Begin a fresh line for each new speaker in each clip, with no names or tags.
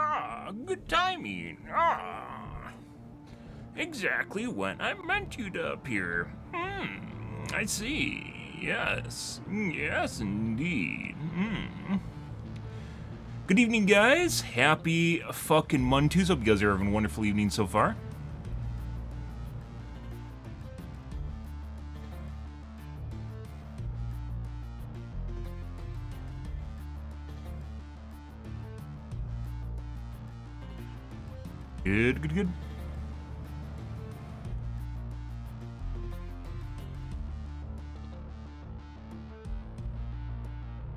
Ah, good timing. Ah, exactly when I meant you to appear. I see. Yes, yes, indeed. Good evening, guys. Happy fucking Mondays. Hope you guys are having a wonderful evening so far. Good, good, good.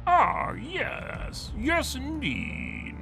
Ah, yes. Yes, indeed.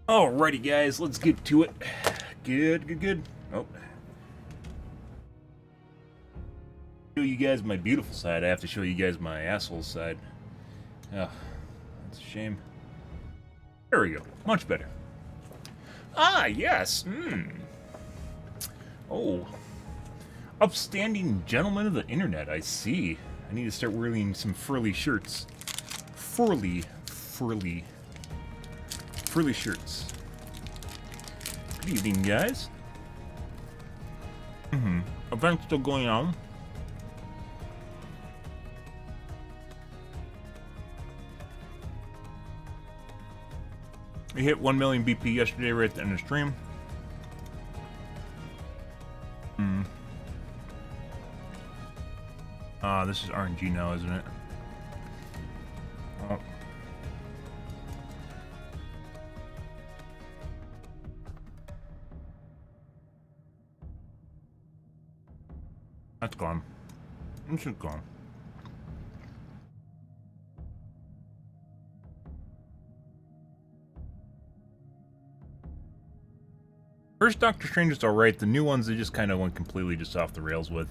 Alrighty, guys, let's get to it. Good, good, good. Oh. Show you guys my beautiful side. I have to show you guys my asshole side. Oh, that's a shame. There we go. Much better. Ah, yes. Oh. Upstanding gentleman of the internet, I see. I need to start wearing some furry shirts. Furry shirts. Good evening, guys. Event still going on. We hit 1 million BP yesterday right at the end of the stream. This is RNG now, isn't it? Oh. That's gone. This is gone. First Doctor Strange is alright. The new ones, they just kind of went completely just off the rails with.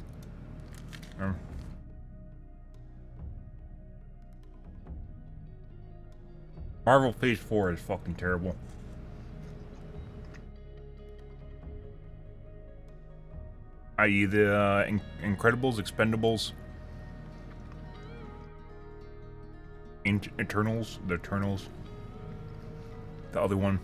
Marvel Phase 4 is fucking terrible. I.e. the Incredibles, Expendables, Eternals, the Eternals, the other one.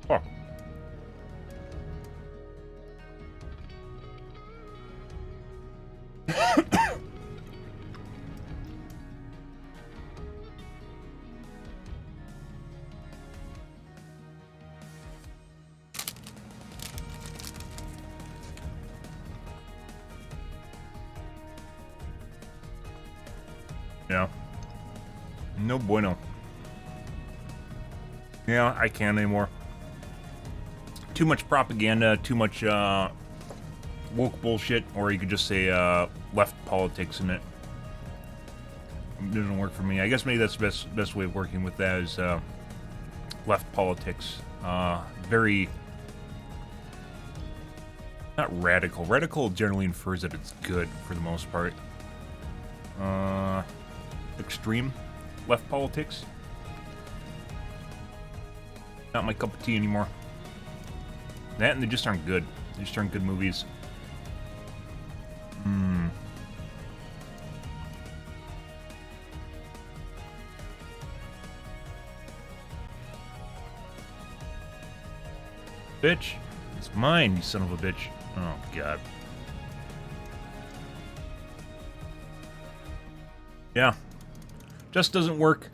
Fuck. Yeah. No bueno. Yeah, I can't anymore. Too much propaganda, too much woke bullshit, or you could just say left politics in it. It doesn't work for me. I guess maybe that's the best way of working with that is left politics. Very not radical. Radical generally infers that it's good for the most part. Extreme left politics. Not my cup of tea anymore. That and they just aren't good. They just aren't good movies. Bitch. It's mine, you son of a bitch. Oh, God. Yeah. Just doesn't work.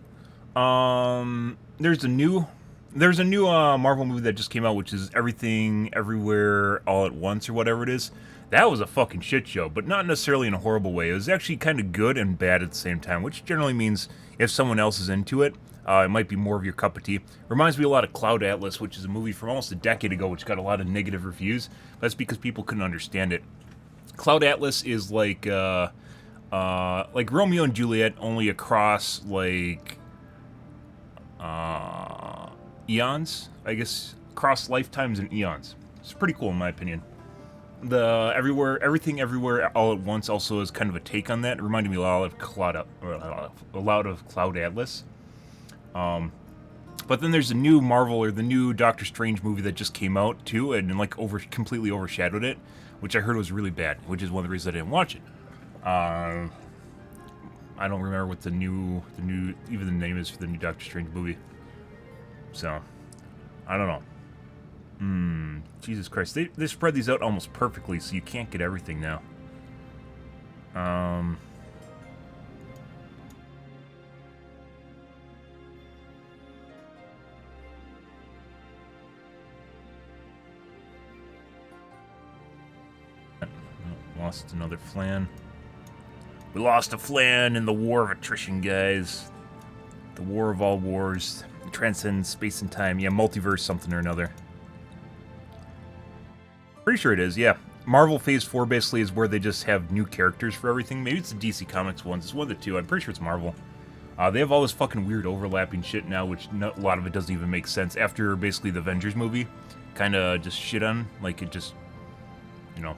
There's a new Marvel movie that just came out, which is Everything, Everywhere, All at Once, or whatever it is. That was a fucking shit show, but not necessarily in a horrible way. It was actually kind of good and bad at the same time, which generally means if someone else is into it, it might be more of your cup of tea. Reminds me a lot of Cloud Atlas, which is a movie from almost a decade ago, which got a lot of negative reviews. That's because people couldn't understand it. Cloud Atlas is like Romeo and Juliet, only across like eons, I guess, across lifetimes and eons. It's pretty cool in my opinion. The Everything, Everywhere, All at Once also is kind of a take on that. It reminded me a lot of Cloud Atlas. But then there's a new Marvel or the new Doctor Strange movie that just came out too, and like completely overshadowed it, which I heard was really bad, which is one of the reasons I didn't watch it. I don't remember what the new even the name is for the new Doctor Strange movie. So, I don't know. Jesus Christ, they spread these out almost perfectly, so you can't get everything now. Lost another flan. We lost a flan in the war of attrition, guys. The war of all wars. It transcends space and time. Yeah, multiverse something or another. Pretty sure it is, yeah. Marvel Phase 4 basically is where they just have new characters for everything. Maybe it's the DC Comics ones. It's one of the two. I'm pretty sure it's Marvel. They have all this fucking weird overlapping shit now, which a lot of it doesn't even make sense. After basically the Avengers movie, kind of just shit on. Like, it just, you know,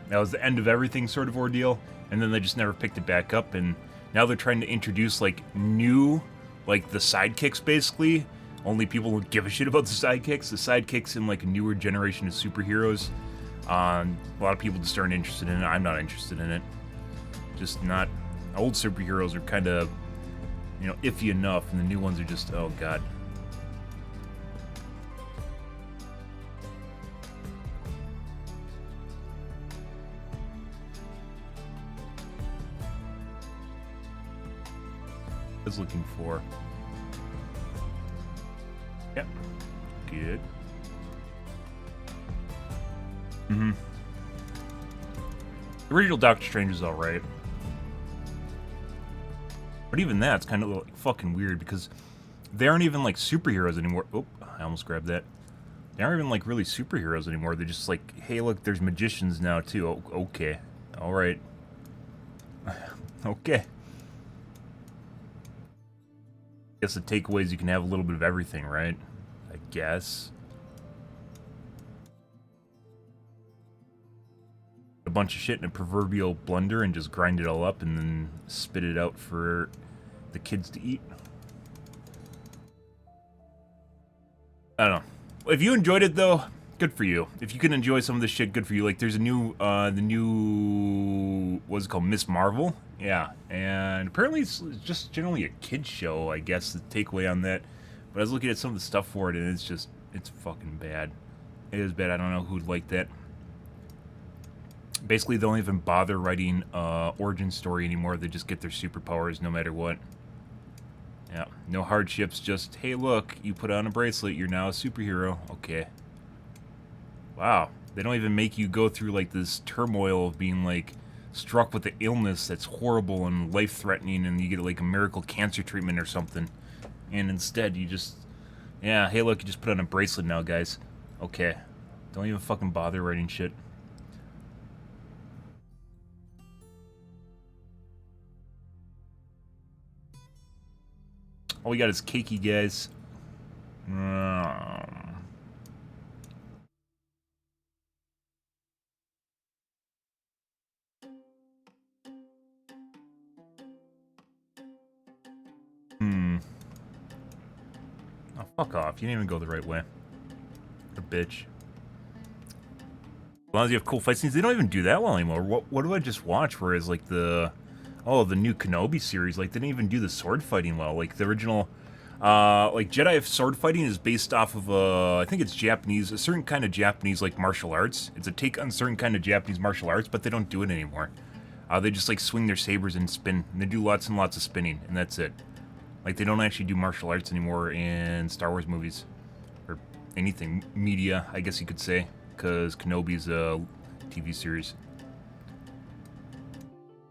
that was the end of everything sort of ordeal. And then they just never picked it back up. And now they're trying to introduce, like, new, like, the sidekicks, basically. Only people who give a shit about the sidekicks. The sidekicks in, like, a newer generation of superheroes. A lot of people just aren't interested in it. I'm not interested in it. Just not. Old superheroes are kind of, you know, iffy enough, and the new ones are just, oh god. I was looking for. Yep. Good. The original Doctor Strange is alright. But even that's kind of like fucking weird because they aren't even like superheroes anymore. Oh, I almost grabbed that. They aren't even like really superheroes anymore. They're just like, hey, look, there's magicians now too. Oh, okay. Alright. Okay. Guess the takeaway is you can have a little bit of everything, right? I guess. A bunch of shit in a proverbial blender and just grind it all up and then spit it out for the kids to eat. I don't know. If you enjoyed it though, good for you. If you can enjoy some of this shit, good for you. Like there's a new, what's it called, Miss Marvel? Yeah, and apparently it's just generally a kid's show, I guess, the takeaway on that. But I was looking at some of the stuff for it and it's fucking bad. It is bad. I don't know who'd like that. Basically, they don't even bother writing origin story anymore. They just get their superpowers no matter what. Yeah, no hardships, just, hey, look, you put on a bracelet, you're now a superhero. Okay. Wow. They don't even make you go through, like, this turmoil of being, like, struck with an illness that's horrible and life-threatening, and you get, like, a miracle cancer treatment or something. And instead, you just, yeah, hey, look, you just put on a bracelet now, guys. Okay. Don't even fucking bother writing shit. All we got is cakey, guys. Oh, fuck off. You didn't even go the right way. What a bitch. As long as you have cool fight scenes, they don't even do that well anymore. What do I just watch? Whereas, like, the new Kenobi series, like, they didn't even do the sword fighting well. Like, the original, like, Jedi sword fighting is based off of, I think it's Japanese, a certain kind of Japanese, like, martial arts. It's a take on certain kind of Japanese martial arts, but they don't do it anymore. They just, like, swing their sabers and spin. And they do lots and lots of spinning, and that's it. Like, they don't actually do martial arts anymore in Star Wars movies. Or anything. Media, I guess you could say. Because Kenobi's a TV series.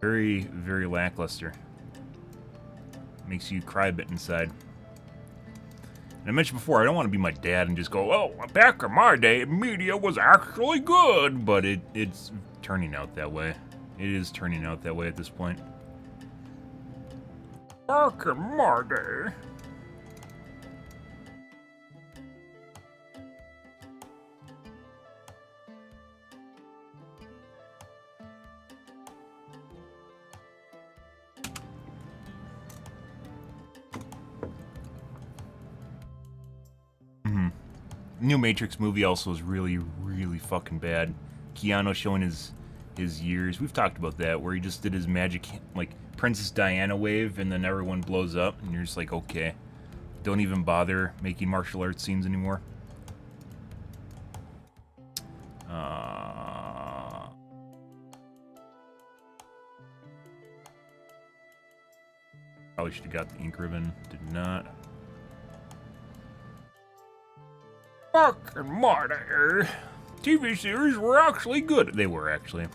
Very, very lackluster. Makes you cry a bit inside. And I mentioned before, I don't want to be my dad and just go, oh, back in my day, media was actually good. But it's turning out that way. It is turning out that way at this point. Back in my day. New Matrix movie also is really, really fucking bad. Keanu showing his years. We've talked about that, where he just did his magic, like, Princess Diana wave, and then everyone blows up, and you're just like, okay. Don't even bother making martial arts scenes anymore. Probably should have got the ink ribbon. Did not. Fuck and Marty. TV series were actually good. They were, actually. They're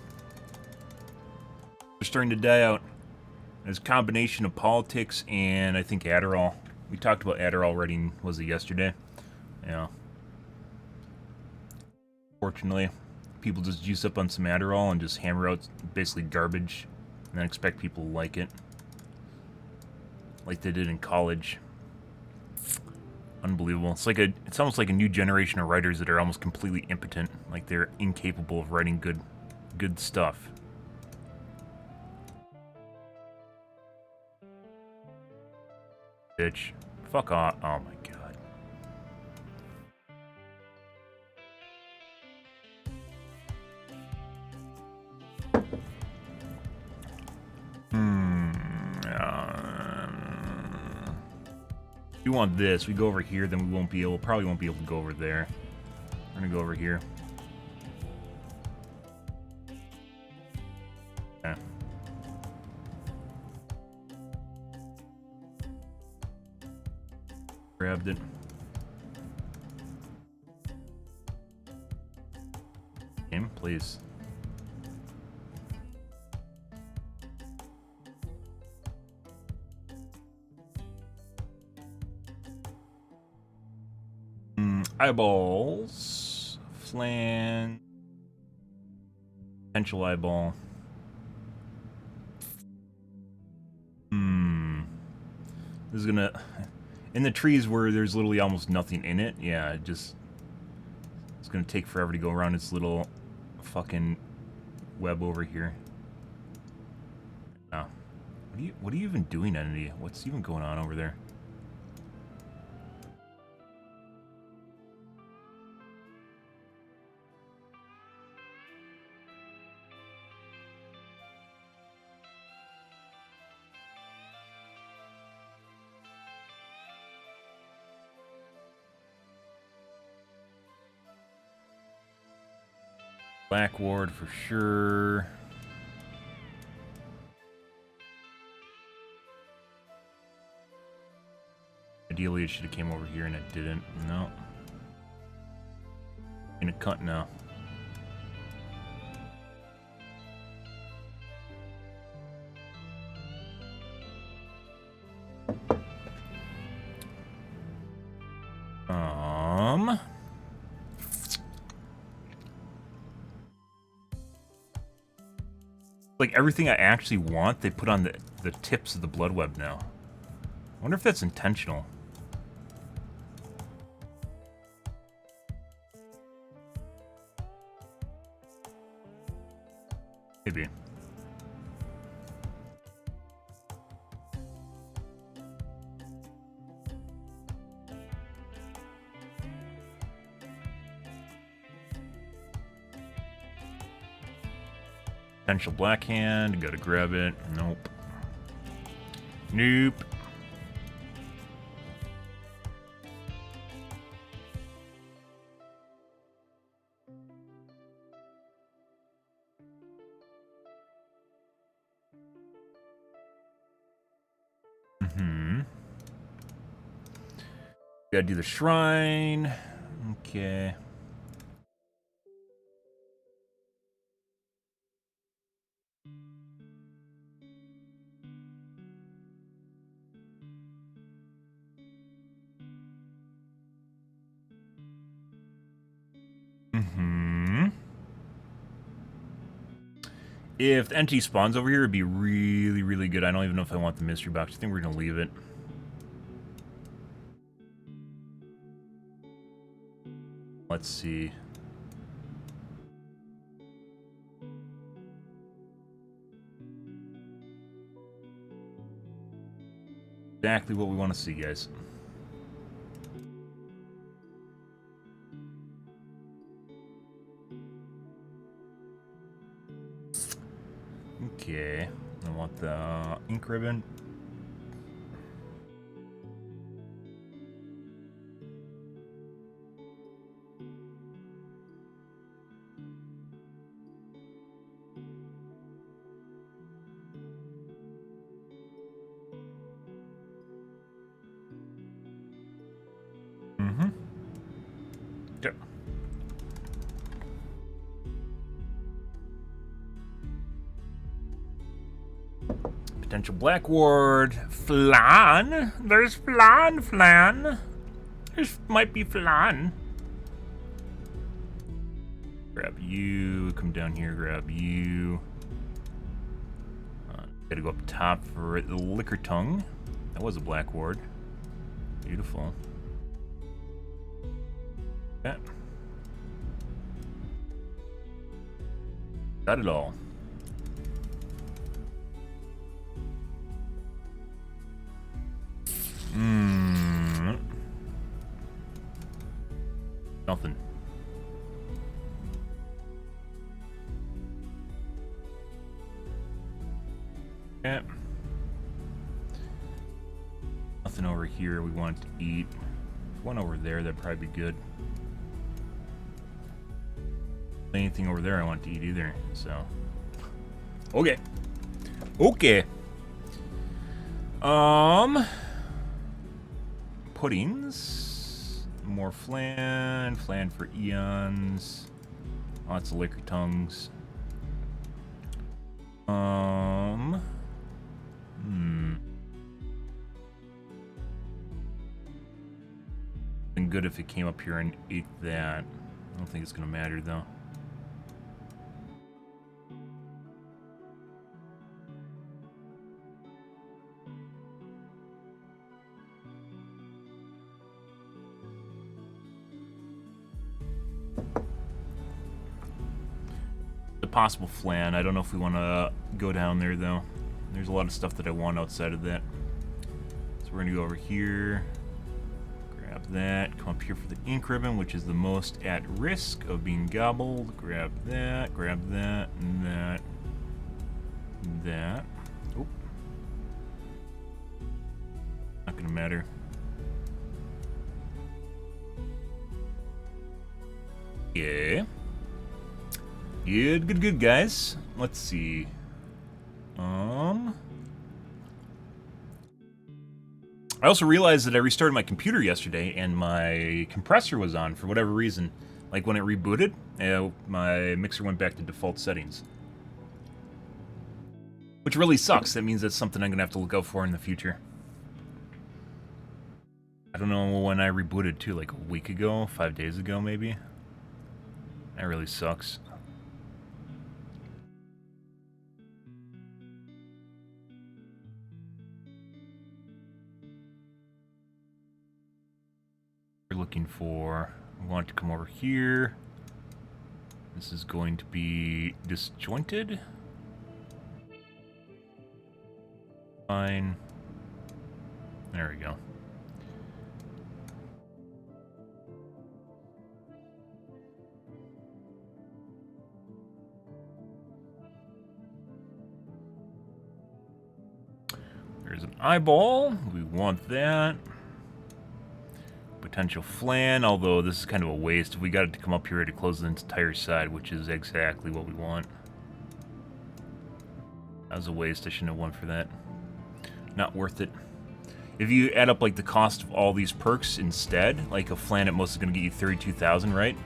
starting to die out. There's a combination of politics and, I think, Adderall. We talked about Adderall already, was it yesterday? Yeah. Fortunately, people just juice up on some Adderall and just hammer out basically garbage and then expect people to like it. Like they did in college. Unbelievable. It's almost like a new generation of writers that are almost completely impotent. Like they're incapable of writing good stuff. Bitch. Fuck off. Oh my god. If we want this, we go over here, then we probably won't be able to go over there. We're gonna go over here. Okay. Grabbed it. Game, please. Eyeballs. Flan. Potential eyeball. This is gonna... In the trees where there's literally almost nothing in it, yeah, it's gonna take forever to go around its little fucking web over here. Oh. What are you even doing, Entity? What's even going on over there? Black ward for sure. Ideally, it should have came over here and it didn't. No. In a cut now. Like everything I actually want, they put on the tips of the blood web now. I wonder if that's intentional. Maybe. Potential black hand, gotta grab it. Nope. Nope. Gotta do the shrine. Okay. If the entity spawns over here, it'd be really, really good. I don't even know if I want the mystery box. I think we're gonna leave it. Let's see. Exactly what we want to see, guys. Okay. I want the ink ribbon. Yep. Potential black ward. Flan. There's flan. This might be flan. Grab you. Come down here. Grab you. Gotta go up top for the liquor tongue. That was a black ward. Beautiful. Yeah. Got it all. Nothing. Yeah. Nothing over here we want to eat. There's one over there, that'd probably be good. Anything over there I want to eat either, so. Okay. Okay. Puddings. More flan. Flan for eons. Lots of liquor tongues. Been good if it came up here and ate that. I don't think it's gonna matter though. possible flan. I don't know if we want to go down there, though. There's a lot of stuff that I want outside of that. So we're going to go over here. Grab that. Come up here for the ink ribbon, which is the most at risk of being gobbled. Grab that, and that. That. Oh. Not going to matter. Yeah. Good, guys. Let's see. I also realized that I restarted my computer yesterday and my compressor was on for whatever reason. Like when it rebooted, my mixer went back to default settings. Which really sucks. That means that's something I'm going to have to look out for in the future. I don't know when I rebooted too, like a week ago, 5 days ago maybe. That really sucks. We're looking for, we want to come over here. This is going to be disjointed. Fine. There we go. There's an eyeball. We want that. Potential flan, although this is kind of a waste. We got it to come up here to close the entire side, which is exactly what we want. That was a waste. I shouldn't have won for that. Not worth it. If you add up like the cost of all these perks instead, like a flan at most is going to get you 32,000, right?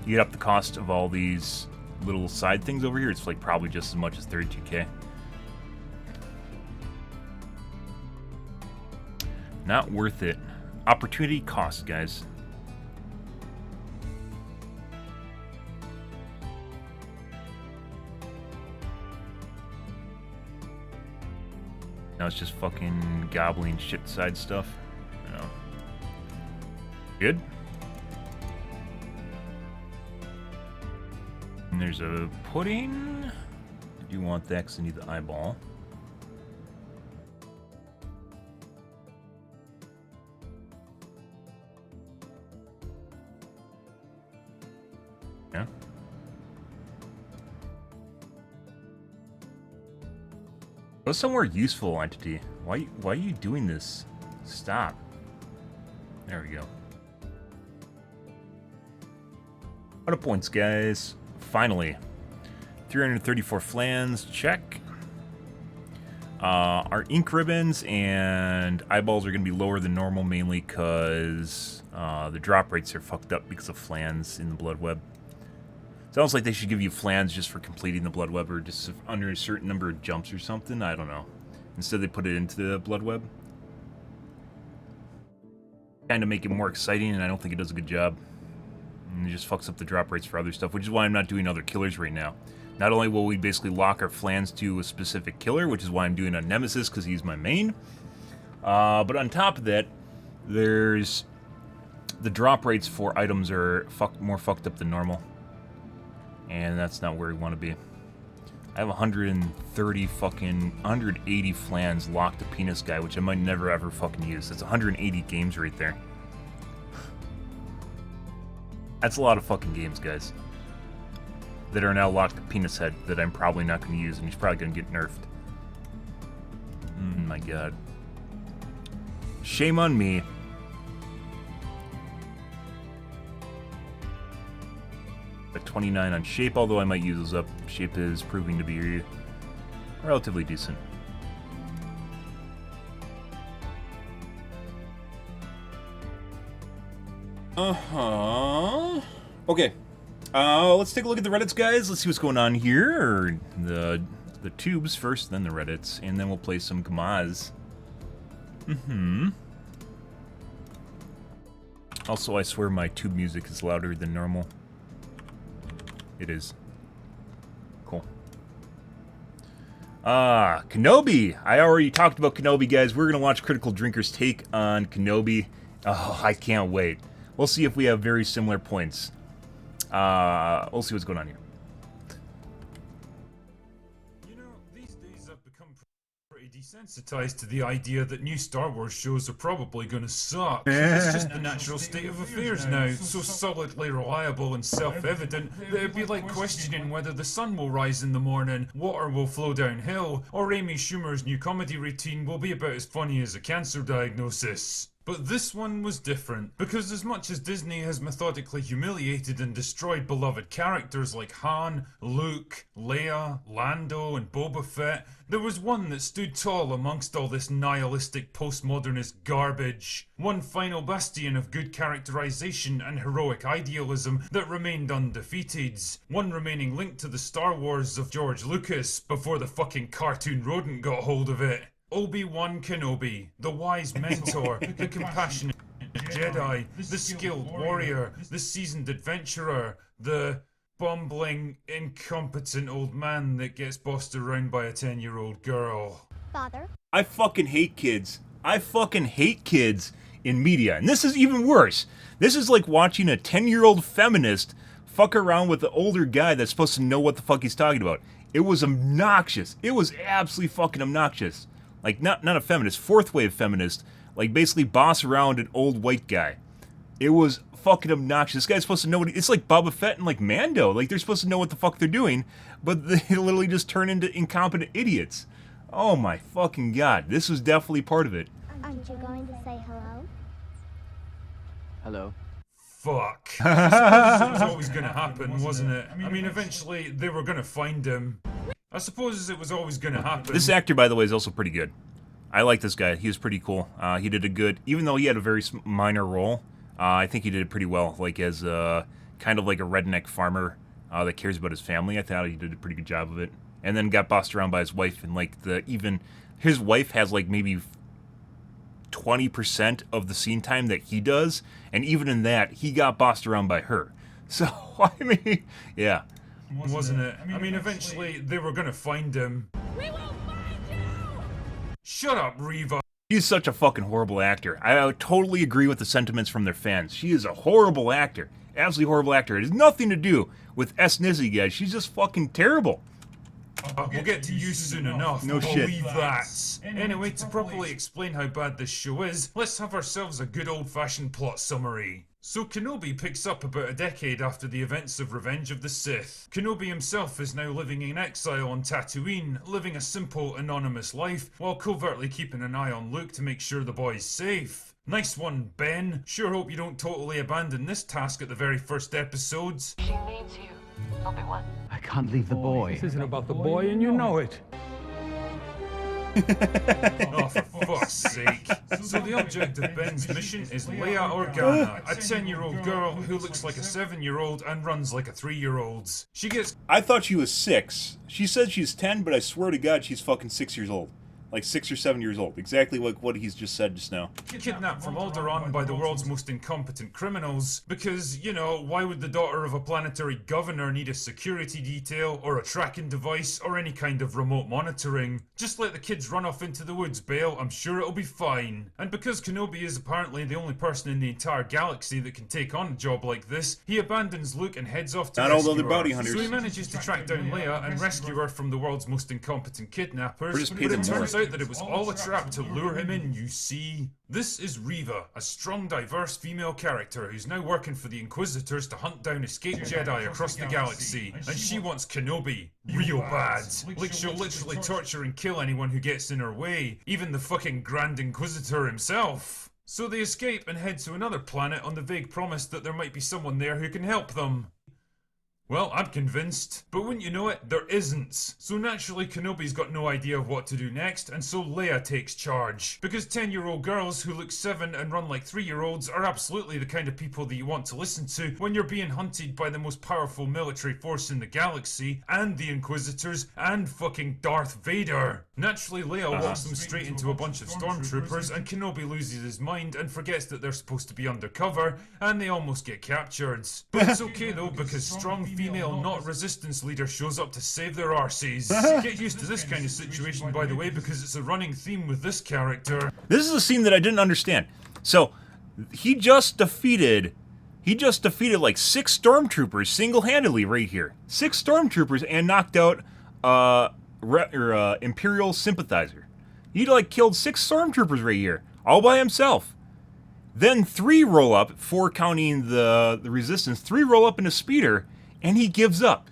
You add up the cost of all these little side things over here, it's like probably just as much as 32K. Not worth it. Opportunity cost, guys. Now it's just fucking gobbling shit side stuff. No. Good. And there's a pudding. I do want that because I need the eyeball. Yeah. Go somewhere useful, entity. Why are you doing this? Stop. There we go. What a points, guys. Finally. 334 flans, check. Our ink ribbons and eyeballs are going to be lower than normal, mainly because the drop rates are fucked up because of flans in the blood web. Sounds like they should give you flans just for completing the blood web or just under a certain number of jumps or something. I don't know. Instead, they put it into the blood web. Kind of make it more exciting, and I don't think it does a good job. And it just fucks up the drop rates for other stuff, which is why I'm not doing other killers right now. Not only will we basically lock our flans to a specific killer, which is why I'm doing a Nemesis, because he's my main. But on top of that, there's... the drop rates for items are more fucked up than normal. And that's not where we want to be. I have 180 flans locked to Penis Guy, which I might never ever fucking use. That's 180 games right there. That's a lot of fucking games, guys. That are now locked to Penis Head that I'm probably not going to use, and he's probably going to get nerfed. My god. Shame on me. At 29 on shape, although I might use those up. Shape is proving to be relatively decent. Okay. Let's take a look at the Reddits, guys. Let's see what's going on here. The tubes first, then the Reddits, and then we'll play some Gamaz. Also, I swear my tube music is louder than normal. It is. Cool. Kenobi! I already talked about Kenobi, guys. We're going to watch Critical Drinker's take on Kenobi. Oh, I can't wait. We'll see if we have very similar points. We'll see what's going on here.
You know, these days I've become pretty desensitized to the idea that new Star Wars shows are probably gonna suck. It's just the natural state of affairs now, so solidly reliable and self-evident that it'd be like questioning whether the sun will rise in the morning, water will flow downhill, or Amy Schumer's new comedy routine will be about as funny as a cancer diagnosis. But this one was different, because as much as Disney has methodically humiliated and destroyed beloved characters like Han, Luke, Leia, Lando, and Boba Fett, there was one that stood tall amongst all this nihilistic postmodernist garbage. One final bastion of good characterization and heroic idealism that remained undefeated. One remaining link to the Star Wars of George Lucas before the fucking cartoon rodent got hold of it. Obi-Wan Kenobi, the wise mentor, the compassionate Jedi, the skilled warrior, the seasoned adventurer, the bumbling, incompetent old man that gets bossed around by a 10-year-old girl.
Father?
I fucking hate kids. I fucking hate kids in media. And this is even worse. This is like watching a 10-year-old feminist fuck around with the older guy that's supposed to know what the fuck he's talking about. It was obnoxious. It was absolutely fucking obnoxious. Like, not a feminist, fourth wave feminist, like basically boss around an old white guy. It was fucking obnoxious. This guy's supposed to know what it's like Boba Fett and like Mando. Like, they're supposed to know what the fuck they're doing, but they literally just turn into incompetent idiots. Oh my fucking god. This was definitely part of it.
Aren't you going to say hello?
Hello.
Fuck. I suppose it was always gonna happen, wasn't it? I mean, eventually they were gonna find him. I suppose it was always gonna happen.
This actor, by the way, is also pretty good. I like this guy. He was pretty cool. He did a good, even though he had a very minor role, I think he did it pretty well. Like as kind of like a redneck farmer that cares about his family. I thought he did a pretty good job of it. And then got bossed around by his wife, and like his wife has like maybe 20% of the scene time that he does, and even in that, he got bossed around by her. So I mean, yeah.
Wasn't it? I mean, eventually they were gonna find him.
We will find you!
Shut up, Reva.
She's such a fucking horrible actor. I totally agree with the sentiments from their fans. She is a horrible actor. Absolutely horrible actor. It has nothing to do with ethnicity, guys. She's just fucking terrible.
We'll get to you soon enough.
No shit.
Believe that. Anyway, to properly explain how bad this show is, let's have ourselves a good old-fashioned plot summary. So Kenobi picks up about a decade after the events of Revenge of the Sith. Kenobi himself is now living in exile on Tatooine, living a simple, anonymous life, while covertly keeping an eye on Luke to make sure the boy's safe. Nice one, Ben. Sure hope you don't totally abandon this task at the very first episodes.
She needs you, Obi-Wan.
I can't leave the boy.
This isn't about the boy, and you know it.
Oh, for fuck's sake. So the object of Ben's mission is Leia Organa, a 10-year-old girl who looks like a 7-year-old and runs like a 3-year-old's. She gets
I thought she was 6. She said she's 10, but I swear to God she's fucking 6 years old. Like 6 or 7 years old. Exactly like what he's just said just now.
kidnapped from Alderaan by the world's most incompetent criminals because, you know, why would the daughter of a planetary governor need a security detail or a tracking device or any kind of remote monitoring? Just let the kids run off into the woods, Bale. I'm sure it'll be fine. And because Kenobi is apparently the only person in the entire galaxy that can take on a job like this, he abandons Luke and heads off to
Not all
rescue
the other
her.
bounty hunters.
So he manages to track down Leia and rescue her from the world's most incompetent kidnappers.
Or just pay
But
them
it
more.
turns out that it was all a trap to lure him in, you see. This is Reva, a strong, diverse female character who's now working for the Inquisitors to hunt down escaped Jedi across the galaxy. And she wants Kenobi. Real bad. Like she'll literally torture and kill anyone who gets in her way. Even the fucking Grand Inquisitor himself. So they escape and head to another planet on the vague promise that there might be someone there who can help them. Well, I'm convinced. But wouldn't you know it, there isn't. So naturally, Kenobi's got no idea of what to do next, and so Leia takes charge. Because 10-year-old girls who look 7 and run like 3-year-olds are absolutely the kind of people that you want to listen to when you're being hunted by the most powerful military force in the galaxy, and the Inquisitors, and fucking Darth Vader. Naturally, Leia walks them straight into a bunch of stormtroopers, and Kenobi loses his mind and forgets that they're supposed to be undercover, and they almost get captured. But it's okay though, because strong female not resistance leader shows up to save their arses. Get used to this kind of situation, by the way, because it's a running theme with this character.
This is a scene that I didn't understand. So, he just defeated He just defeated like 6 stormtroopers single-handedly right here. 6 stormtroopers and knocked out Imperial sympathizer. He like killed 6 stormtroopers right here, all by himself. Then 3 roll up, 4 counting the resistance. 3 roll up in a speeder, and he gives up.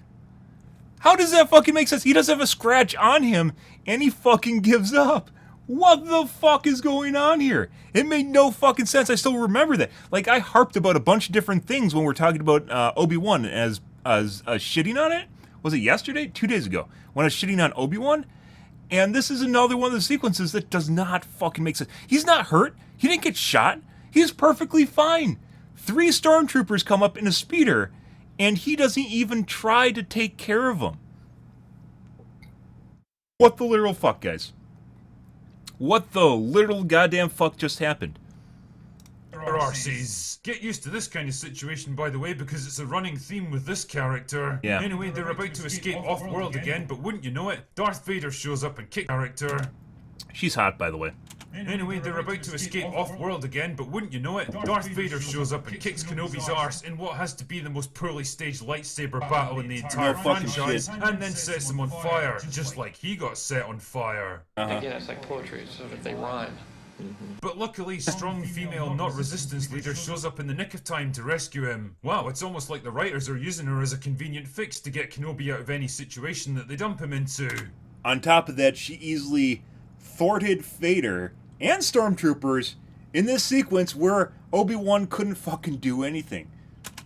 How does that fucking make sense? He doesn't have a scratch on him, and he fucking gives up. What the fuck is going on here? It made no fucking sense. I still remember that. Like, I harped about a bunch of different things when we're talking about Obi-Wan as shitting on it. Was it yesterday? 2 days ago. When I was shitting on Obi-Wan. And this is another one of the sequences that does not fucking make sense. He's not hurt. He didn't get shot. He's perfectly fine. 3 stormtroopers come up in a speeder, and he doesn't even try to take care of them. What the literal fuck, guys? What the literal goddamn fuck just happened?
RCs. Get used to this kind of situation, by the way, because it's a running theme with this character.
Yeah.
Anyway, they're about to escape off-world again, but wouldn't you know it, Darth Vader shows up and kicks character.
She's hot, by the way.
Anyway, they're about to escape off-world again, but wouldn't you know it, Darth Vader shows up and kicks Kenobi's arse in what has to be the most poorly staged lightsaber battle in the entire
No fucking
franchise,
shit.
and then sets him on fire, just like he got set on fire.
Again, it's like poetry, so if they rhyme.
But luckily, strong female not resistance leader shows up in the nick of time to rescue him. Wow, it's almost like the writers are using her as a convenient fix to get Kenobi out of any situation that they dump him into.
On top of that, she easily thwarted Vader and stormtroopers in this sequence where Obi-Wan couldn't fucking do anything.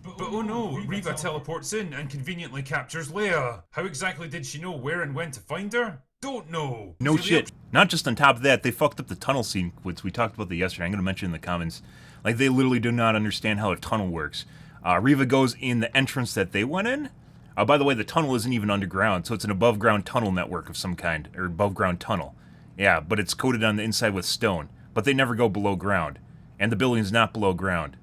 But oh no, Reva teleports in and conveniently captures Leia. How exactly did she know where and when to find her? Don't know.
No
See,
shit. Not just on top of that, they fucked up the tunnel sequence. We talked about that yesterday. I'm going to mention in the comments. Like, they literally do not understand how a tunnel works. Reva goes in the entrance that they went in. By the way, the tunnel isn't even underground, so it's an above-ground tunnel network of some kind, or above-ground tunnel. Yeah, but it's coated on the inside with stone. But they never go below ground. And the building's not below ground.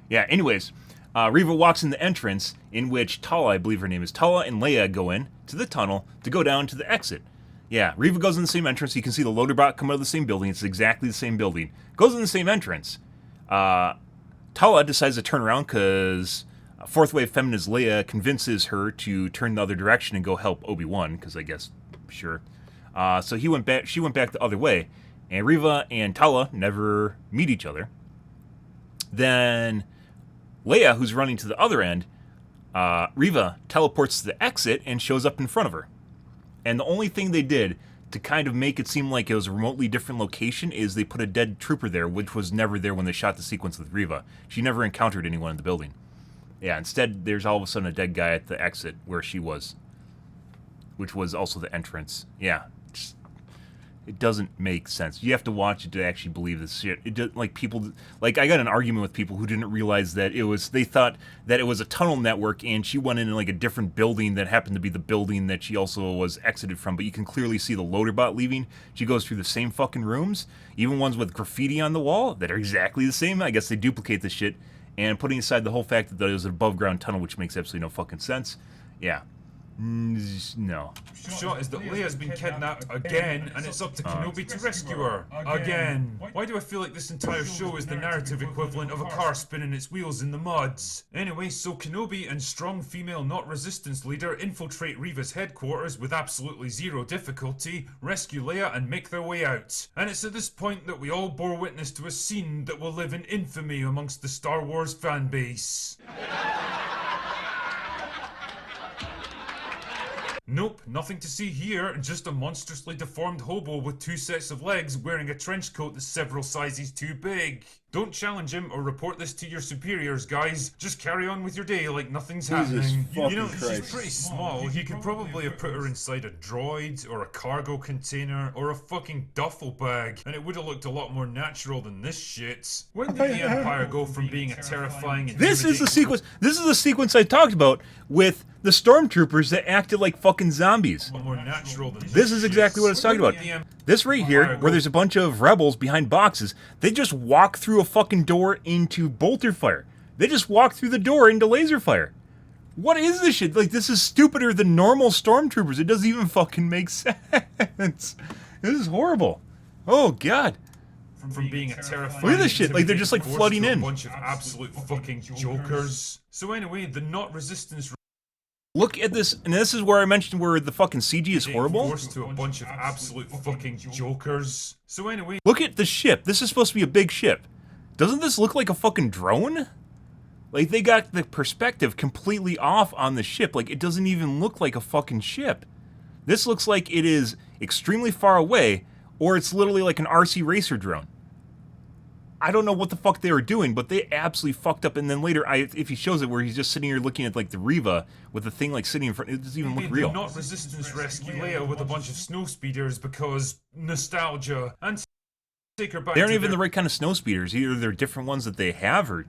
Yeah, anyways, Reva walks in the entrance, in which Tala, I believe her name is Tala, and Leia go in to the tunnel to go down to the exit. Yeah, Reva goes in the same entrance. You can see the loader bot come out of the same building. It's exactly the same building. Goes in the same entrance. Tala decides to turn around because fourth wave feminist Leia convinces her to turn the other direction and go help Obi-Wan, because I guess, sure. So she went back the other way, and Reva and Tala never meet each other. Then Leia, who's running to the other end, Reva teleports to the exit and shows up in front of her. And the only thing they did to kind of make it seem like it was a remotely different location is they put a dead trooper there, which was never there when they shot the sequence with Reva. She never encountered anyone in the building. Yeah, instead, there's all of a sudden a dead guy at the exit where she was, which was also the entrance. Yeah, it doesn't make sense. You have to watch it to actually believe this shit. It just, like, people, like, I got an argument with people who didn't realize that they thought that it was a tunnel network, and she went in like a different building that happened to be the building that she also was exited from, but you can clearly see the loader bot leaving. She goes through the same fucking rooms, even ones with graffiti on the wall that are exactly the same. I guess they duplicate this shit, and putting aside the whole fact that it was an above ground tunnel, which makes absolutely no fucking sense. Yeah. No.
Shot is that Leia's been kidnapped again, and it's up to Kenobi to rescue her. Again. Why do I feel like this entire show is the narrative equivalent of a car spinning its wheels in the muds? Anyway, so Kenobi and strong female not resistance leader infiltrate Reva's headquarters with absolutely zero difficulty, rescue Leia, and make their way out. And it's at this point that we all bore witness to a scene that will live in infamy amongst the Star Wars fanbase. Nope, nothing to see here, just a monstrously deformed hobo with 2 sets of legs wearing a trench coat that's several sizes too big. Don't challenge him or report this to your superiors, guys. Just carry on with your day like nothing's happening. You know, she's pretty small. He could probably have put her inside a droid, or a cargo container, or a fucking duffel bag, and it would have looked a lot more natural than this shit. When did the Empire go from being a terrifying...
This is the sequence I talked about with the stormtroopers that acted like fucking zombies.
More natural than
This is exactly what I was talking about. This right here, where there's a bunch of rebels behind boxes, they just walk through a fucking door into bolter fire. They just walk through the door into laser fire. What is this shit? Like, this is stupider than normal stormtroopers. It doesn't even fucking make sense. This is horrible. Oh, God.
from being a terrifying.
Look at this shit, like they're just like
force
flooding
to a
in.
bunch of absolute fucking jokers. So anyway, the not resistance.
Look at this, and this is where I mentioned where the fucking CG is horrible.
Forced to a bunch of absolute fucking jokers. So anyway,
Look at the ship. This is supposed to be a big ship. Doesn't this look like a fucking drone? Like, they got the perspective completely off on the ship. Like, it doesn't even look like a fucking ship. This looks like it is extremely far away, or it's literally like an RC racer drone. I don't know what the fuck they were doing, but they absolutely fucked up. And then later, if he shows it where he's just sitting here looking at like the Riva with the thing like sitting in front, it doesn't even look real.
Not resistance rescue Leia with a bunch of snow speeders because nostalgia and take her back.
They aren't
to
even
their
the right kind of snow speeders. Either they're different ones that they have, or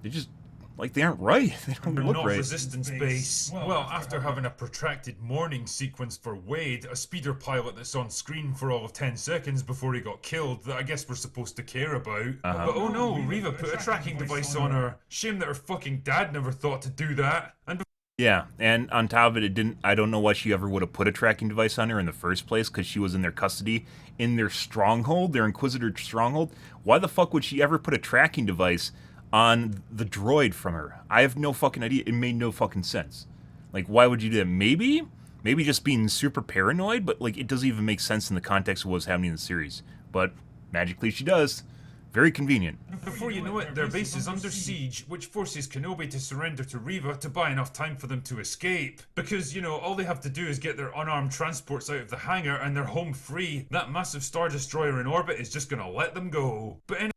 they just like they aren't right. They don't look
not
right.
resistance base. Well, after having a protracted mourning sequence for Wade, a speeder pilot that's on screen for all of 10 seconds before he got killed, that I guess we're supposed to care about. But oh no, Riva put a tracking device on her. Shame that her fucking dad never thought to do that. And
Yeah, and on top of it, it didn't. I don't know why she ever would have put a tracking device on her in the first place, because she was in their custody, in their stronghold, their Inquisitor stronghold. Why the fuck would she ever put a tracking device on the droid from her? I have no fucking idea. It made no fucking sense. Like, why would you do that? Maybe just being super paranoid, but like it doesn't even make sense in the context of what's happening in the series. But magically she does. Very convenient.
before you know it, their base is under siege, which forces Kenobi to surrender to Riva to buy enough time for them to escape. Because, you know, all they have to do is get their unarmed transports out of the hangar and they're home free. That massive Star Destroyer in orbit is just gonna let them go. But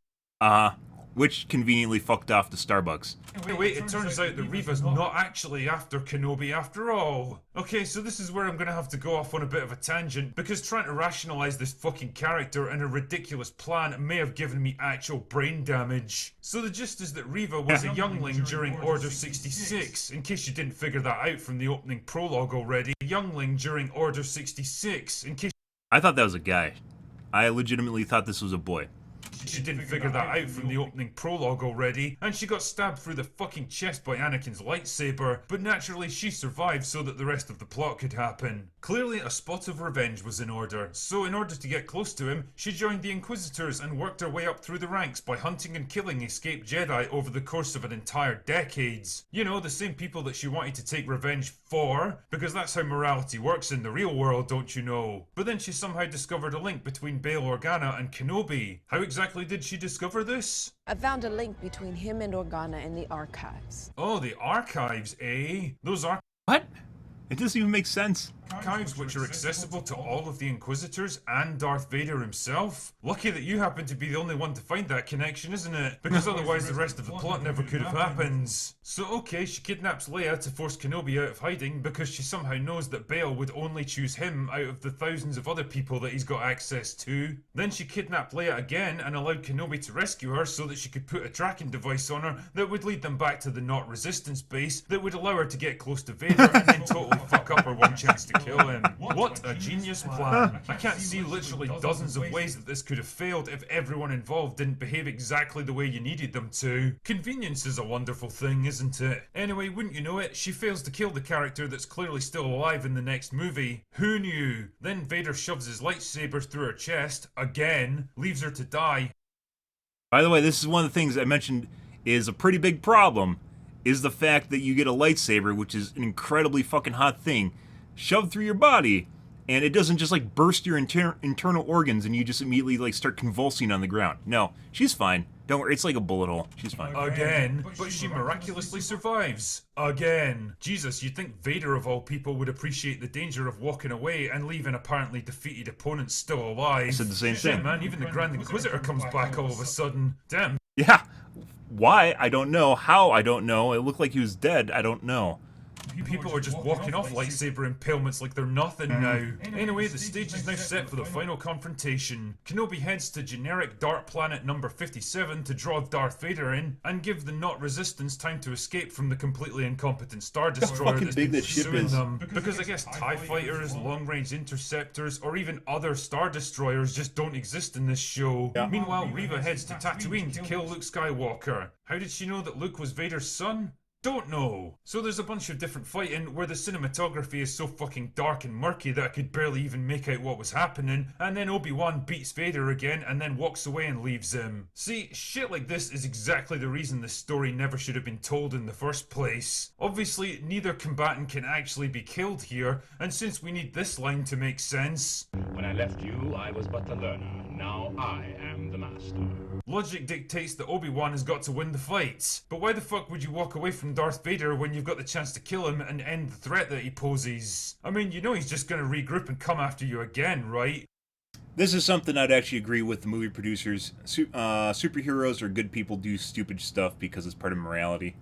Which conveniently fucked off the Starbucks.
Wait, it turns out that Riva's not actually after Kenobi after all. Okay, so this is where I'm gonna have to go off on a bit of a tangent, because trying to rationalize this fucking character and a ridiculous plan may have given me actual brain damage. So the gist is that Riva was a youngling during Order 66, in case you didn't figure that out from the opening prologue already. A youngling during Order 66, in case
I thought that was a guy. I legitimately thought this was a boy.
she didn't figure that out from the opening prologue already, and she got stabbed through the fucking chest by Anakin's lightsaber, but naturally she survived so that the rest of the plot could happen. Clearly a spot of revenge was in order, so in order to get close to him, she joined the Inquisitors and worked her way up through the ranks by hunting and killing escaped Jedi over the course of an entire decades. You know, the same people that she wanted to take revenge for, because that's how morality works in the real world, don't you know? But then she somehow discovered a link between Bail Organa and Kenobi. How exactly did she discover this?
I found a link between him and Organa in the archives.
Oh, the archives, eh? Those
What? It doesn't even make sense.
archives which are accessible to all of the Inquisitors and Darth Vader himself. Lucky that you happen to be the only one to find that connection, isn't it? Because otherwise the rest of the plot never could have happened. So okay, she kidnaps Leia to force Kenobi out of hiding because she somehow knows that Bail would only choose him out of the thousands of other people that he's got access to. Then she kidnapped Leia again and allowed Kenobi to rescue her so that she could put a tracking device on her that would lead them back to the Not Resistance base that would allow her to get close to Vader and then totally fuck up her one chance to kill him. What a genius plan. I can't see literally dozens of ways that this could have failed if everyone involved didn't behave exactly the way you needed them to. Convenience is a wonderful thing, isn't it? Anyway, wouldn't you know it, she fails to kill the character that's clearly still alive in the next movie. Who knew? Then Vader shoves his lightsaber through her chest, again, leaves her to die.
By the way, this is one of the things I mentioned is a pretty big problem, is the fact that you get a lightsaber, which is an incredibly fucking hot thing, shoved through your body, and it doesn't just like burst your internal organs and you just immediately like start convulsing on the ground. No, she's fine. Don't worry, it's like a bullet hole. She's fine.
Again, but she miraculously survives. Again. Jesus, you'd think Vader of all people would appreciate the danger of walking away and leaving apparently defeated opponents still alive.
I said the same
Shit,
thing.
man, even the Grand Inquisitor comes back all of a sudden. Damn.
Yeah. Why? I don't know. How? I don't know. It looked like he was dead. I don't know.
People are just walking off lightsaber impalements like they're nothing now. Anyway, the stage is now set for the final confrontation. Kenobi heads to generic Dart Planet number 57 to draw Darth Vader in and give the Not Resistance time to escape from the completely incompetent Star Destroyer
fucking
that's
big
been
that ship
pursuing
is.
them. Because I guess TIE fighters, long-range interceptors, or even other Star Destroyers just don't exist in this show. Meanwhile, Reva heads to Tatooine to kill Luke Skywalker. How did she know that Luke was Vader's son? don't know. So there's a bunch of different fighting where the cinematography is so fucking dark and murky that I could barely even make out what was happening, and then Obi-Wan beats Vader again and then walks away and leaves him. See, shit like this is exactly the reason this story never should have been told in the first place. Obviously, neither combatant can actually be killed here, and since we need this line to make sense...
When I left you, I was but the learner. Now I am the master.
Logic dictates that Obi-Wan has got to win the fight. But why the fuck would you walk away from Darth Vader when you've got the chance to kill him and end the threat that he poses? I mean, you know he's just gonna regroup and come after you again, right?
This is something I'd actually agree with the movie producers. Superheroes or good people do stupid stuff because it's part of morality.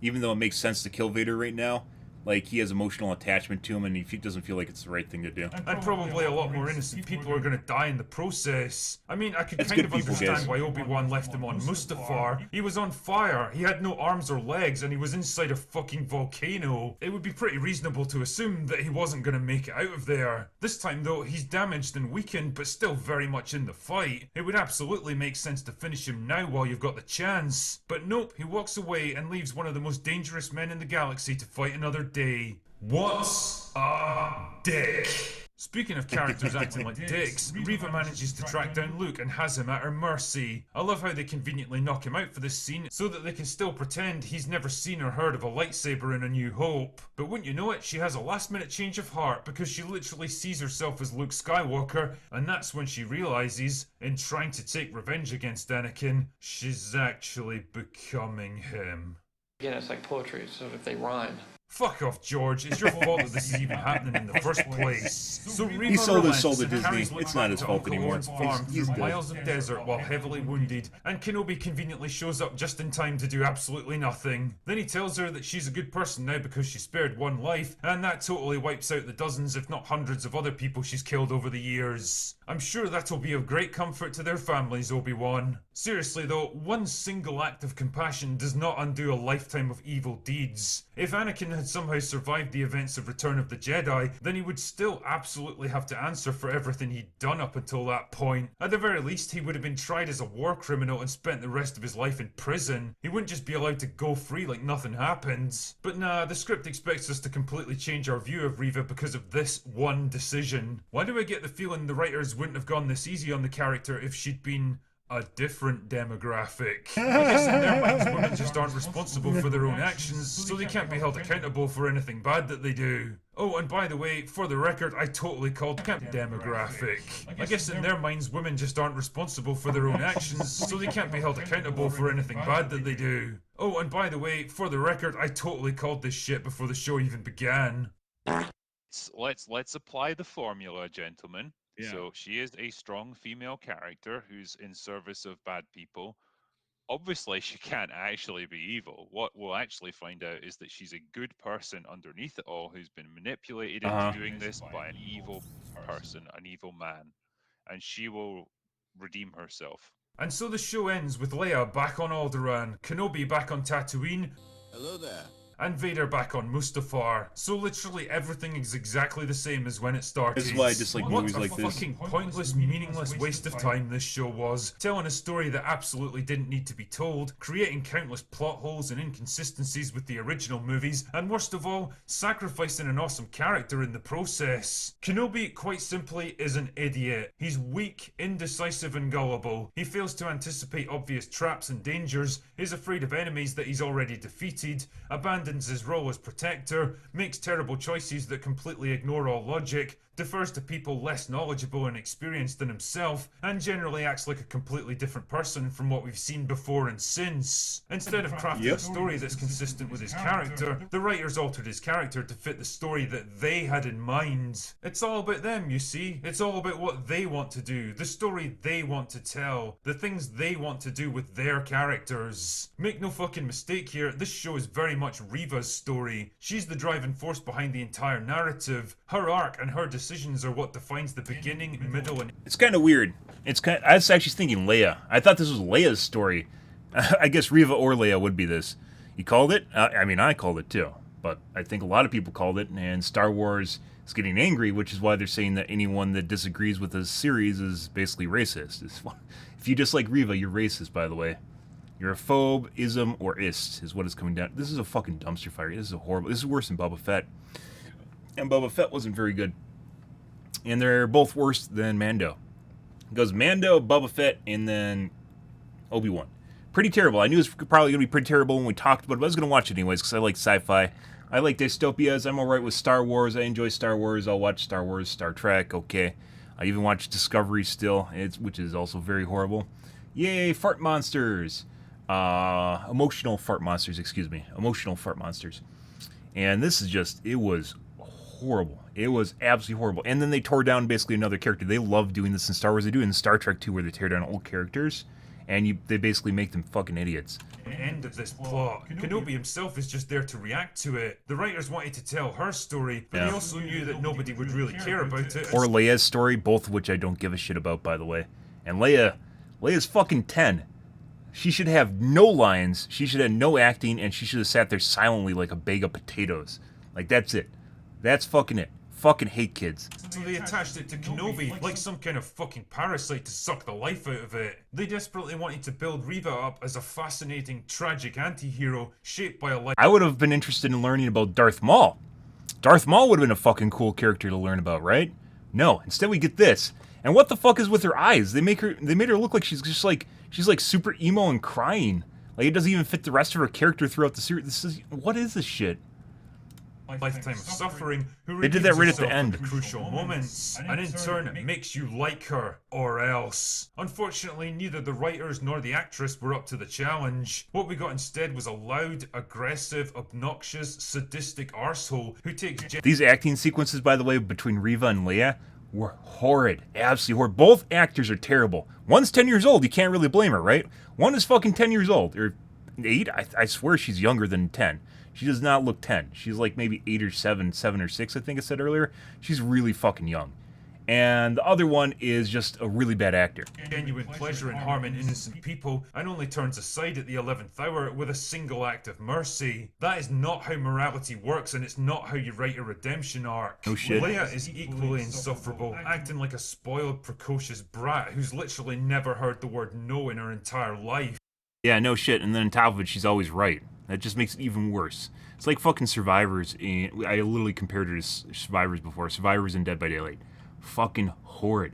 Even though it makes sense to kill Vader right now, like, he has emotional attachment to him and he doesn't feel like it's the right thing to do.
And probably a lot more innocent people are going to die in the process. I mean, I could
That's
kind
good
of
people,
understand
guys.
why Obi-Wan left him on Mustafar. He was on fire, he had no arms or legs, and he was inside a fucking volcano. It would be pretty reasonable to assume that he wasn't going to make it out of there. This time, though, he's damaged and weakened, but still very much in the fight. It would absolutely make sense to finish him now while you've got the chance. But nope, he walks away and leaves one of the most dangerous men in the galaxy to fight another day. What's a dick? Speaking of characters acting like dicks, Reva manages to track down Luke and has him at her mercy. I love how they conveniently knock him out for this scene so that they can still pretend he's never seen or heard of a lightsaber in A New Hope. But wouldn't you know it, she has a last minute change of heart because she literally sees herself as Luke Skywalker, and that's when she realizes, in trying to take revenge against Anakin, she's actually becoming him.
Again, it's like poetry, so if they rhyme.
Fuck off, George. It's your fault that this is even happening in the first place. So Reva
He sold his
relents
soul to
and
Disney.
carries Luke
It's not
back
his
to
fault
Uncle
anymore.
Owen's farm
He's
through
dead.
miles of desert while heavily wounded, and Kenobi conveniently shows up just in time to do absolutely nothing. Then he tells her that she's a good person now because she spared one life, and that totally wipes out the dozens if not hundreds of other people she's killed over the years. I'm sure that'll be of great comfort to their families, Obi-Wan. Seriously though, one single act of compassion does not undo a lifetime of evil deeds. If Anakin had somehow survived the events of Return of the Jedi, then he would still absolutely have to answer for everything he'd done up until that point. At the very least, he would have been tried as a war criminal and spent the rest of his life in prison. He wouldn't just be allowed to go free like nothing happened. But nah, the script expects us to completely change our view of Reva because of this one decision. Why do I get the feeling the writers wouldn't have gone this easy on the character if she'd been a different demographic? I guess in their minds, women just aren't responsible for their own actions, so they can't be held accountable for anything bad that they do. Oh, and by the way, for the record, I totally called demographic. I guess in their minds, women just aren't responsible for their own actions, so they can't be held accountable for anything bad that they do. Oh, and by the way, for the record, I totally called this shit before the show even began.
Let's apply the formula, gentlemen.
Yeah.
So she is a strong female character who's in service of bad people. Obviously, she can't actually be evil. What we'll actually find out is that she's a good person underneath it all who's been manipulated into doing this by an evil person, an evil man. And she will redeem herself.
And so the show ends with Leia back on Alderaan, Kenobi back on Tatooine,
Hello there.
and Vader back on Mustafar. So literally everything is exactly the same as when it started.
This is why I dislike movies like
What a
this.
fucking pointless, meaningless waste of time this show was. Telling a story that absolutely didn't need to be told, creating countless plot holes and inconsistencies with the original movies, and worst of all, sacrificing an awesome character in the process. Kenobi, quite simply, is an idiot. He's weak, indecisive and gullible. He fails to anticipate obvious traps and dangers, is afraid of enemies that he's already defeated, abandons his role as protector, makes terrible choices that completely ignore all logic, defers to people less knowledgeable and experienced than himself, and generally acts like a completely different person from what we've seen before and since. Instead of crafting a story that's consistent with his character, the writers altered his character to fit the story that they had in mind. It's all about them, you see. It's all about what they want to do, the story they want to tell, the things they want to do with their characters. Make no fucking mistake here, this show is very much Reva's story. She's the driving force behind the entire narrative. Her arc and her decisions are what defines the beginning, middle, and...
It's kind of weird. I was actually thinking Leia. I thought this was Leia's story. I guess Reva or Leia would be this. You called it? I mean, I called it too. But I think a lot of people called it, and Star Wars is getting angry, which is why they're saying that anyone that disagrees with this series is basically racist. If you dislike Reva, you're racist, by the way. You're a phobe, ism, or ist is what is coming down. This is a fucking dumpster fire. This is a horrible. This is worse than Boba Fett. And Boba Fett wasn't very good. And they're both worse than Mando. It goes Mando, Boba Fett, and then Obi-Wan. Pretty terrible. I knew it was probably going to be pretty terrible when we talked about it, but I was going to watch it anyways because I like sci-fi. I like dystopias. I'm alright with Star Wars. I enjoy Star Wars. I'll watch Star Wars, Star Trek, okay. I even watch Discovery still, which is also very horrible. Yay, fart monsters. Emotional fart monsters, excuse me. Emotional fart monsters. And this is just, it was horrible. It was absolutely horrible. And then they tore down basically another character. They love doing this in Star Wars. They do it in Star Trek too, where they tear down old characters. And they basically make them fucking idiots.
The end of this plot. Kenobi himself is just there to react to it. The writers wanted to tell her story, but they also knew that nobody would really care about it.
Or Leia's story, both of which I don't give a shit about, by the way. And Leia's fucking 10. She should have no lines, she should have no acting, and she should have sat there silently like a bag of potatoes. Like, that's it. That's fucking it. Fucking hate kids.
So they attached it to Kenobi like some kind of fucking parasite to suck the life out of it. They desperately wanted to build Reva up as a fascinating, tragic anti-hero shaped by a life.
I would have been interested in learning about Darth Maul. Darth Maul would have been a fucking cool character to learn about, right? No, instead we get this. And what the fuck is with her eyes? They made her look like she's like super emo and crying. Like, it doesn't even fit the rest of her character throughout the series. What is this shit?
Lifetime of suffering, who
They did that right at the
redeems
end.
herself at crucial moments, and in turn it makes you like her, or else. Unfortunately, neither the writers nor the actress were up to the challenge. What we got instead was a loud, aggressive, obnoxious, sadistic arsehole who takes
These acting sequences, by the way, between Reva and Leia were horrid. Absolutely horrid. Both actors are terrible. One's 10 years old, you can't really blame her, right? One is fucking 10 years old. Or 8? I swear she's younger than 10. She does not look 10. She's like maybe 8 or 7 or 6, I think I said earlier. She's really fucking young. And the other one is just a really bad actor.
Genuine pleasure in harming innocent people and only turns aside at the 11th hour with a single act of mercy. That is not how morality works, and it's not how you write a redemption arc.
No shit.
Leia is equally insufferable, acting like a spoiled, precocious brat who's literally never heard the word no in her entire life.
Yeah, no shit. And then on top of it, she's always right. That just makes it even worse. It's like fucking Survivors. I literally compared her to Survivors before. Survivors and Dead by Daylight. Fucking horrid.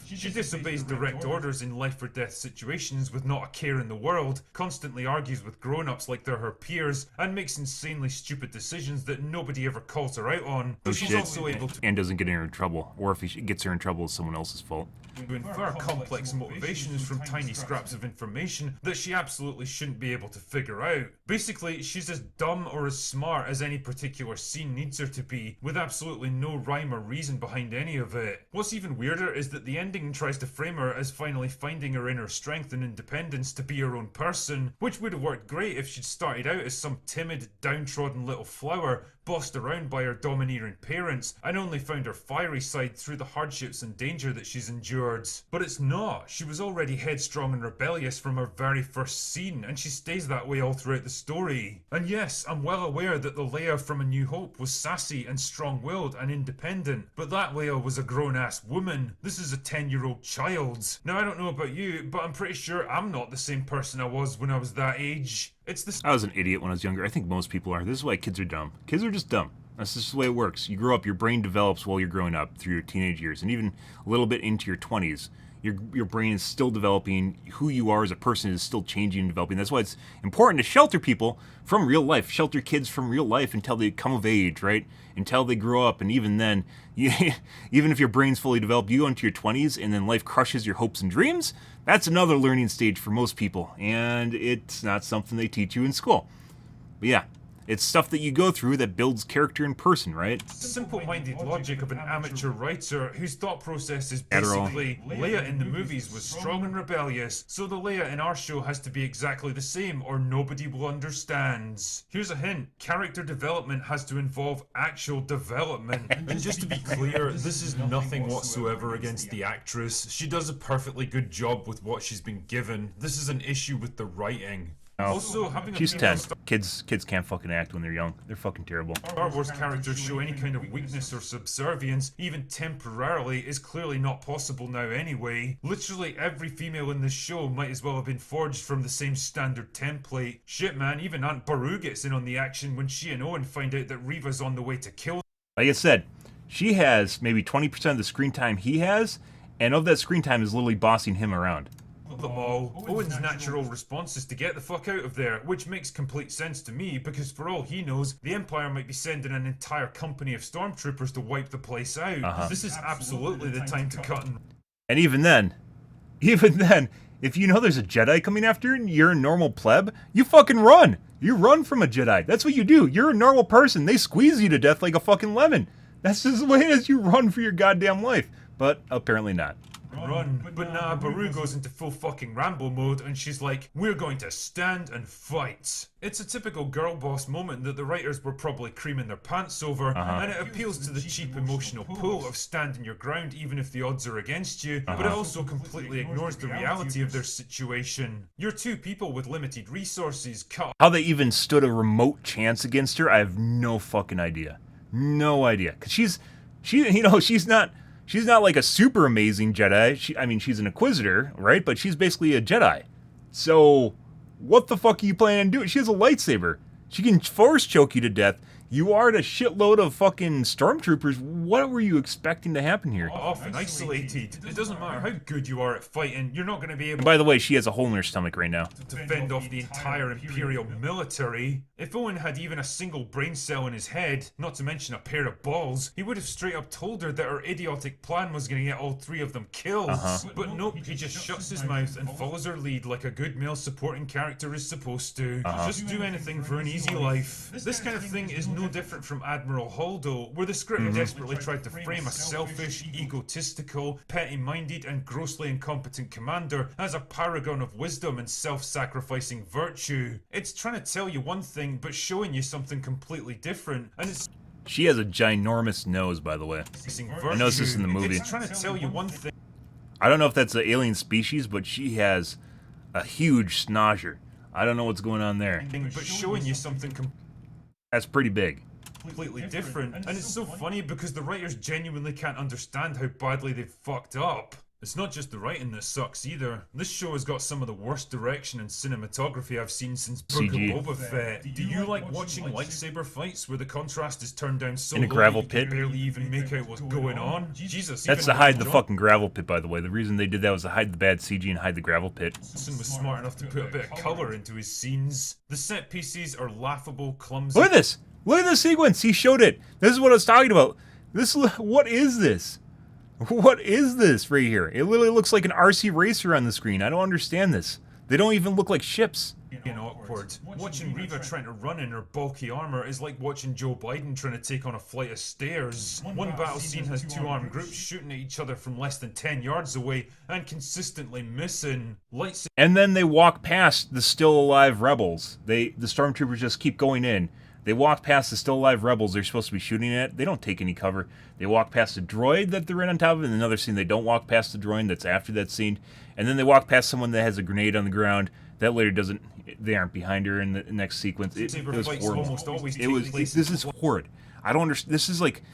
She disobeys direct orders in life or death situations with not a care in the world, constantly argues with grown-ups like they're her peers, and makes insanely stupid decisions that nobody ever calls her out on. But she's also able to
and doesn't get her in trouble. Or if it gets her in trouble, it's someone else's fault.
infer complex motivations from tiny scraps of information that she absolutely shouldn't be able to figure out. Basically, she's as dumb or as smart as any particular scene needs her to be, with absolutely no rhyme or reason behind any of it. What's even weirder is that the ending tries to frame her as finally finding her inner strength and independence to be her own person, which would have worked great if she'd started out as some timid, downtrodden little flower, bossed around by her domineering parents, and only found her fiery side through the hardships and danger that she's endured. But it's not. She was already headstrong and rebellious from her very first scene, and she stays that way all throughout the story. And yes, I'm well aware that the Leia from A New Hope was sassy and strong-willed and independent, but that Leia was a grown-ass woman. This is a 10-year-old child. Now, I don't know about you, but I'm pretty sure I'm not the same person I was when I was that age.
I was an idiot when I was younger. I think most people are. This is why kids are dumb. Kids are just dumb. That's just the way it works. You grow up, your brain develops while you're growing up through your teenage years, and even a little bit into your 20s. Your brain is still developing. Who you are as a person is still changing and developing. That's why it's important to shelter people from real life. Shelter kids from real life until they come of age, right? Until they grow up. And even then, even if your brain's fully developed, you go into your 20s and then life crushes your hopes and dreams. That's another learning stage for most people. And it's not something they teach you in school. But yeah. It's stuff that you go through that builds character in person, right?
Simple-minded logic of an amateur writer whose thought process is basically Leia in the movies was strong and rebellious, so the Leia in our show has to be exactly the same or nobody will understand. Here's a hint, character development has to involve actual development. And just to be clear, this is nothing whatsoever against the actress. She does a perfectly good job with what she's been given. This is an issue with the writing. Also, having a
She's
female
10. Kids can't fucking act when they're young. They're fucking terrible.
Star Wars characters show any kind of weakness or subservience, even temporarily, is clearly not possible now anyway. Literally every female in this show might as well have been forged from the same standard template. Shit man, even Aunt Beru gets in on the action when she and Owen find out that Reva's on the way to kill
Like I said, she has maybe 20% of the screen time he has, and of that screen time is literally bossing him around.
them all. Owen's natural response is to get the fuck out of there, which makes complete sense to me because for all he knows, the Empire might be sending an entire company of stormtroopers to wipe the place out. This is absolutely the time to cut
And even then, if you know there's a Jedi coming after you and you're a normal pleb, you fucking run. You run from a Jedi. That's what you do. You're a normal person. They squeeze you to death like a fucking lemon. That's just the way it is. You run for your goddamn life. But apparently not.
run. But nah, Beru goes into full fucking Rambo mode and she's like, we're going to stand and fight. It's a typical girl boss moment that the writers were probably creaming their pants over, and it appeals to the cheap emotional pull of standing your ground even if the odds are against you, but it also completely ignores the reality of their situation. You're two people with limited resources, cut.
How they even stood a remote chance against her, I have no fucking idea. No idea. Because she's not like a super amazing Jedi. I mean, she's an Inquisitor, right? But she's basically a Jedi. So, what the fuck are you planning on doing? She has a lightsaber. She can force choke you to death. You are a shitload of fucking stormtroopers. What were you expecting to happen here?
Off and isolated. It doesn't matter how good you are at fighting, you're not going to be able
And by the way, she has a hole in her stomach right now.
to fend off the entire Imperial military. If Owen had even a single brain cell in his head, not to mention a pair of balls, he would have straight up told her that her idiotic plan was going to get all three of them killed. But nope, he just shuts his mouth and follows her lead like a good male supporting character is supposed to. Just do anything for an easy life. This kind of thing is no different from Admiral Holdo, where the script desperately tried to frame a selfish, egotistical, petty-minded and grossly incompetent commander as a paragon of wisdom and self-sacrificing virtue. It's trying to tell you one thing, but showing you something completely different, and it's
She has a ginormous nose, by the way. I noticed this in the movie.
It's trying to tell you one thing.
I don't know if that's an alien species, but she has a huge snozzer. I don't know what's going on there.
But showing you something
That's pretty big.
completely different. And it's so funny because the writers genuinely can't understand how badly they've fucked up. It's not just the writing that sucks either. This show has got some of the worst direction and cinematography I've seen since Book of
CG.
Boba Fett. Do you like watching lightsaber fights where the contrast is turned down so
In a
low
gravel
that you can
pit?
barely even make out what's going on? Jesus,
That's
even
to hide the
John
fucking gravel pit, by the way. The reason they did that was to hide the bad CG and hide the gravel pit.
Johnson was smart enough to put a bit of colour into his scenes. The set pieces are laughable, clumsy.
Look at this! Look at this sequence! He showed it! This is what I was talking about! What is this? What is this right here? It literally looks like an RC racer on the screen. I don't understand this. They don't even look like ships.
And awkward. Watching Reva trying to run in her bulky armor is like watching Joe Biden trying to take on a flight of stairs. One battle scene has two armed groups shooting at each other from less than 10 yards away and consistently missing.
And then they walk past the still alive rebels. The stormtroopers just keep going in. They walk past the still alive rebels they're supposed to be shooting at. They don't take any cover. They walk past the droid that they're in on top of. In another scene, they don't walk past the droid that's after that scene. And then they walk past someone that has a grenade on the ground. That later doesn't. They aren't behind her in the next sequence. It was horrible. This is horrid. I don't understand. This is like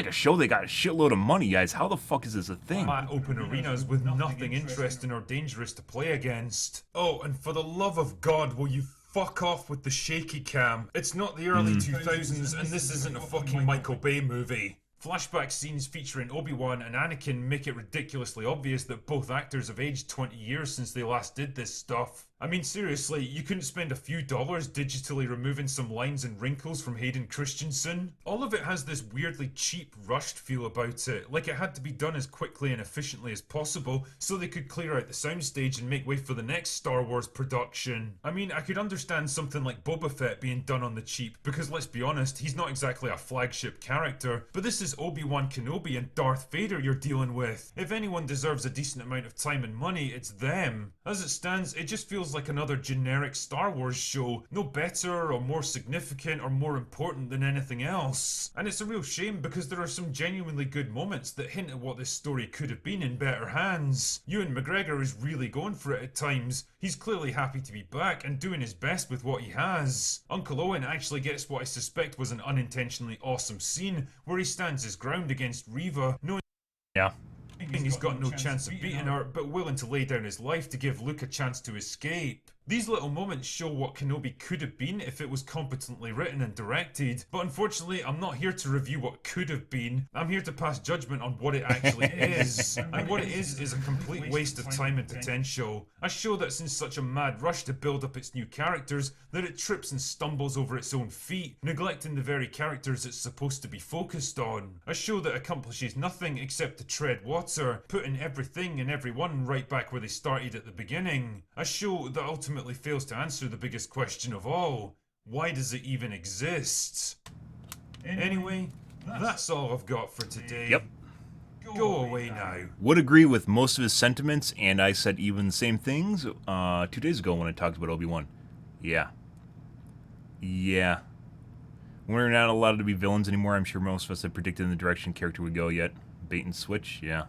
a show that got a shitload of money, guys. How the fuck is this a thing?
Open arenas with nothing interesting or dangerous to play against. Oh, and for the love of God, will you fuck off with the shaky cam? It's not the early 2000s, and this isn't a fucking Michael Bay movie. Flashback scenes featuring Obi-Wan and Anakin make it ridiculously obvious that both actors have aged 20 years since they last did this stuff. I mean, seriously, you couldn't spend a few dollars digitally removing some lines and wrinkles from Hayden Christensen? All of it has this weirdly cheap, rushed feel about it, like it had to be done as quickly and efficiently as possible so they could clear out the soundstage and make way for the next Star Wars production. I mean, I could understand something like Boba Fett being done on the cheap, because let's be honest, he's not exactly a flagship character, but this is Obi-Wan Kenobi and Darth Vader you're dealing with. If anyone deserves a decent amount of time and money, it's them. As it stands, it just feels feels like another generic Star Wars show, no better or more significant or more important than anything else. And it's a real shame because there are some genuinely good moments that hint at what this story could have been in better hands. Ewan McGregor is really going for it at times. He's clearly happy to be back and doing his best with what he has. Uncle Owen actually gets what I suspect was an unintentionally awesome scene where he stands his ground against Reva, knowing
Yeah.
he's got no chance of beating her, but willing to lay down his life to give Luke a chance to escape. These little moments show what Kenobi could have been if it was competently written and directed, but unfortunately I'm not here to review what could have been, I'm here to pass judgment on what it actually is. And what it is a complete waste of time and potential. A show that's in such a mad rush to build up its new characters that it trips and stumbles over its own feet, neglecting the very characters it's supposed to be focused on. A show that accomplishes nothing except to tread water, putting everything and everyone right back where they started at the beginning. A show that ultimately fails to answer the biggest question of all. Why does it even exist? Anyway, that's all I've got for today.
Yep.
Go away now.
Would agree with most of his sentiments, and I said even the same things 2 days ago when I talked about Obi-Wan. Yeah. Yeah. We're not allowed to be villains anymore. I'm sure most of us had predicted in the direction character would go yet. Bait and switch, yeah.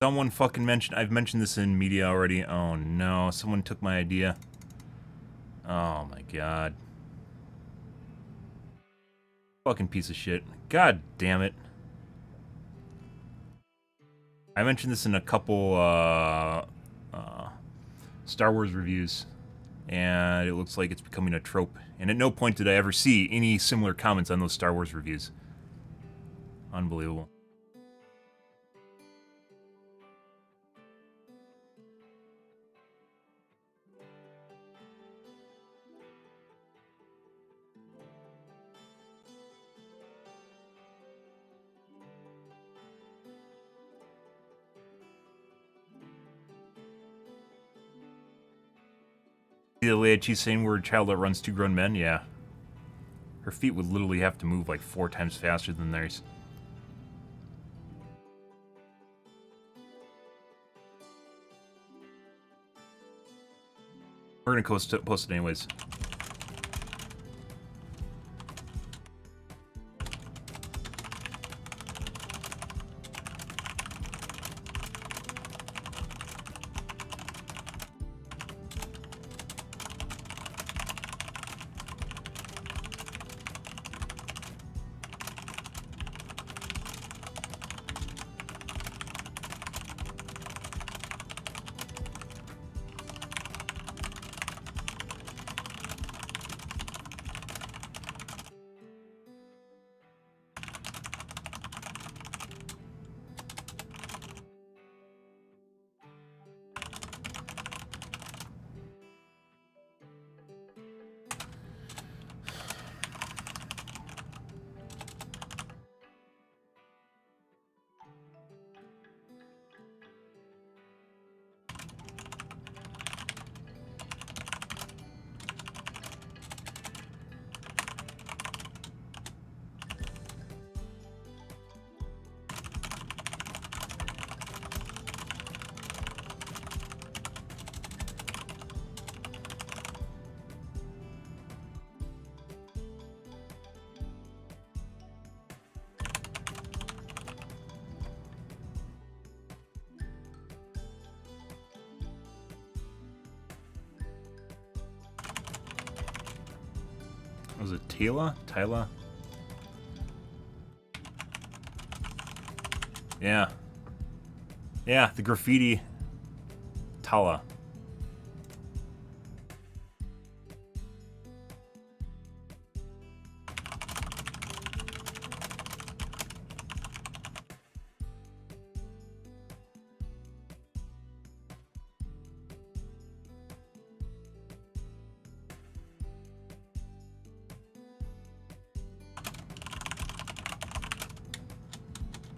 Someone fucking mentioned... I've mentioned this in media already. Oh no, someone took my idea. Oh my god. Fucking piece of shit. God damn it. I mentioned this in a couple Star Wars reviews, and it looks like it's becoming a trope. And at no point did I ever see any similar comments on those Star Wars reviews. Unbelievable. See the lady she's saying we're a child that runs two grown men? Yeah. Her feet would literally have to move like 4 times faster than theirs. We're gonna post it anyways. Was it Tila? Tyla? Yeah. Yeah, the graffiti. Tala.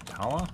Tala?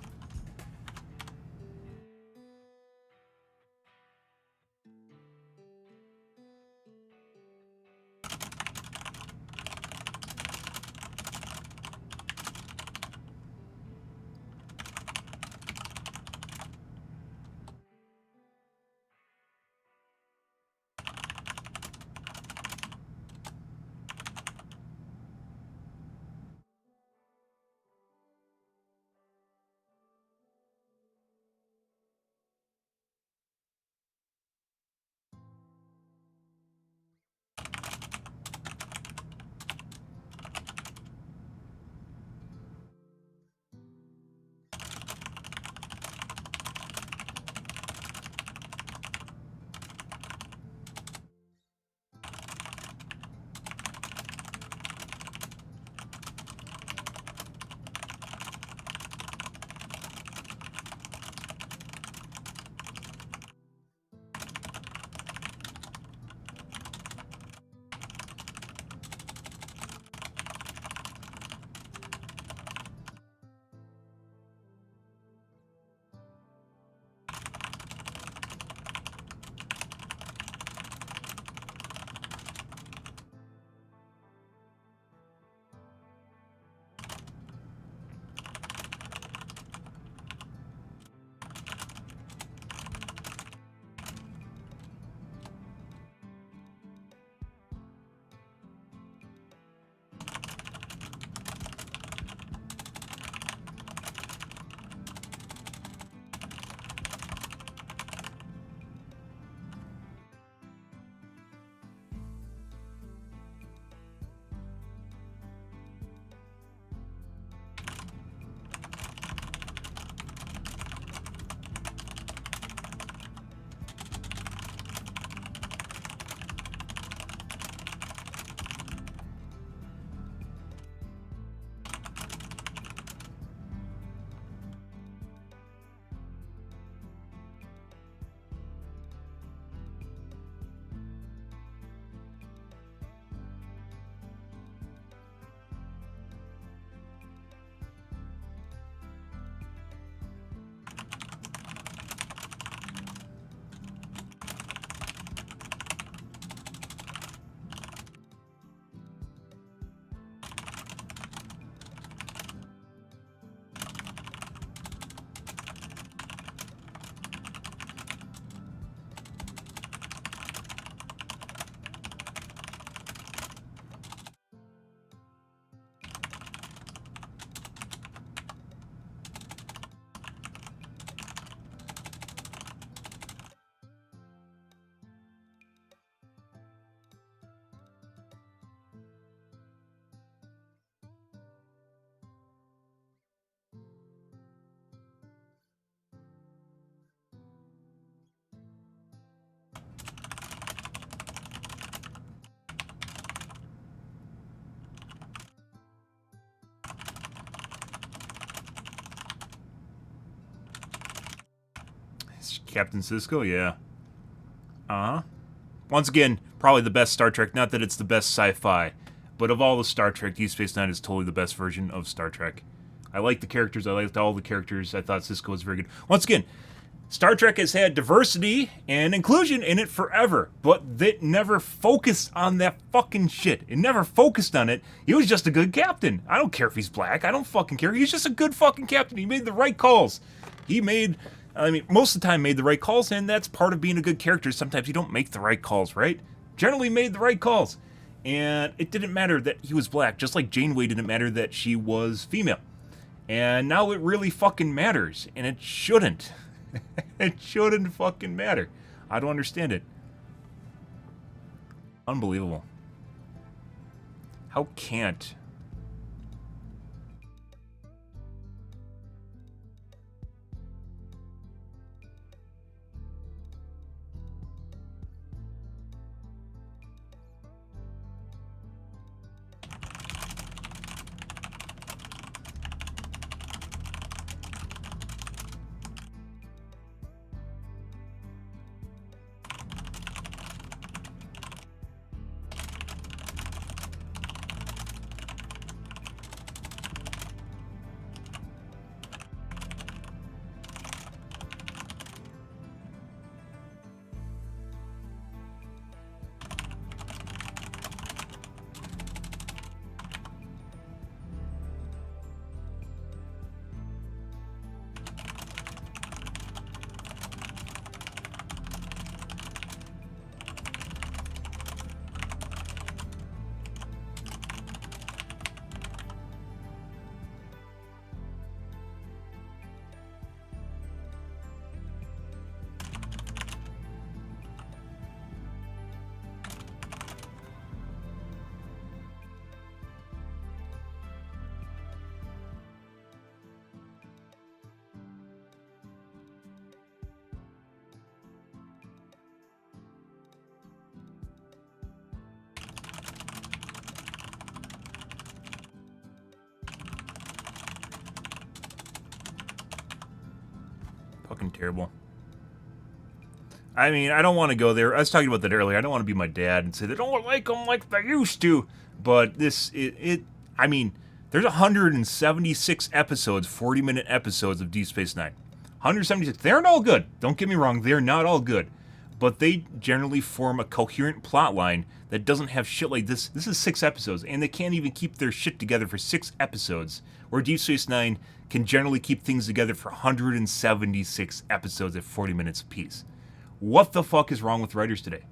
Captain Sisko, yeah. Uh-huh. Once again, probably the best Star Trek. Not that it's the best sci-fi, but of all the Star Trek, Deep Space Nine is totally the best version of Star Trek. I like the characters. I liked all the characters. I thought Sisko was very good. Once again, Star Trek has had diversity and inclusion in it forever, but it never focused on that fucking shit. It never focused on it. He was just a good captain. I don't care if he's black. I don't fucking care. He's just a good fucking captain. He made the right calls. He made, most of the time made the right calls, and that's part of being a good character. Sometimes you don't make the right calls, right? Generally made the right calls. And it didn't matter that he was black, just like Janeway didn't matter that she was female. And now it really fucking matters, and it shouldn't. It shouldn't fucking matter. I don't understand it. Unbelievable. How can't... Fucking terrible. I mean, I don't want to go there. I was talking about that earlier. I don't want to be my dad and say they don't like them like they used to. But this, I mean, there's 176 episodes, 40-minute episodes of Deep Space Nine. 176. They aren't all good. Don't get me wrong. They're not all good. But they generally form a coherent plot line that doesn't have shit like this. This is 6 episodes, and they can't even keep their shit together for 6 episodes. Where Deep Space Nine can generally keep things together for 176 episodes at 40 minutes apiece. What the fuck is wrong with writers today?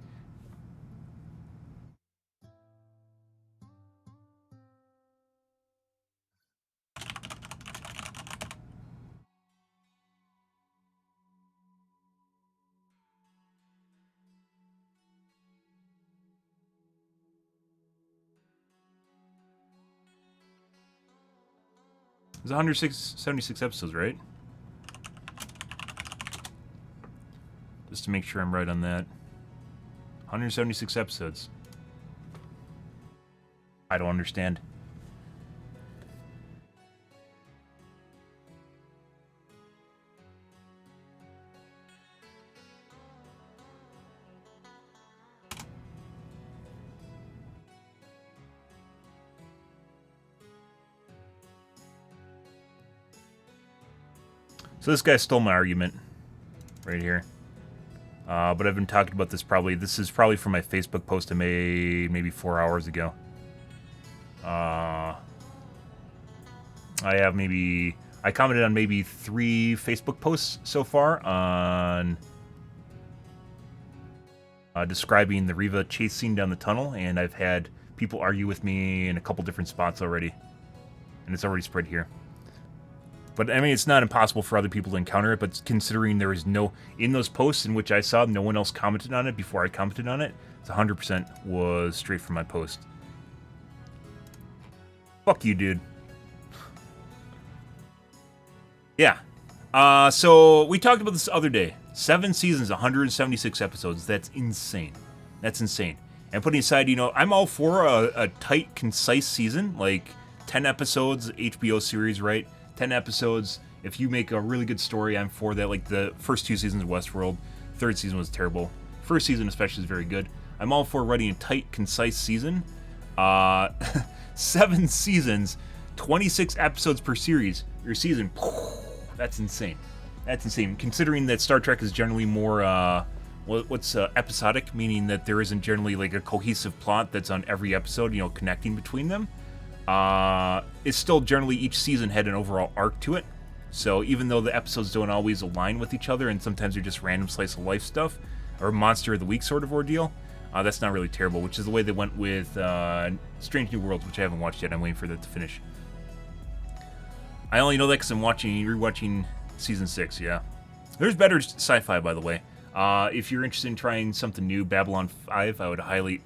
There's 176 episodes, right? Just to make sure I'm right on that. 176 episodes. I don't understand. So this guy stole my argument right here. But I've been talking about this probably. This is probably from my Facebook post I made maybe 4 hours ago. I commented on maybe 3 Facebook posts so far on describing the Riva chase scene down the tunnel, and I've had people argue with me in a couple different spots already. And it's already spread here. But, I mean, it's not impossible for other people to encounter it, but considering there is no... In those posts in which I saw, no one else commented on it before I commented on it, it's 100% was straight from my post. Fuck you, dude. Yeah. So, we talked about this the other day. 7 seasons, 176 episodes. That's insane. That's insane. And putting aside, you know, I'm all for a tight, concise season, like 10 episodes, HBO series, right? 10 episodes, If you make a really good story, I'm for that. Like the first 2 seasons of Westworld, third season was terrible. First season especially is very good. I'm all for writing a tight, concise season. 7 seasons, 26 episodes per series or season. That's insane. That's insane. Considering that Star Trek is generally more episodic, meaning that there isn't generally like a cohesive plot that's on every episode, connecting between them. It's still generally each season had an overall arc to it. So even though the episodes don't always align with each other, and sometimes they're just random slice of life stuff or monster of the week sort of ordeal, that's not really terrible. Which is the way they went with Strange New Worlds, which I haven't watched yet. I'm waiting for that to finish. I only know that because I'm rewatching season 6. Yeah, there's better sci-fi, by the way. If you're interested in trying something new, Babylon 5, I would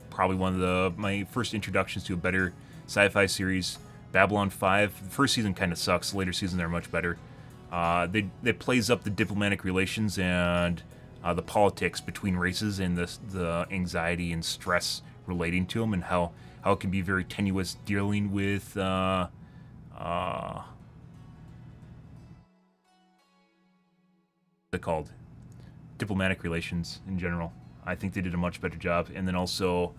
probably one of my first introductions to a better sci-fi series. Babylon 5. The first season kind of sucks. The later seasons are much better. They plays up the diplomatic relations and the politics between races and the anxiety and stress relating to them, and how it can be very tenuous dealing with what's it called? Diplomatic relations in general. I think they did a much better job. And then also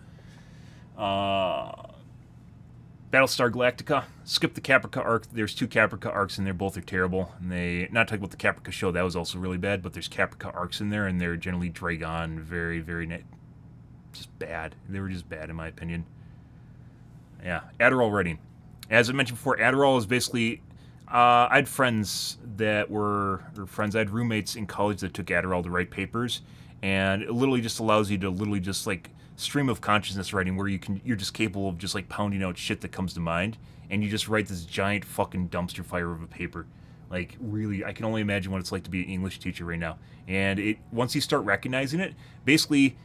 Battlestar Galactica. Skip the Caprica arc. There's 2 Caprica arcs in there. Both are terrible. And not talking about the Caprica show. That was also really bad. But there's Caprica arcs in there, and they're generally drag on. Very, very just bad. They were just bad, in my opinion. Yeah. Adderall writing. As I mentioned before, Adderall is basically... I had friends that were... I had roommates in college that took Adderall to write papers. And it literally just allows you to literally just, like... stream of consciousness writing where you're just capable of just like pounding out shit that comes to mind, and you just write this giant fucking dumpster fire of a paper. Like, really, I can only imagine what it's like to be an English teacher right now. And once you start recognizing it, basically,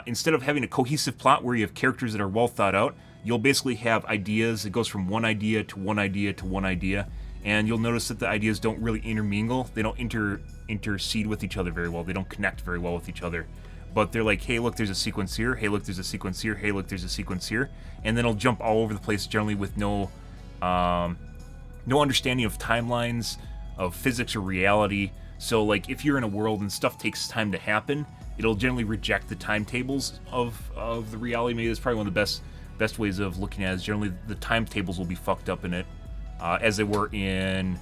instead of having a cohesive plot where you have characters that are well thought out, you'll basically have ideas. It goes from one idea to one idea to one idea, and you'll notice that the ideas don't really intermingle. They don't intercede with each other very well. They don't connect very well with each other. But they're like, hey, look, there's a sequence here. Hey, look, there's a sequence here. Hey, look, there's a sequence here. And then it'll jump all over the place, generally with no understanding of timelines, of physics or reality. So, like, if you're in a world and stuff takes time to happen, it'll generally reject the timetables of the reality. Maybe that's probably one of the best ways of looking at it. Is generally the timetables will be fucked up in it, as they were in...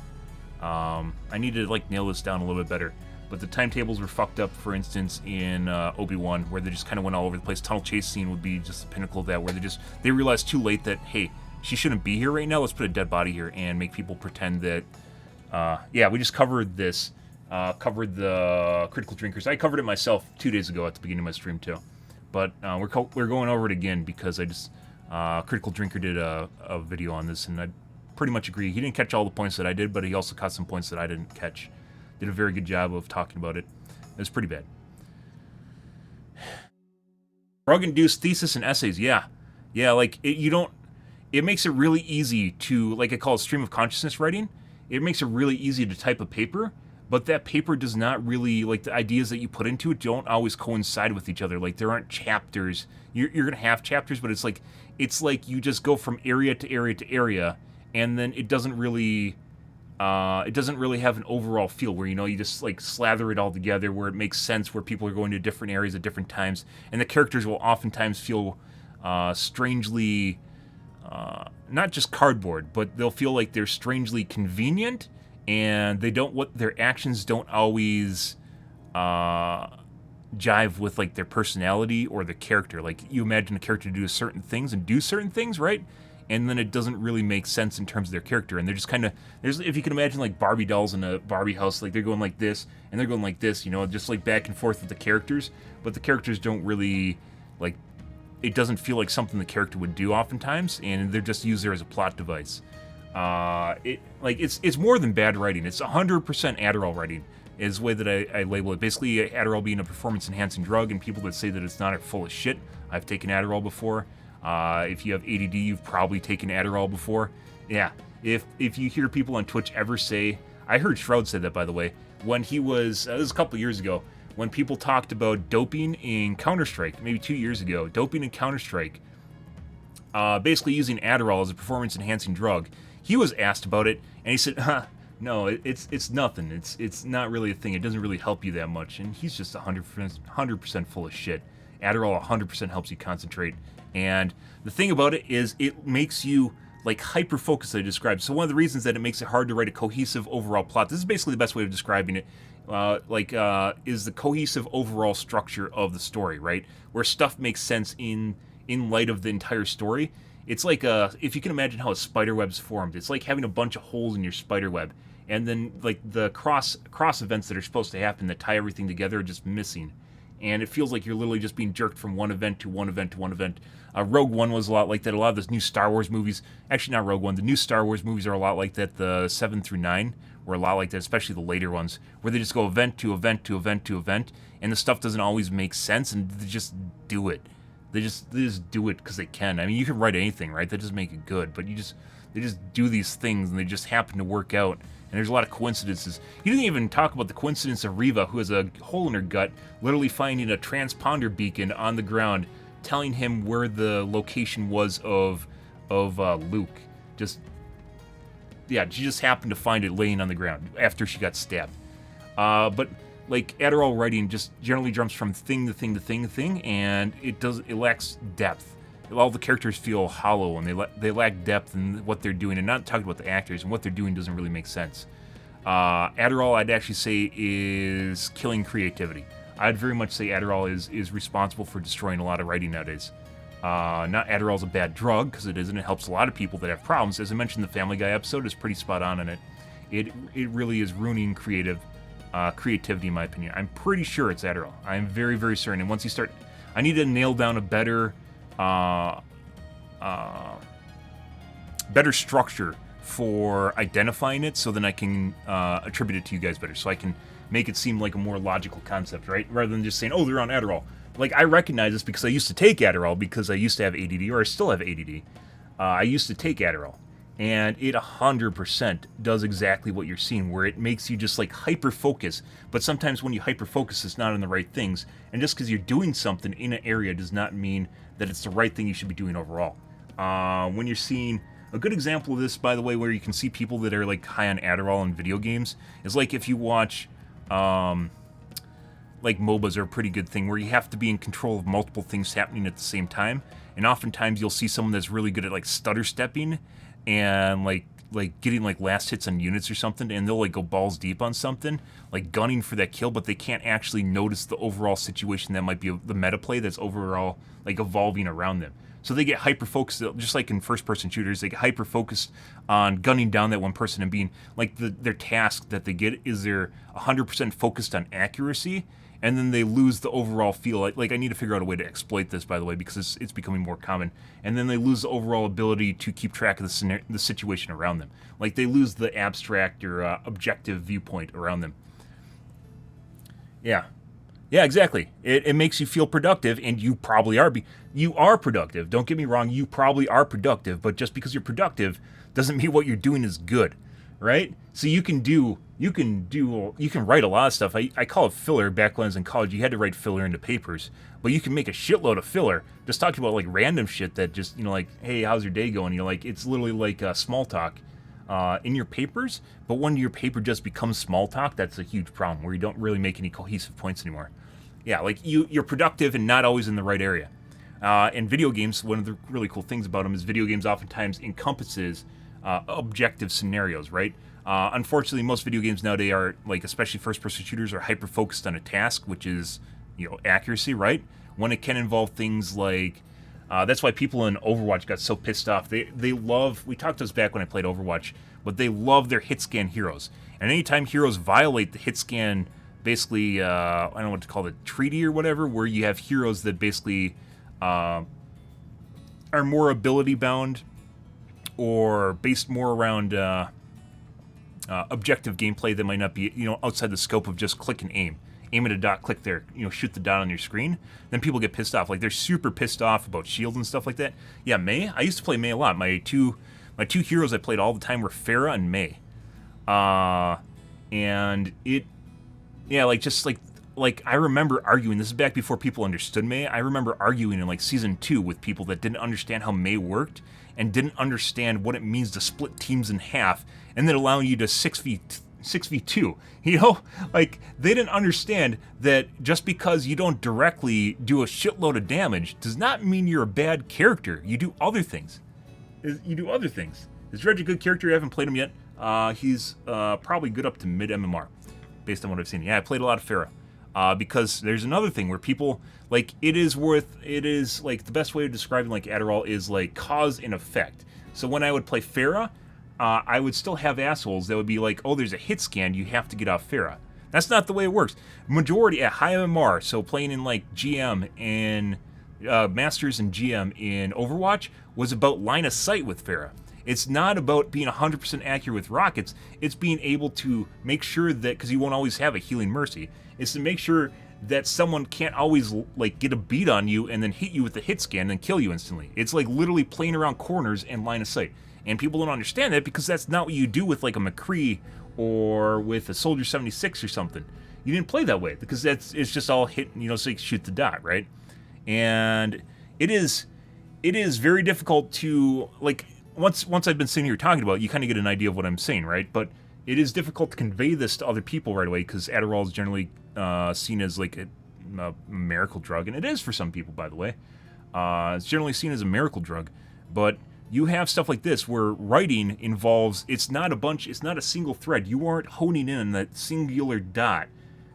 I need to, like, nail this down a little bit better. But the timetables were fucked up, for instance, in Obi-Wan, where they just kind of went all over the place. Tunnel chase scene would be just the pinnacle of that, where they realized too late that, hey, she shouldn't be here right now. Let's put a dead body here and make people pretend that... yeah, we just covered this. Covered the Critical Drinkers. I covered it myself 2 days ago at the beginning of my stream, too. But we're going over it again because I just... Critical Drinker did a video on this, and I pretty much agree. He didn't catch all the points that I did, but he also caught some points that I didn't catch. Did a very good job of talking about it. It was pretty bad. Drug-induced thesis and essays, yeah. Yeah, like, it makes it really easy to, like I call it stream of consciousness writing. It makes it really easy to type a paper, but that paper does not really, like, the ideas that you put into it don't always coincide with each other. Like, there aren't chapters. You're going to have chapters, but it's like you just go from area to area to area, and then it doesn't really have an overall feel where, you just like slather it all together where it makes sense, where people are going to different areas at different times, and the characters will oftentimes feel strangely, not just cardboard, but they'll feel like they're strangely convenient, and their actions don't always jive with like their personality or the character. Like, you imagine a character to do certain things and do certain things, right? And then it doesn't really make sense in terms of their character. And they're just kind of... if you can imagine, like, Barbie dolls in a Barbie house, like, they're going like this, and they're going like this, just, like, back and forth with the characters. But the characters don't really, like... It doesn't feel like something the character would do oftentimes, and they're just used there as a plot device. It's more than bad writing. It's 100% Adderall writing, is the way that I label it. Basically, Adderall being a performance-enhancing drug, and people that say that it's not are full of shit. I've taken Adderall before. If you have ADD, you've probably taken Adderall before. Yeah, if you hear people on Twitch ever say... I heard Shroud say that, by the way, when he was... this was a couple years ago, when people talked about doping in Counter-Strike, maybe 2 years ago, doping in Counter-Strike, basically using Adderall as a performance-enhancing drug. He was asked about it, and he said, No, it's nothing. It's not really a thing. It doesn't really help you that much. And he's just 100% full of shit. Adderall 100% helps you concentrate. And the thing about it is it makes you like hyper focused, I described. So one of the reasons that it makes it hard to write a cohesive overall plot. This is basically the best way of describing it. Is the cohesive overall structure of the story, right? Where stuff makes sense in light of the entire story. It's like if you can imagine how a spider web's formed. It's like having a bunch of holes in your spider web, and then like the cross events that are supposed to happen that tie everything together are just missing, and it feels like you're literally just being jerked from one event to one event to one event. Rogue One was a lot like that. A lot of those new Star Wars movies, actually not Rogue One, the new Star Wars movies are a lot like that. The 7 through 9 were a lot like that, especially the later ones, where they just go event to event to event to event, and the stuff doesn't always make sense, and they just do it. They just do it because they can. I mean, you can write anything, right? That doesn't make it good, but they just do these things, and they just happen to work out. And there's a lot of coincidences. He didn't even talk about the coincidence of Reva, who has a hole in her gut, literally finding a transponder beacon on the ground, telling him where the location was of Luke. She just happened to find it laying on the ground after she got stabbed. But like Adderall writing just generally jumps from thing to thing to thing to thing, and it lacks depth. All the characters feel hollow, and they lack depth in what they're doing, and not talking about the actors, and what they're doing doesn't really make sense. Adderall, I'd actually say, is killing creativity. I'd very much say Adderall is responsible for destroying a lot of writing nowadays. Not Adderall's a bad drug, because it isn't. It helps a lot of people that have problems. As I mentioned, the Family Guy episode is pretty spot on in it. It really is ruining creativity, in my opinion. I'm pretty sure it's Adderall. I'm very, very certain. And once you start, I need to nail down a better structure for identifying it, so then I can attribute it to you guys better, so I can make it seem like a more logical concept, right? Rather than just saying, oh, they're on Adderall. Like, I recognize this because I used to take Adderall because I used to have ADD, or I still have ADD. I used to take Adderall, and it 100% does exactly what you're seeing, where it makes you just like hyper-focus, but sometimes when you hyper-focus, it's not on the right things, and just because you're doing something in an area does not mean that it's the right thing you should be doing overall. When you're seeing a good example of this, by the way, where you can see people that are like high on Adderall in video games, is like if you watch like MOBAs are a pretty good thing, where you have to be in control of multiple things happening at the same time, and oftentimes you'll see someone that's really good at like stutter stepping and like getting like last hits on units or something, and they'll like go balls deep on something, like gunning for that kill, but they can't actually notice the overall situation that might be the meta play that's overall like evolving around them. So they get hyper-focused, just like in first-person shooters, they get hyper-focused on gunning down that one person and being, like, their task that they get is they're 100% focused on accuracy, and then they lose the overall feel. Like I need to figure out a way to exploit this, by the way, because it's becoming more common. And then they lose the overall ability to keep track of the situation around them. Like, they lose the abstract or objective viewpoint around them. Yeah. Yeah, exactly. It makes you feel productive, and you probably are. You are productive. Don't get me wrong. You probably are productive, but just because you're productive doesn't mean what you're doing is good, right? So you can write a lot of stuff. I call it filler. Back when I was in college, you had to write filler into papers, but you can make a shitload of filler just talking about like random shit that just, like, hey, how's your day going? Like, it's literally like small talk in your papers. But when your paper just becomes small talk, that's a huge problem where you don't really make any cohesive points anymore. Yeah, like you're productive and not always in the right area. And video games, one of the really cool things about them is video games oftentimes encompasses objective scenarios, right? Unfortunately, most video games nowadays are, like, especially first-person shooters, are hyper-focused on a task, which is, accuracy, right? When it can involve things like, that's why people in Overwatch got so pissed off. They love, we talked to this back when I played Overwatch, but they love their hit scan heroes. And anytime heroes violate the hit scan, basically, I don't know what to call it, treaty or whatever, where you have heroes that basically are more ability-bound or based more around objective gameplay that might not be, outside the scope of just click and aim. Aim at a dot, click there, shoot the dot on your screen. Then people get pissed off. Like, they're super pissed off about shields and stuff like that. Yeah, Mei. I used to play Mei a lot. My two heroes I played all the time were Pharah and Mei. And it, yeah, like, just like like, I remember arguing, this is back before people understood May, I remember arguing in, like, Season 2 with people that didn't understand how May worked, and didn't understand what it means to split teams in half, and then allowing you to 6v2, you know? Like, they didn't understand that just because you don't directly do a shitload of damage does not mean you're a bad character. You do other things. You do other things. Is Dredge a good character? I haven't played him yet. He's probably good up to mid MMR, based on what I've seen. Yeah, I played a lot of Pharah. Because there's another thing where people, like, it is like, the best way of describing, like, Adderall is, like, cause and effect. So when I would play Pharah, I would still have assholes that would be like, oh, there's a hit scan, you have to get off Pharah. That's not the way it works. Majority at high MMR, so playing in, like, GM and Masters and GM in Overwatch, was about line of sight with Pharah. It's not about being 100% accurate with rockets, it's being able to make sure that, because you won't always have a healing mercy, is to make sure that someone can't always, like, get a beat on you and then hit you with the hit scan and kill you instantly. It's like literally playing around corners and line of sight. And people don't understand that because that's not what you do with, like, a McCree or with a Soldier 76 or something. You didn't play that way because it's just all hit, you know, so you can shoot the dot, right? And it is very difficult to, like, once I've been sitting here talking about it, you kind of get an idea of what I'm saying, right? But it is difficult to convey this to other people right away because Adderall is generally seen as, like, a miracle drug, and it is for some people, by the way. It's generally seen as a miracle drug, but you have stuff like this where writing involves, it's not a single thread. You aren't honing in on that singular dot,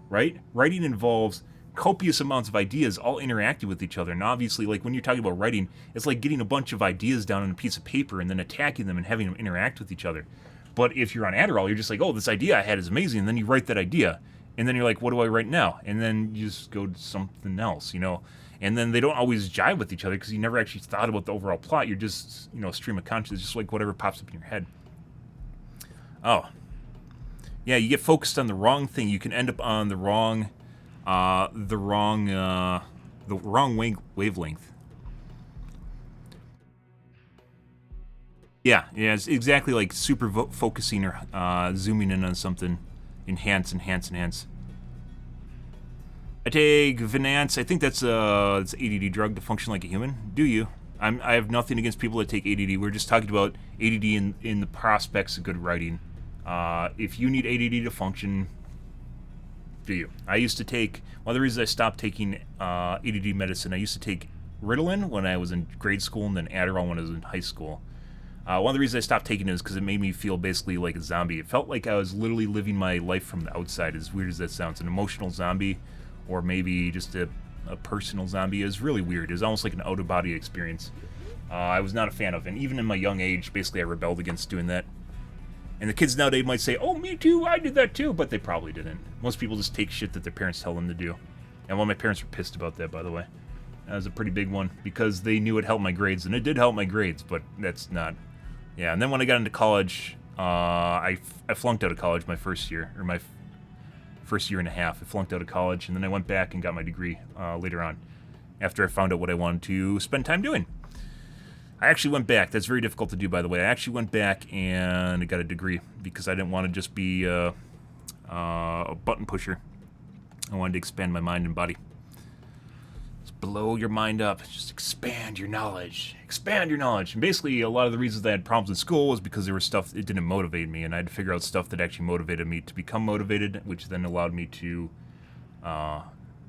right? Writing involves copious amounts of ideas all interacting with each other, and obviously, like, when you're talking about writing, it's like getting a bunch of ideas down on a piece of paper and then attacking them and having them interact with each other. But if you're on Adderall, you're just like, oh, this idea I had is amazing, and then you write that idea, and then you're like, what do I write now? And then you just go to something else, you know? And then they don't always jive with each other because you never actually thought about the overall plot. You're just, you know, stream of consciousness, just like whatever pops up in your head. Oh. Yeah, you get focused on the wrong thing. You can end up on the wrong wavelength. Yeah, it's exactly like super focusing or zooming in on something. Enhance. I take Venance. I think that's it's ADD drug to function like a human. Do you? I have nothing against people that take ADD. We're just talking about ADD in the prospects of good writing. If you need ADD to function, do you? I used to take, one of the reasons I stopped taking ADD medicine, I used to take Ritalin when I was in grade school and then Adderall when I was in high school. One of the reasons I stopped taking it is because it made me feel basically like a zombie. It felt like I was literally living my life from the outside, as weird as that sounds. An emotional zombie, or maybe just a personal zombie. It was really weird. It was almost like an out-of-body experience. I was not a fan of it. And even in my young age, basically I rebelled against doing that. And the kids nowadays might say, oh, me too, I did that too, but they probably didn't. Most people just take shit that their parents tell them to do. And one of my parents were pissed about that, by the way. That was a pretty big one, because they knew it helped my grades, and it did help my grades, but that's not... Yeah, and then when I got into college, I flunked out of college my first year, or my first year and a half. I flunked out of college, and then I went back and got my degree later on, after I found out what I wanted to spend time doing. I actually went back. That's very difficult to do, by the way. I actually went back and I got a degree because I didn't want to just be a button pusher. I wanted to expand my mind and body. Just blow your mind up. Just expand your knowledge. Expand your knowledge. And basically, a lot of the reasons I had problems in school was because there was stuff that didn't motivate me, and I had to figure out stuff that actually motivated me to become motivated, which then allowed me to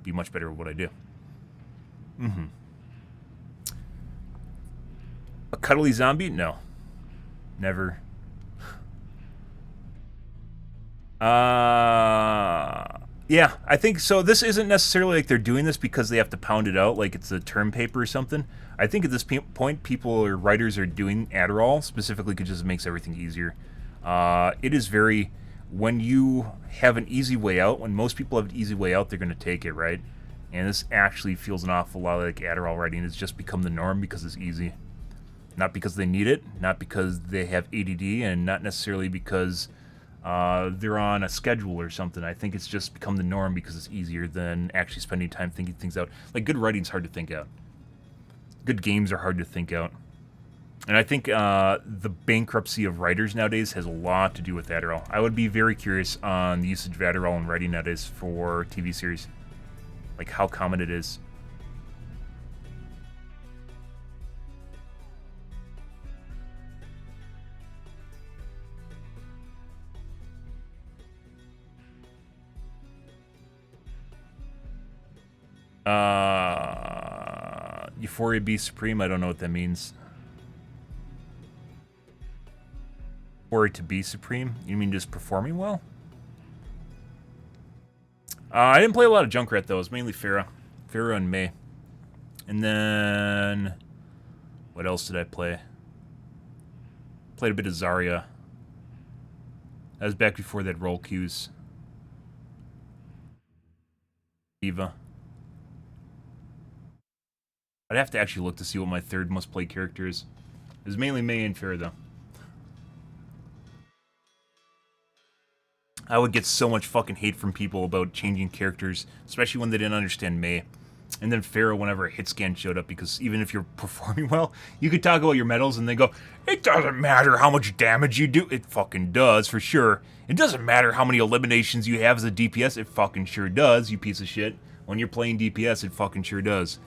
be much better at what I do. Mm-hmm. A cuddly zombie? No. Never. Yeah, I think so. This isn't necessarily like they're doing this because they have to pound it out like it's a term paper or something. I think at this point, people or writers are doing Adderall specifically because it just makes everything easier. It is very, when you have an easy way out, when most people have an easy way out, they're going to take it, right? And this actually feels an awful lot like Adderall writing. It's just become the norm because it's easy. Not because they need it, not because they have ADD, and not necessarily because they're on a schedule or something. I think it's just become the norm because it's easier than actually spending time thinking things out. Like, good writing's hard to think out. Good games are hard to think out. And I think the bankruptcy of writers nowadays has a lot to do with Adderall. I would be very curious on the usage of Adderall in writing nowadays for TV series. like how common it is. Euphoria be supreme. I don't know what that means. Euphoria to be supreme? You mean just performing well? I didn't play a lot of Junkrat though. It was mainly Farah and May. And then what else did I play? Played a bit of Zarya. That was back before that roll queues. Eva. I'd have to actually look to see what my third most played character is. It was mainly May and Farah though. I would get so much fucking hate from people about changing characters, especially when they didn't understand May. And then Farah whenever a hit scan showed up, because even if you're performing well, you could talk about your medals and they go, it doesn't matter how much damage you do. It fucking does, for sure. It doesn't matter how many eliminations you have as a DPS. It fucking sure does, you piece of shit. When you're playing DPS, it fucking sure does.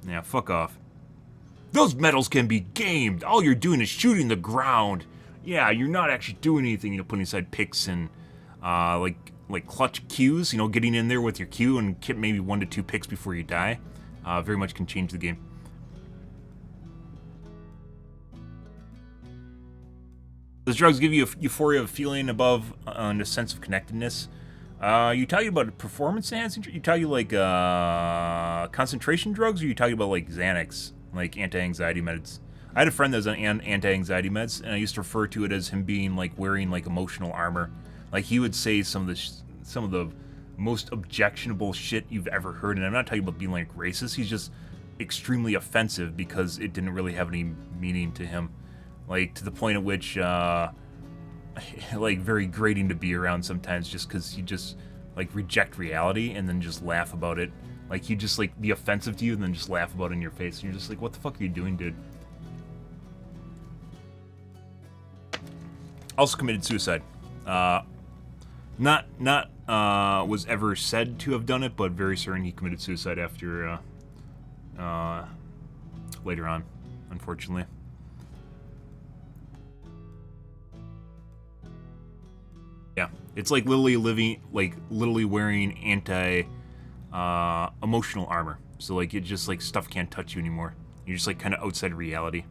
Yeah, fuck off. Those medals can be gamed. All you're doing is shooting the ground. Yeah, you're not actually doing anything, you know, putting aside picks and, like clutch Qs, you know, getting in there with your Q and get maybe 1 to 2 picks before you die. Very much can change the game. Those drugs give you a euphoria of feeling above and a sense of connectedness. You talking about performance enhancing? You talking like concentration drugs, or you talking about like Xanax, like anti-anxiety meds? I had a friend that was on anti-anxiety meds, and I used to refer to it as him being like wearing like emotional armor. Like he would say some of the most objectionable shit you've ever heard, and I'm not talking about being like racist. He's just extremely offensive because it didn't really have any meaning to him, like to the point at which like very grating to be around sometimes, just because you just like reject reality and then just laugh about it. Like you just like be offensive to you and then just laugh about it in your face, and you're just like, what the fuck are you doing, dude? Also committed suicide. Not was ever said to have done it, but very certain he committed suicide after later on, unfortunately. Yeah, it's like literally wearing emotional armor. So like it just like stuff can't touch you anymore. You're just like kind of outside reality.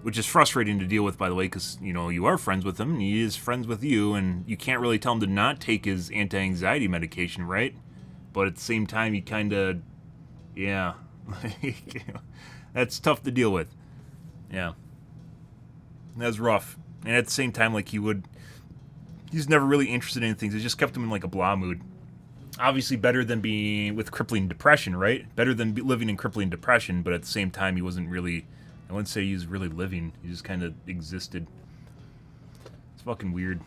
Which is frustrating to deal with, by the way, because, you know, you are friends with him, and he is friends with you, and you can't really tell him to not take his anti-anxiety medication, right? But at the same time, you kind of, yeah, that's tough to deal with. Yeah. That's rough. And at the same time, like, he's never really interested in things. It just kept him in, like, a blah mood. Obviously better than being with crippling depression, right? Better than living in crippling depression, but at the same time, he wasn't really... I wouldn't say he was really living. He just kind of existed. It's fucking weird.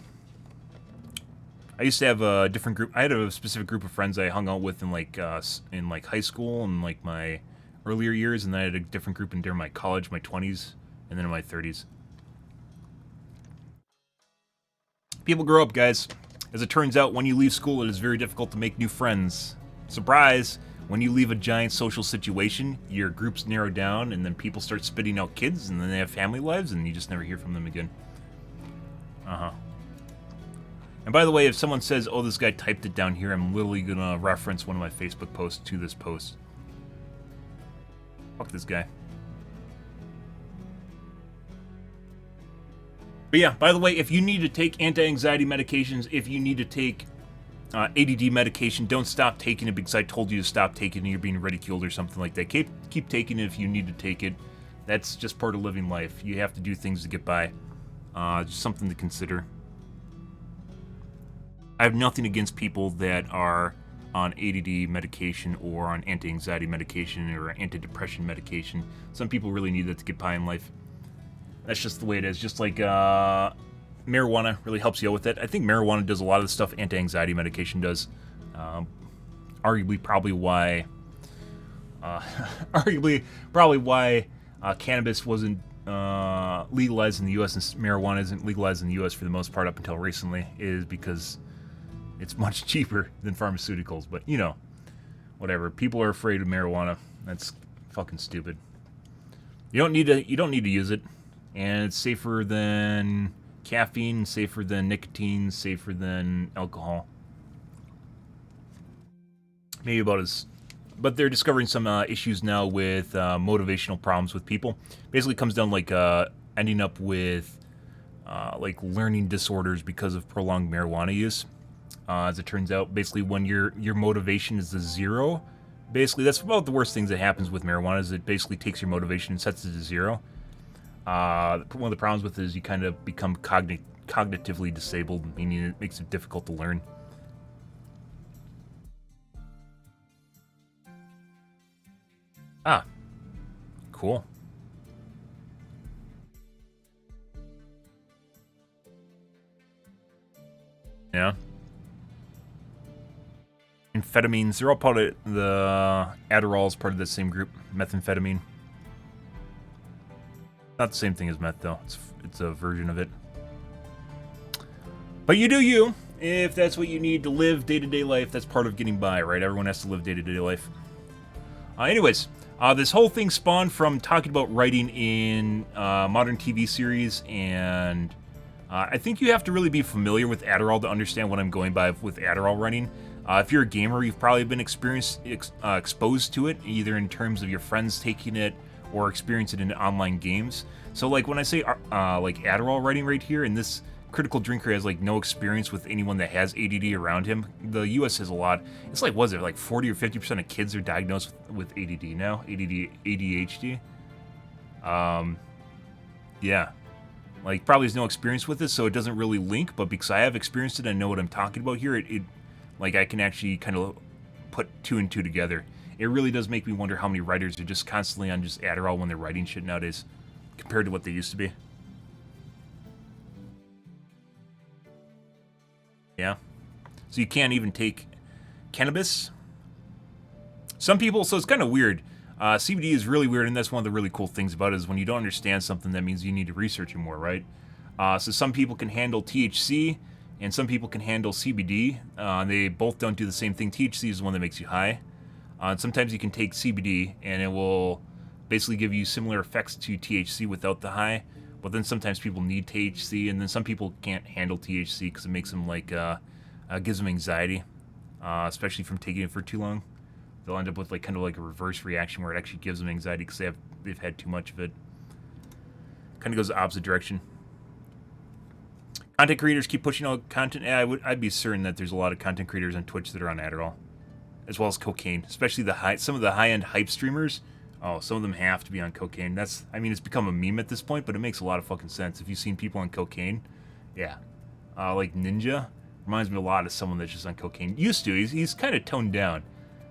I used to have a different group. I had a specific group of friends I hung out with in like high school and like my earlier years, and then I had a different group during my college, my 20s, and then in my 30s. People grow up, guys. As it turns out, when you leave school, it is very difficult to make new friends. Surprise! When you leave a giant social situation, your groups narrow down, and then people start spitting out kids, and then they have family lives, and you just never hear from them again. Uh-huh. And by the way, if someone says, oh, this guy typed it down here, I'm literally gonna reference one of my Facebook posts to this post. Fuck this guy. But yeah, by the way, if you need to take anti-anxiety medications, if you need to take ADD medication, don't stop taking it because I told you to stop taking it and you're being ridiculed or something like that. Keep taking it if you need to take it. That's just part of living life. You have to do things to get by. Just something to consider. I have nothing against people that are on ADD medication or on anti-anxiety medication or antidepressant medication. Some people really need that to get by in life. That's just the way it is. Just like marijuana really helps you out with it. I think marijuana does a lot of the stuff anti-anxiety medication does. Arguably, probably why cannabis wasn't legalized in the U.S. and marijuana isn't legalized in the U.S. for the most part up until recently is because It's much cheaper than pharmaceuticals, but you know, whatever. People are afraid of marijuana. That's fucking stupid. You don't need to use it, and it's safer than caffeine, safer than nicotine, safer than alcohol. Maybe about as, but they're discovering some issues now with motivational problems with people. Basically, it comes down like ending up with like learning disorders because of prolonged marijuana use. As it turns out, basically when your motivation is a zero, basically that's about the worst things that happens with marijuana. Is it basically takes your motivation and sets it to zero. One of the problems with it is you kind of become cognitively disabled, meaning it makes it difficult to learn. Ah, cool. Yeah. Amphetamines, they're all part of the Adderall is part of the same group. Methamphetamine. Not the same thing as meth, though. It's a version of it. But you do you. If that's what you need to live day-to-day life, that's part of getting by, right? Everyone has to live day-to-day life. Anyways, this whole thing spawned from talking about writing in modern TV series, and I think you have to really be familiar with Adderall to understand what I'm going by with Adderall writing. If you're a gamer, you've probably been exposed to it, either in terms of your friends taking it or experience it in online games. So, like, when I say like Adderall writing right here, and this critical drinker has like no experience with anyone that has ADD around him. The U.S. has a lot. It's like, was it like 40 or 50% of kids are diagnosed with ADD now? ADHD. Yeah. Like, probably has no experience with this, so it doesn't really link. But because I have experienced it and know what I'm talking about here, it like I can actually kind of put two and two together. It really does make me wonder how many writers are just constantly on just Adderall when they're writing shit nowadays, compared to what they used to be. Yeah. So you can't even take cannabis. Some people, so it's kind of weird. CBD is really weird, and that's one of the really cool things about it is when you don't understand something, that means you need to research it more, right? So some people can handle THC, and some people can handle CBD. They both don't do the same thing. THC is the one that makes you high. And sometimes you can take CBD, and it will basically give you similar effects to THC without the high. But then sometimes people need THC, and then some people can't handle THC because it makes them like, gives them anxiety, especially from taking it for too long. They'll end up with like kind of like a reverse reaction where it actually gives them anxiety because they've had too much of it. Kind of goes the opposite direction. Content creators keep pushing out content. Yeah, I'd be certain that there's a lot of content creators on Twitch that are on Adderall, as well as cocaine. Especially some of the high-end hype streamers. Oh, some of them have to be on cocaine. I mean, it's become a meme at this point, but it makes a lot of fucking sense. If you've seen people on cocaine, yeah. Like Ninja reminds me a lot of someone that's just on cocaine. Used to. He's kind of toned down.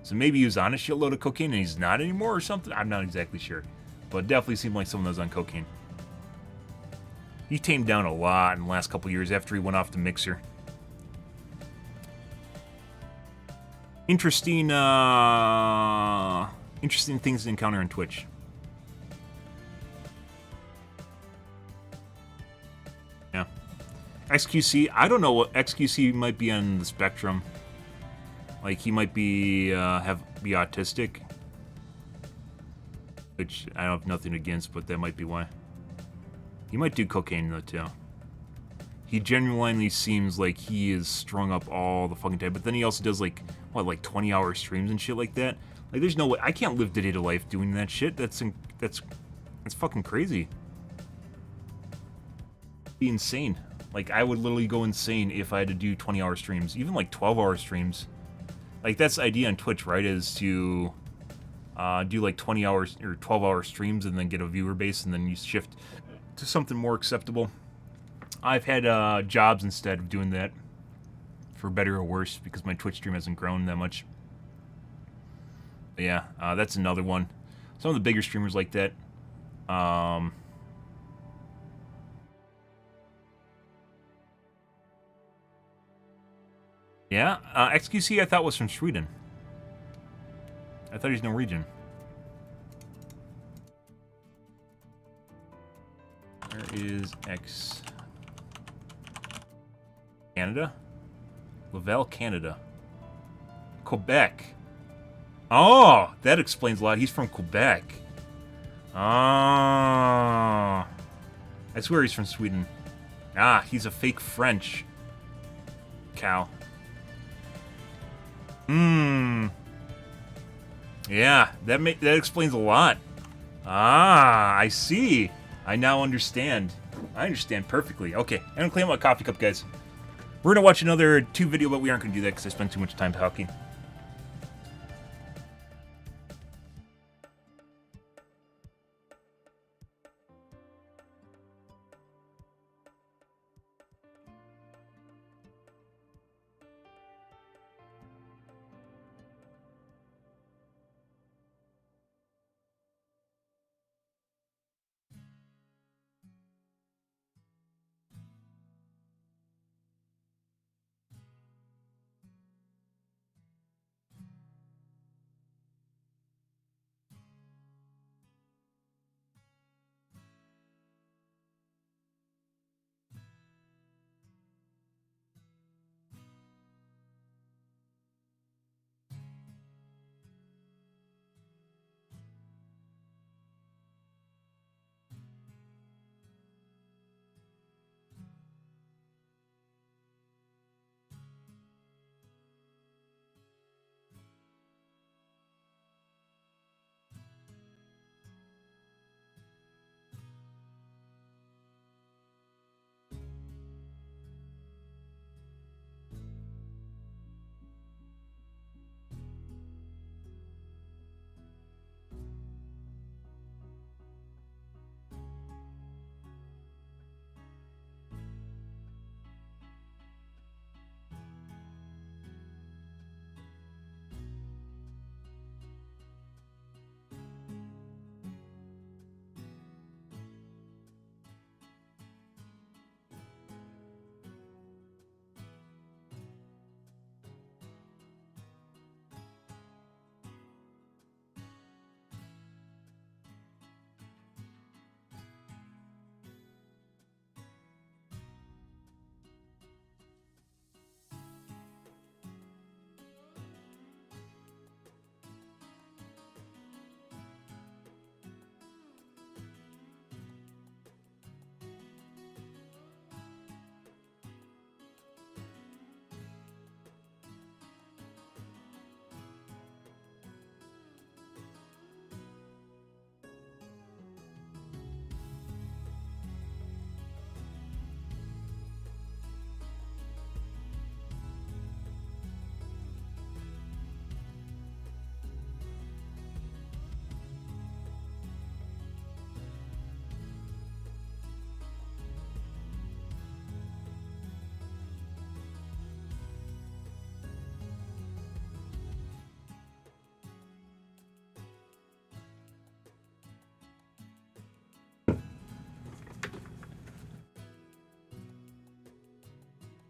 So maybe he was on a shitload of cocaine and he's not anymore or something? I'm not exactly sure. But it definitely seemed like someone that was on cocaine. He tamed down a lot in the last couple years after he went off the mixer. Interesting things to encounter on Twitch. Yeah. XQC, I don't know what XQC might be on the spectrum. Like, he might be autistic, which I have nothing against, but that might be why. He might do cocaine though too. He genuinely seems like he is strung up all the fucking time, but then he also does like 20-hour streams and shit like that. Like, there's no way I can't live day to life doing that shit. That's fucking crazy. Be insane. Like, I would literally go insane if I had to do 20-hour streams, even like 12-hour streams. Like, that's the idea on Twitch, right? Is to do like 20 hours or 12-hour streams and then get a viewer base, and then you shift to something more acceptable. I've had jobs instead of doing that, for better or worse, because my Twitch stream hasn't grown that much. But yeah, that's another one. Some of the bigger streamers like that. Yeah, XQC I thought was from Sweden. I thought he's Norwegian. Where is X? Canada? Laval, Canada. Quebec. Oh, that explains a lot. He's from Quebec. Ah. I swear he's from Sweden. Ah, he's a fake French cow. Hmm. Yeah, that explains a lot. Ah, I see. I now understand. I understand perfectly. Okay, I'm gonna clean up my coffee cup, guys. We're gonna watch another 2 video, but we aren't gonna do that because I spent too much time talking.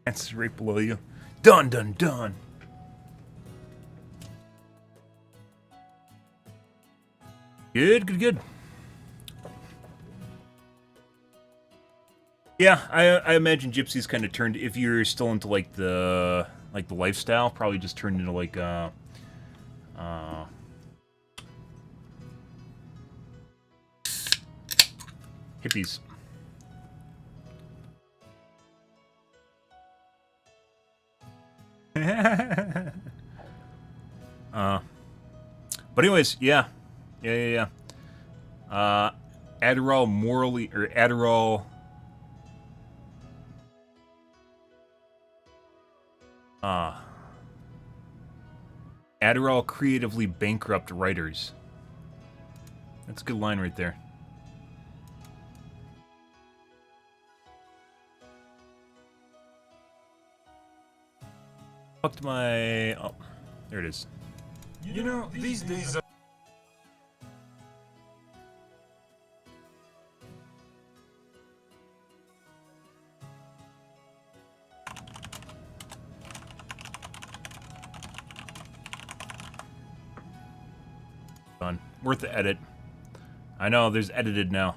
That's right below you. Done, done, done. Good, good, good. Yeah, I imagine Gypsy's kind of turned, if you're still into like the lifestyle, probably just turned into like hippies. But anyways, yeah. Adderall morally, or Adderall. Adderall creatively bankrupt writers. That's a good line right there. Fucked my... Oh, there it is.
You know, these days...
Fun. Worth the edit. I know, there's edited now.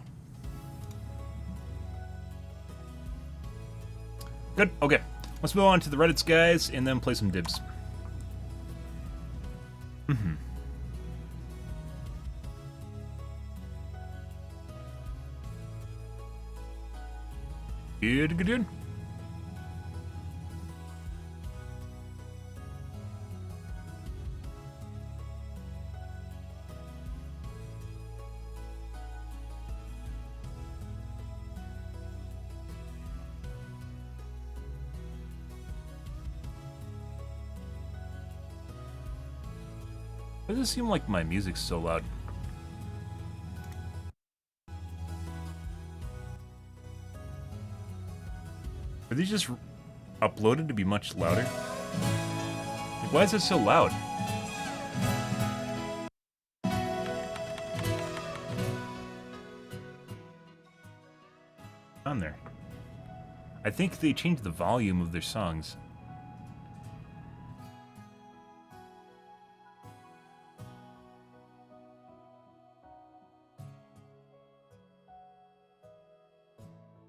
Good, okay. Let's move on to the Reddits, guys, and then play some dibs. Good. Why does it seem like my music's so loud? Are these just uploaded to be much louder? Like, why is it so loud? On there. I think they changed the volume of their songs.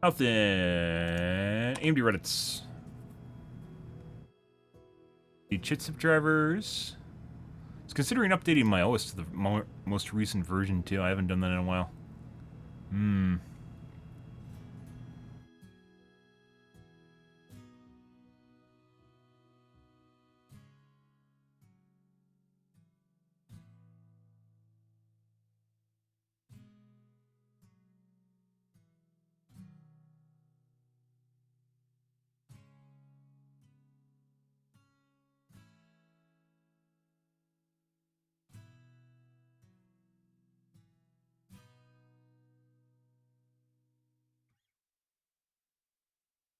Out then, AMD Reddits. The chipset drivers. I was considering updating my OS to the most recent version too. I haven't done that in a while.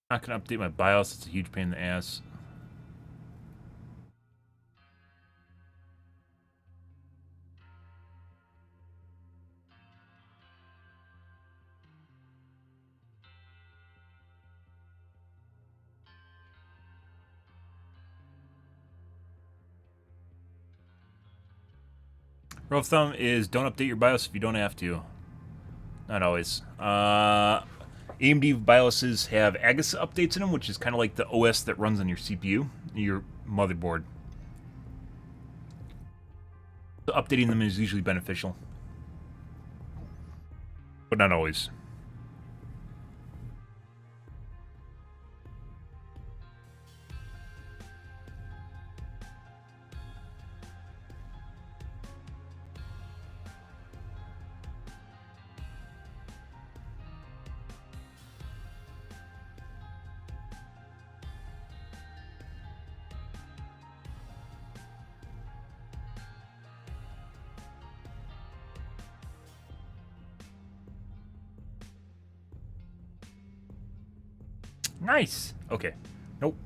Not gonna update my BIOS. It's a huge pain in the ass. Rule of thumb is don't update your BIOS if you don't have to. Not always. AMD BIOSes have Agus updates in them, which is kind of like the OS that runs on your CPU, your motherboard. So updating them is usually beneficial. But not always. Nice. Okay. Nope.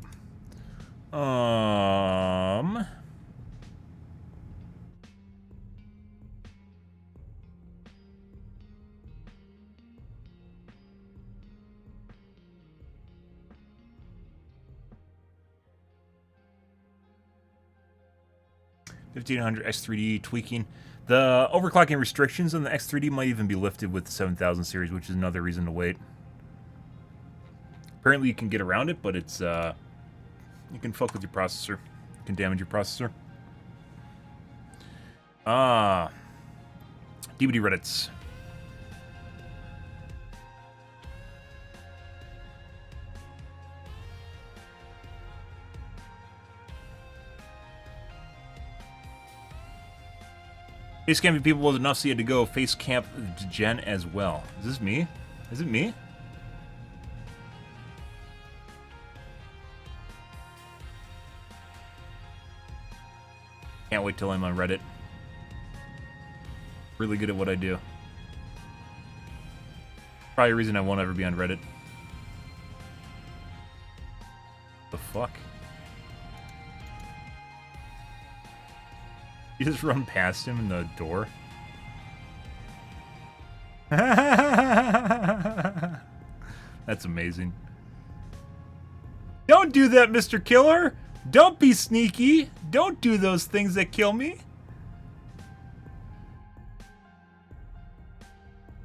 1500 X3D tweaking. The overclocking restrictions on the X3D might even be lifted with the 7000 series, which is another reason to wait. Apparently you can get around it, but it's, you can fuck with your processor. You can damage your processor. DVD Reddits. Face camping people was enough, so you had to go face camp Jen as well. Is this me? Is it me? Can't wait till I'm on Reddit. Really good at what I do. Probably a reason I won't ever be on Reddit. The fuck? You just run past him in the door? That's amazing. Don't do that, Mr. Killer! Don't be sneaky! Don't do those things that kill me!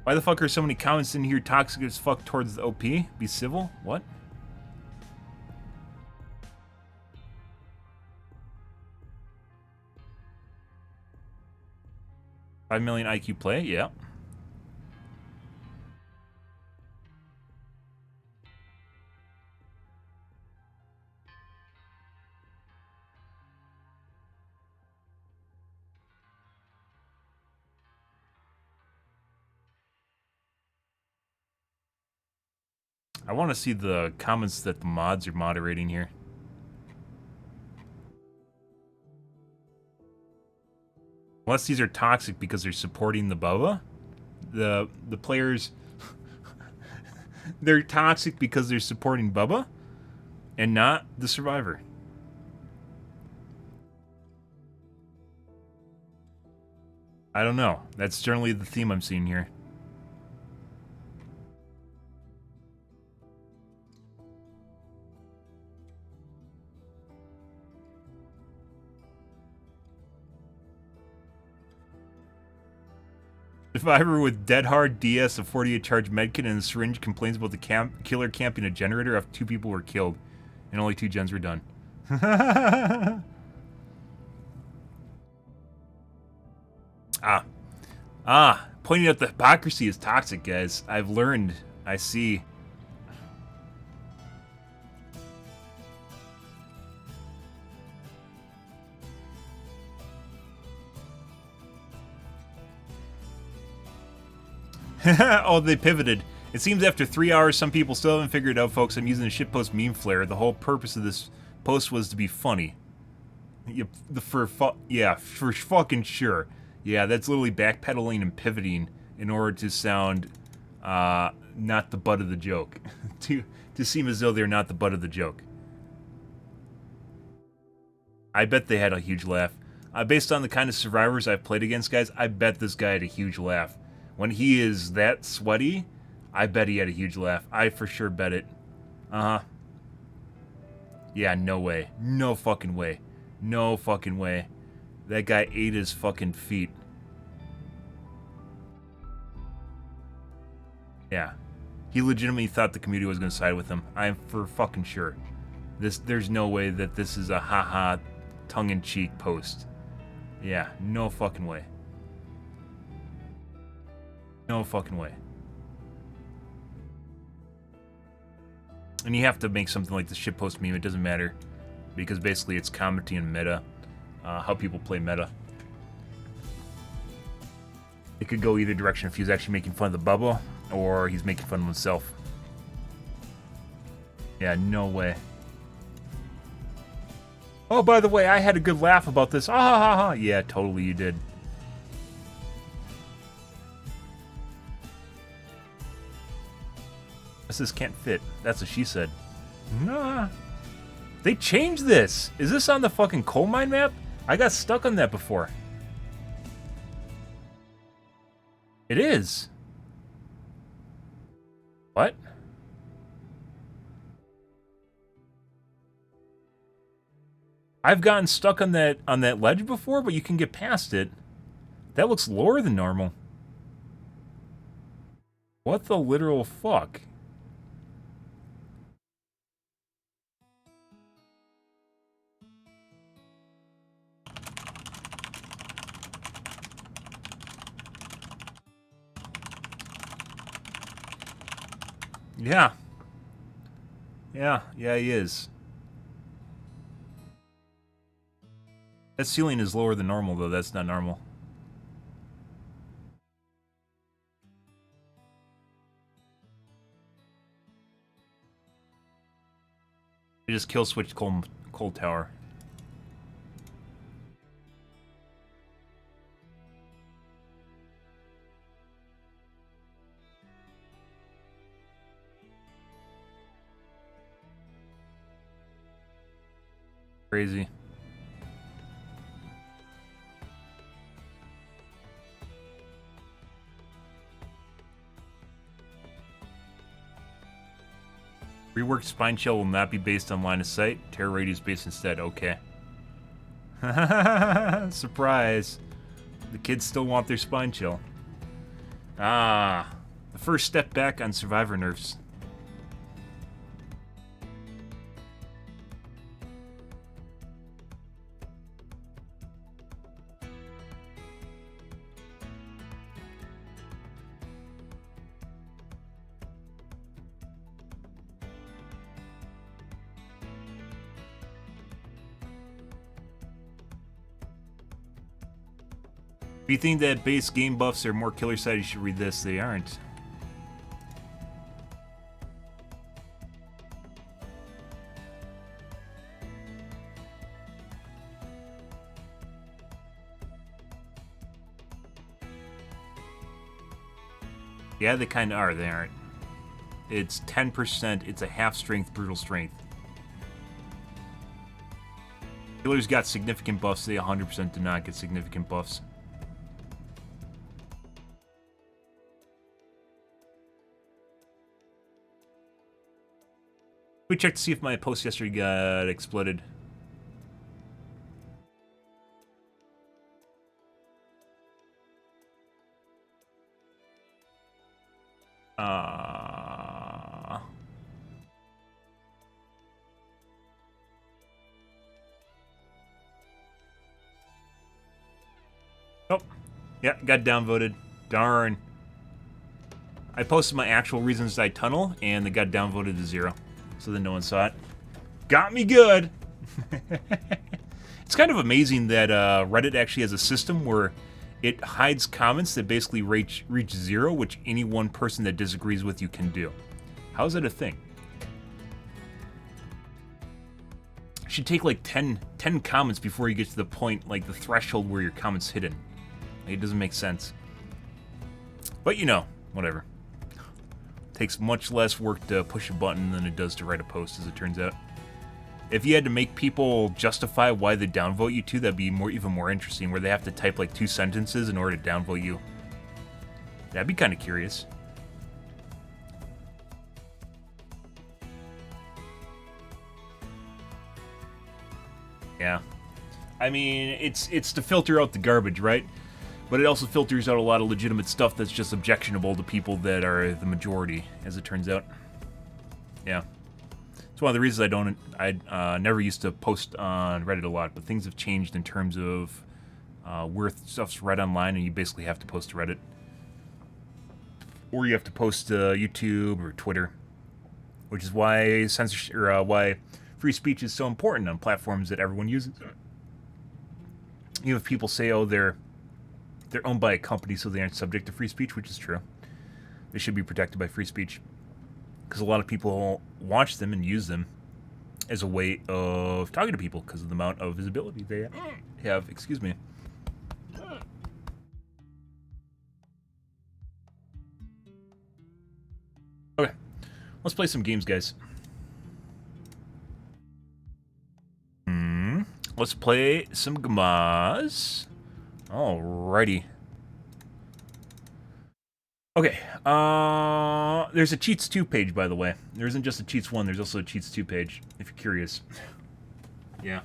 Why the fuck are so many comments in here toxic as fuck towards the OP? Be civil? What? 5 million IQ play, yeah. I want to see the comments that the mods are moderating here. Unless these are toxic because they're supporting the Bubba. The players... they're toxic because they're supporting Bubba and not the survivor. I don't know. That's generally the theme I'm seeing here. Survivor with dead hard DS, a 48 charge medkit, and a syringe complains about the killer camping a generator after 2 people were killed, and only 2 gens were done. Pointing out the hypocrisy is toxic, guys. I've learned. I see. Oh, they pivoted. It seems after 3 hours, some people still haven't figured it out, folks. I'm using the shitpost meme flare. The whole purpose of this post was to be funny. For fucking sure. Yeah, that's literally backpedaling and pivoting in order to sound not the butt of the joke. to seem as though they're not the butt of the joke. I bet they had a huge laugh. Based on the kind of survivors I've played against, guys, I bet this guy had a huge laugh. When he is that sweaty, I bet he had a huge laugh. I for sure bet it. Uh-huh. Yeah, no way. No fucking way. No fucking way. That guy ate his fucking feet. Yeah. He legitimately thought the community was going to side with him. I'm for fucking sure. There's no way that this is a haha tongue-in-cheek post. Yeah, no fucking way. No fucking way. And you have to make something like the shitpost meme. It doesn't matter. Because basically it's commenting in meta. How people play meta. It could go either direction if he's actually making fun of the Bubba or he's making fun of himself. Yeah, no way. Oh, by the way, I had a good laugh about this. Ah ha ha ha. Yeah, totally you did. This can't fit. That's what she said. Nah. They changed this. Is this on the fucking coal mine map? I got stuck on that before. It is. What? I've gotten stuck on that ledge before, but you can get past it. That looks lower than normal. What the literal fuck? Yeah. Yeah, he is. That ceiling is lower than normal, though. That's not normal. You just kill switch cold tower. Crazy. Reworked spine shell will not be based on line of sight. Terror radius based instead. Okay. Surprise. The kids still want their spine shell. Ah. The first step back on survivor nerfs. If you think that base game buffs are more killer side, you should read this. They aren't. Yeah, they kind of are. They aren't. It's 10%. It's a half strength, brutal strength. Killers got significant buffs. They 100% do not get significant buffs. We checked to see if my post yesterday got exploded. Oh, yeah, got downvoted. Darn. I posted my actual reasons I tunnel, and they got downvoted to 0. So then no one saw it. Got me good! It's kind of amazing that Reddit actually has a system where it hides comments that basically reach 0, which any one person that disagrees with you can do. How is that a thing? It should take like 10 comments before you get to the point, like the threshold where your comment's hidden. Like, it doesn't make sense. But you know, whatever. Takes much less work to push a button than it does to write a post, as it turns out. If you had to make people justify why they downvote you too, that'd be even more interesting, where they have to type like 2 sentences in order to downvote you. That'd be kind of curious. Yeah. I mean, it's to filter out the garbage, right? But it also filters out a lot of legitimate stuff that's just objectionable to people that are the majority, as it turns out. Yeah. It's one of the reasons I never used to post on Reddit a lot, but things have changed in terms of where stuff's read online, and you basically have to post to Reddit. Or you have to post to YouTube or Twitter, which is why censorship, or why free speech is so important on platforms that everyone uses. You have people say, oh, they're owned by a company, so they aren't subject to free speech, which is true. They should be protected by free speech. Because a lot of people watch them and use them as a way of talking to people because of the amount of visibility they have. Excuse me. Okay. Let's play some games, guys. Let's play some GMAs. Alrighty. Okay, there's a Cheats 2 page, by the way. There isn't just a Cheats 1, there's also a Cheats 2 page, if you're curious. Yeah.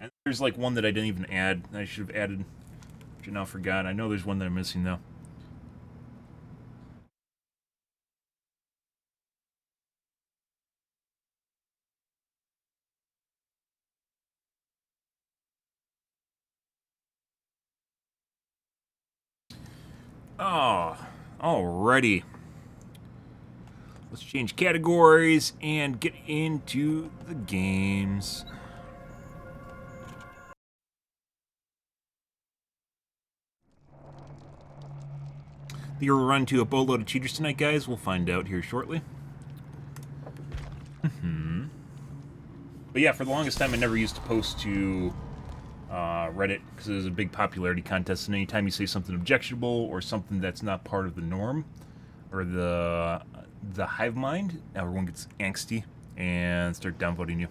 And there's like one that I didn't even add, that I should have added, which I now forgot. I know there's one that I'm missing, though. Oh, alrighty. Let's change categories and get into the games. You'll run into a boatload of cheaters tonight, guys. We'll find out here shortly. But yeah, for the longest time, I never used to post to Reddit because it was a big popularity contest, and anytime you say something objectionable or something that's not part of the norm or the hive mind, everyone gets angsty and start downvoting you.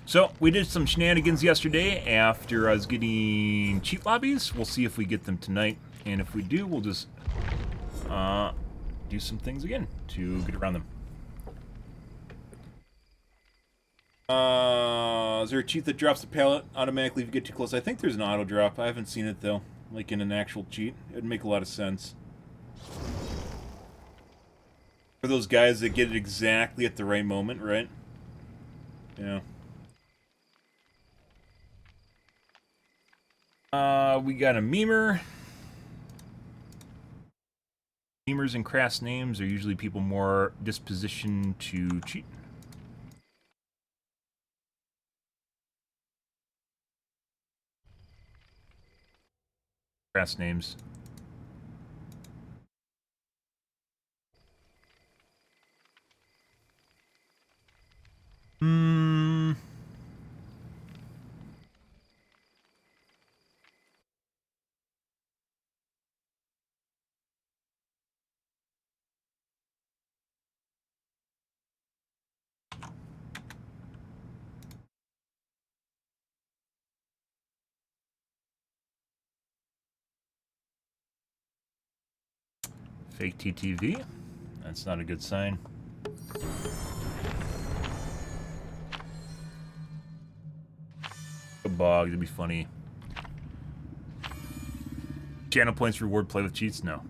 So, we did some shenanigans yesterday after I was getting cheat lobbies. We'll see if we get them tonight, and if we do, we'll just do some things again to get around them. Is there a cheat that drops the pallet automatically if you get too close? I think there's an auto drop. I haven't seen it though, like in an actual cheat. It'd make a lot of sense. For those guys that get it exactly at the right moment, right? Yeah. We got a memer. Memers and crass names are usually people more disposition to cheat. Crass names. Hmm. Fake TTV. That's not a good sign. A bog, that'd be funny. Channel points reward play with cheats? No.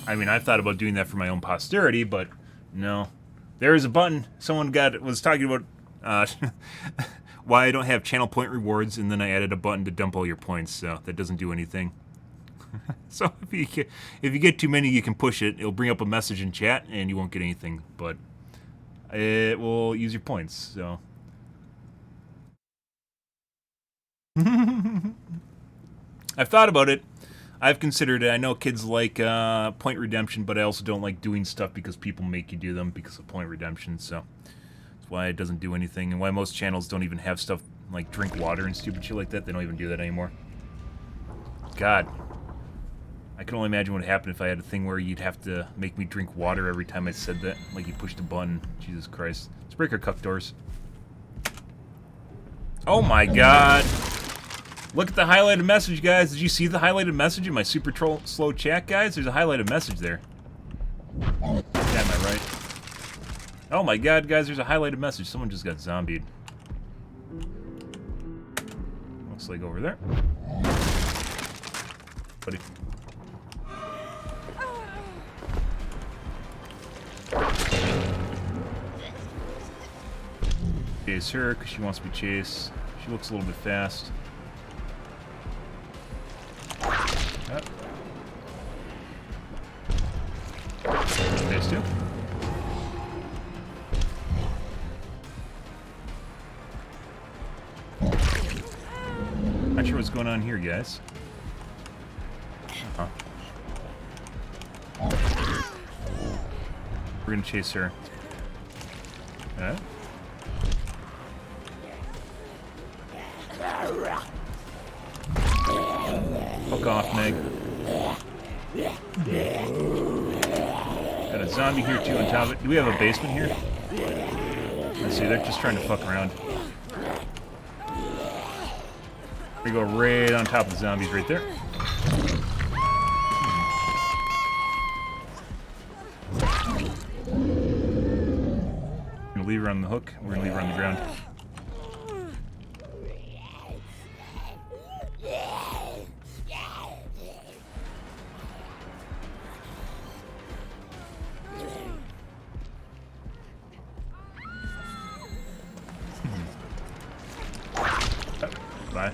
I mean, I've thought about doing that for my own posterity, but no. There is a button. Someone was talking about why I don't have channel point rewards, and then I added a button to dump all your points, so that doesn't do anything. So if you get too many, you can push it. It'll bring up a message in chat, and you won't get anything, but it will use your points, so... I've thought about it. I've considered it. I know kids like point redemption, but I also don't like doing stuff because people make you do them because of point redemption, so that's why it doesn't do anything, and why most channels don't even have stuff like drink water and stupid shit like that. They don't even do that anymore. God. I can only imagine what would happen if I had a thing where you'd have to make me drink water every time I said that. Like you pushed a button. Jesus Christ. Let's break our cuck doors. Oh my god. Look at the highlighted message, guys. Did you see the highlighted message in my super slow chat, guys? There's a highlighted message there. Damn, am I right? Oh my god, guys, there's a highlighted message. Someone just got zombied. Looks like over there. Buddy. Chase her because she wants to be chased. She looks a little bit fast. Phase 2. Not sure what's going on here, guys. We're gonna chase her. Alright. Fuck off, Meg. Got a zombie here too on top of it. Do we have a basement here? Let's see, they're just trying to fuck around. We go right on top of the zombies right there. We're gonna leave her on the hook. We're gonna leave her on the ground. Bye.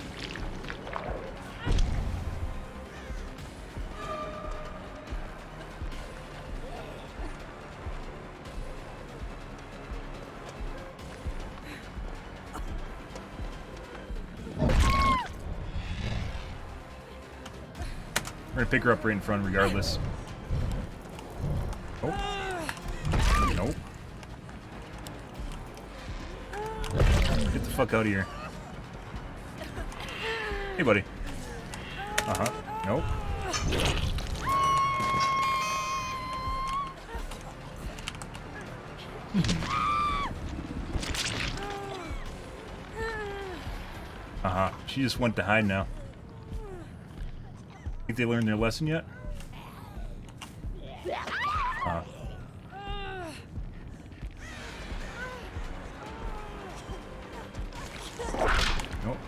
We're gonna pick her up right in front regardless. Oh. Nope. Get the fuck out of here. Hey, buddy. Uh-huh. Nope. Uh-huh. She just went to hide now. Think they learned their lesson yet? Nope.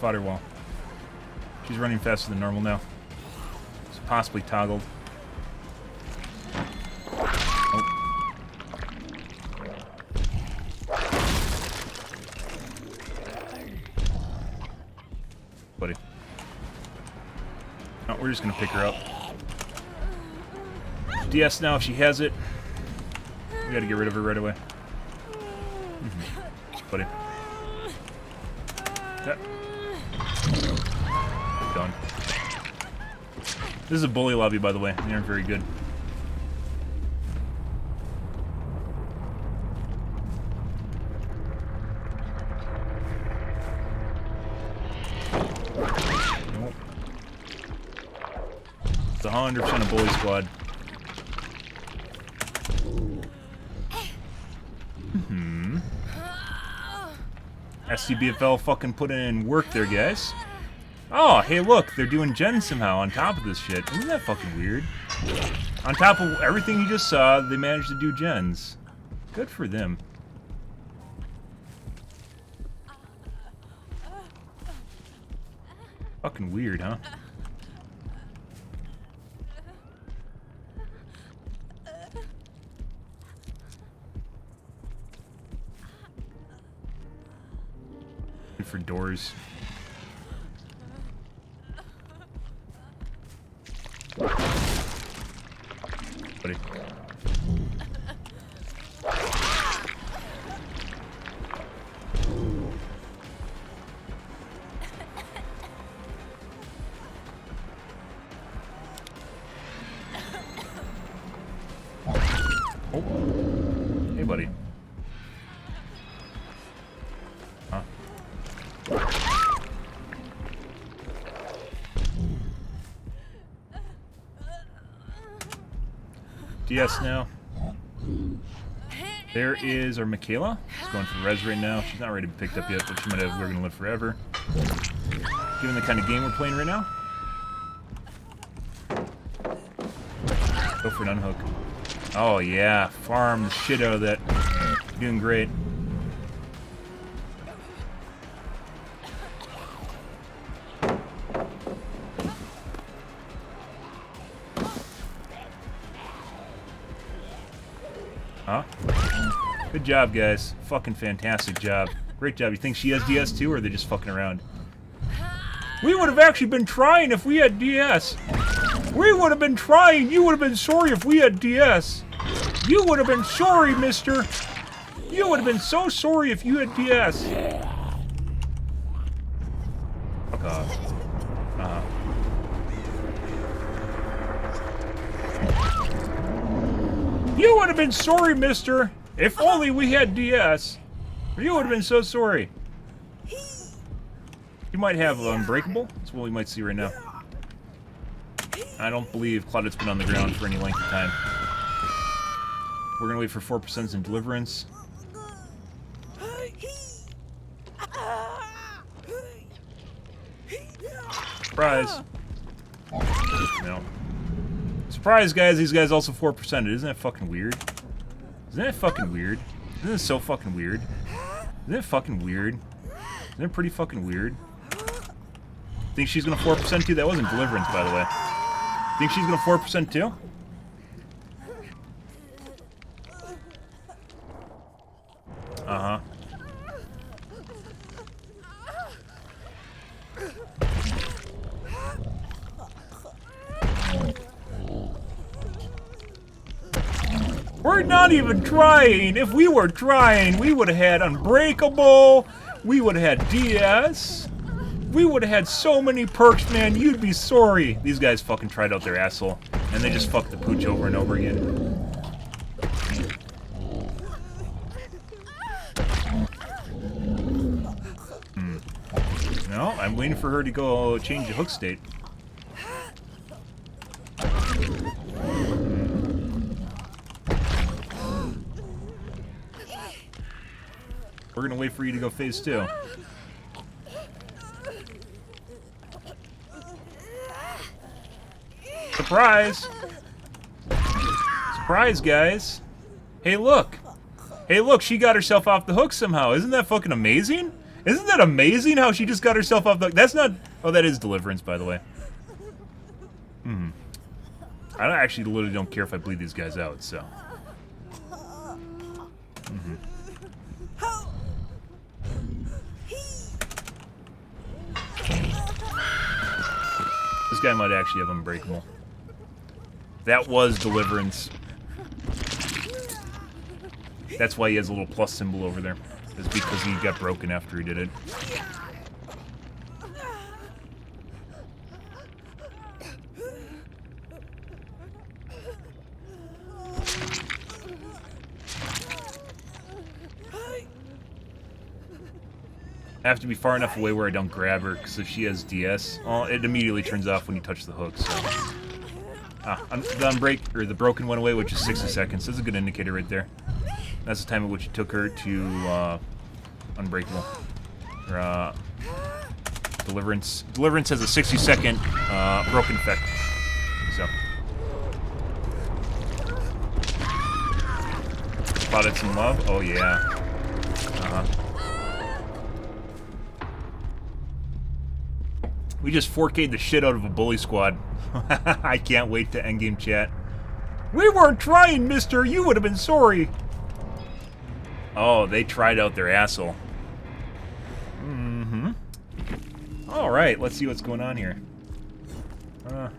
fodder wall. She's running faster than normal now. It's possibly toggled. Oh. Buddy. No, we're just gonna pick her up. DS now if she has it. We gotta get rid of her right away. Buddy. Yep. Done. This is a bully lobby, by the way. They aren't very good. Nope. It's 100% a bully squad. SCBFL fucking put in work there, guys. Oh, hey, look, they're doing gens somehow on top of this shit. Isn't that fucking weird? On top of everything you just saw, they managed to do gens. Good for them. Fucking weird, huh? Good for doors. Buddy. Oh. Hey, buddy. Huh? DS now. There is our Michaela. She's going for res right now. She's not ready to be picked up yet, but she might have We're Gonna Live Forever. Given the kind of game we're playing right now. Go for an unhook. Oh yeah, farm the shit out of that. Doing great. Huh? Good job, guys. Fucking fantastic job. Great job. You think she has DS too, or are they just fucking around? We would have actually been trying if we had DS. We would have been trying. You would have been sorry if we had DS. You would have been sorry, mister. You would have been so sorry if you had DS. Fuck off. You would have been sorry, mister. If only we had DS. You would have been so sorry. You might have Unbreakable. That's what we might see right now. I don't believe Claudette's been on the ground for any length of time. We're gonna wait for 4% in Deliverance. Surprise. No. Surprise, guys. These guys also 4%. Isn't that fucking weird? Isn't that fucking weird? Isn't this so fucking weird? Isn't it fucking weird? Isn't it pretty fucking weird? Think she's gonna 4% too? That wasn't Deliverance, by the way. Think she's gonna 4% too? Uh-huh. We're not even trying. If we were trying, we would have had Unbreakable. We would have had DS. We would have had so many perks, man. You'd be sorry. These guys fucking tried out their asshole, and they just fucked the pooch over and over again. No, I'm waiting for her to go change the hook state. We're gonna wait for you to go phase 2. Surprise! Surprise, guys! Hey, look! Hey, look, she got herself off the hook somehow. Isn't that fucking amazing? Isn't that amazing how she just got herself off the... That's not... Oh, that is Deliverance, by the way. I actually literally don't care if I bleed these guys out, so... This guy might actually have Unbreakable. That was Deliverance. That's why he has a little plus symbol over there. It's because he got broken after he did it. I have to be far enough away where I don't grab her, because if she has DS, well, it immediately turns off when you touch the hook, so... the broken went away, which is 60 seconds. That's a good indicator right there. That's the time at which it took her to, Unbreakable. Or, Deliverance. Deliverance has a 60-second, broken effect. So... Spotted some love? Oh, yeah. We just 4K'd the shit out of a bully squad. I can't wait to endgame chat. We weren't trying, mister! You would have been sorry! Oh, they tried out their asshole. Alright, let's see what's going on here. Huh?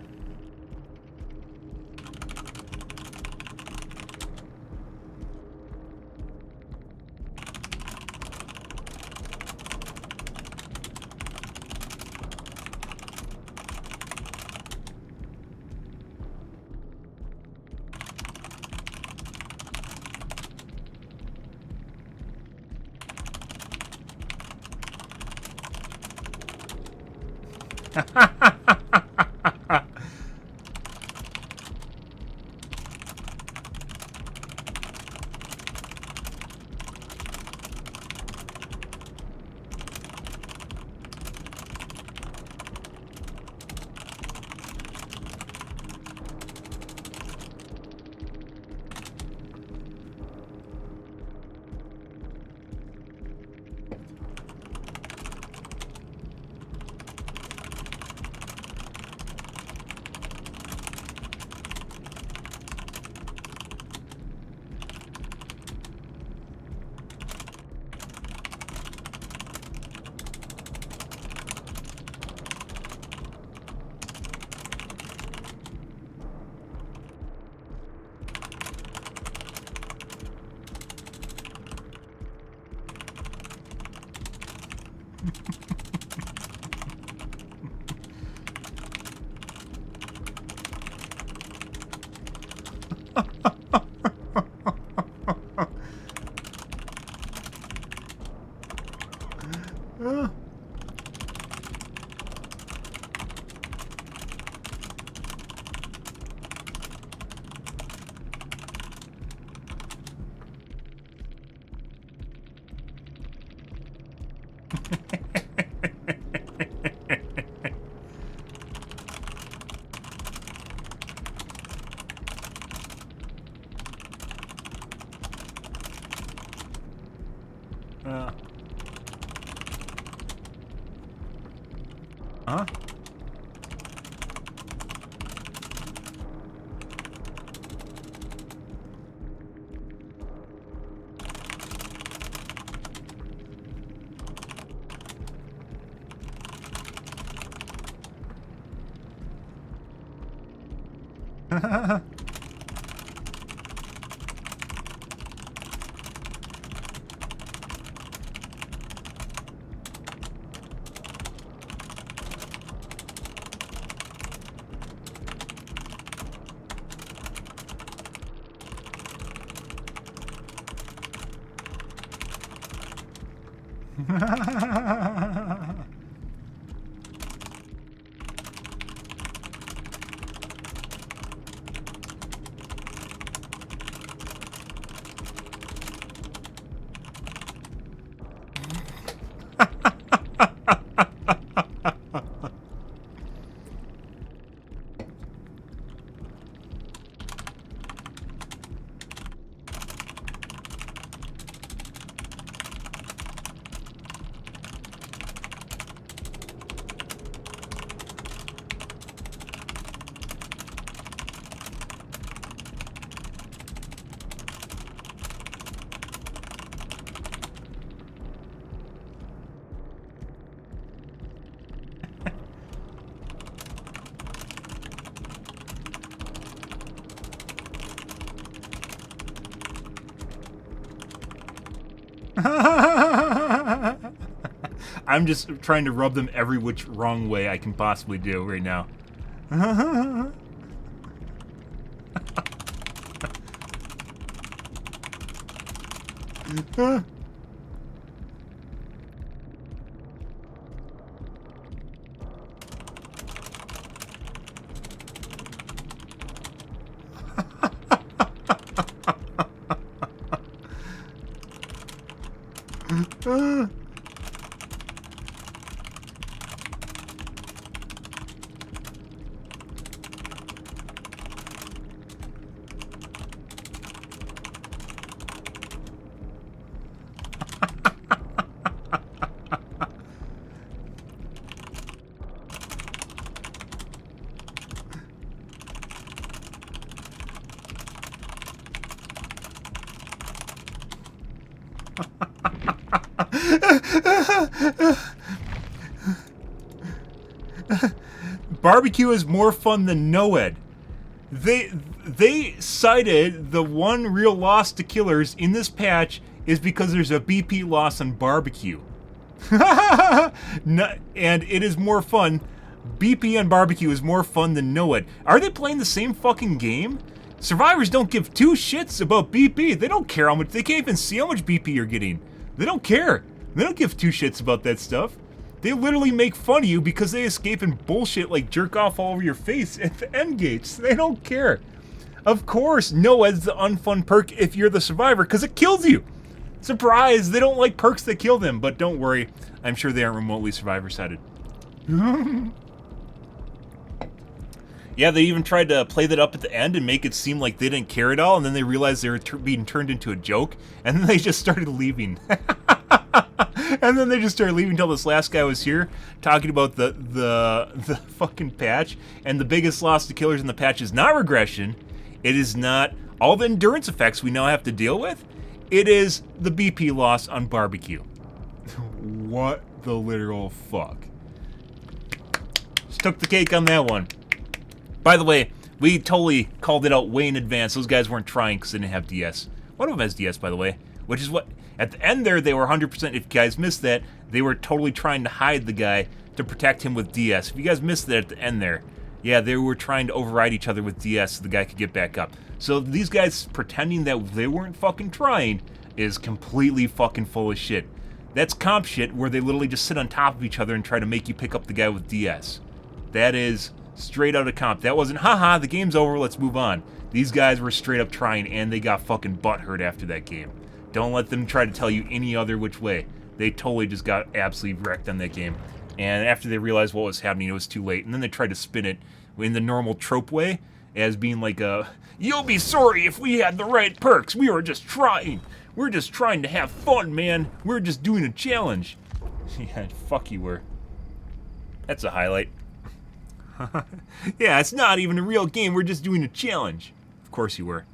I'm just trying to rub them every which wrong way I can possibly do right now. Barbecue is more fun than NOED. They cited the one real loss to killers in this patch is because there's a BP loss on barbecue. And it is more fun. BP on barbecue is more fun than NOED. Are they playing the same fucking game? Survivors don't give two shits about BP. They don't care how much. They can't even see how much BP you're getting. They don't care. They don't give two shits about that stuff. They literally make fun of you because they escape and bullshit like jerk off all over your face at the end gates. They don't care. Of course, NOED's the unfun perk if you're the survivor because it kills you. Surprise, they don't like perks that kill them, but don't worry. I'm sure they aren't remotely survivor-sided. Yeah, they even tried to play that up at the end and make it seem like they didn't care at all, and then they realized they were being turned into a joke, and then they just started leaving. And then they just started leaving until this last guy was here, talking about the fucking patch, and the biggest loss to killers in the patch is not regression, it is not all the endurance effects we now have to deal with, it is the BP loss on barbecue. What the literal fuck? Just took the cake on that one. By the way, we totally called it out way in advance. Those guys weren't trying because they didn't have DS. One of them has DS, by the way, which is what... At the end there, they were 100%... If you guys missed that, they were totally trying to hide the guy to protect him with DS. If you guys missed that at the end there, yeah, they were trying to override each other with DS so the guy could get back up. So these guys pretending that they weren't fucking trying is completely fucking full of shit. That's comp shit where they literally just sit on top of each other and try to make you pick up the guy with DS. That is... straight out of comp. That wasn't, haha, the game's over, let's move on. These guys were straight up trying, and they got fucking butthurt after that game. Don't let them try to tell you any other which way. They totally just got absolutely wrecked on that game. And after they realized what was happening, it was too late. And then they tried to spin it in the normal trope way, as being like a, you'll be sorry if we had the right perks. We were just trying. We're just trying to have fun, man. We're just doing a challenge. Yeah, fuck you were. That's a highlight. Yeah, it's not even a real game. We're just doing a challenge. Of course you were.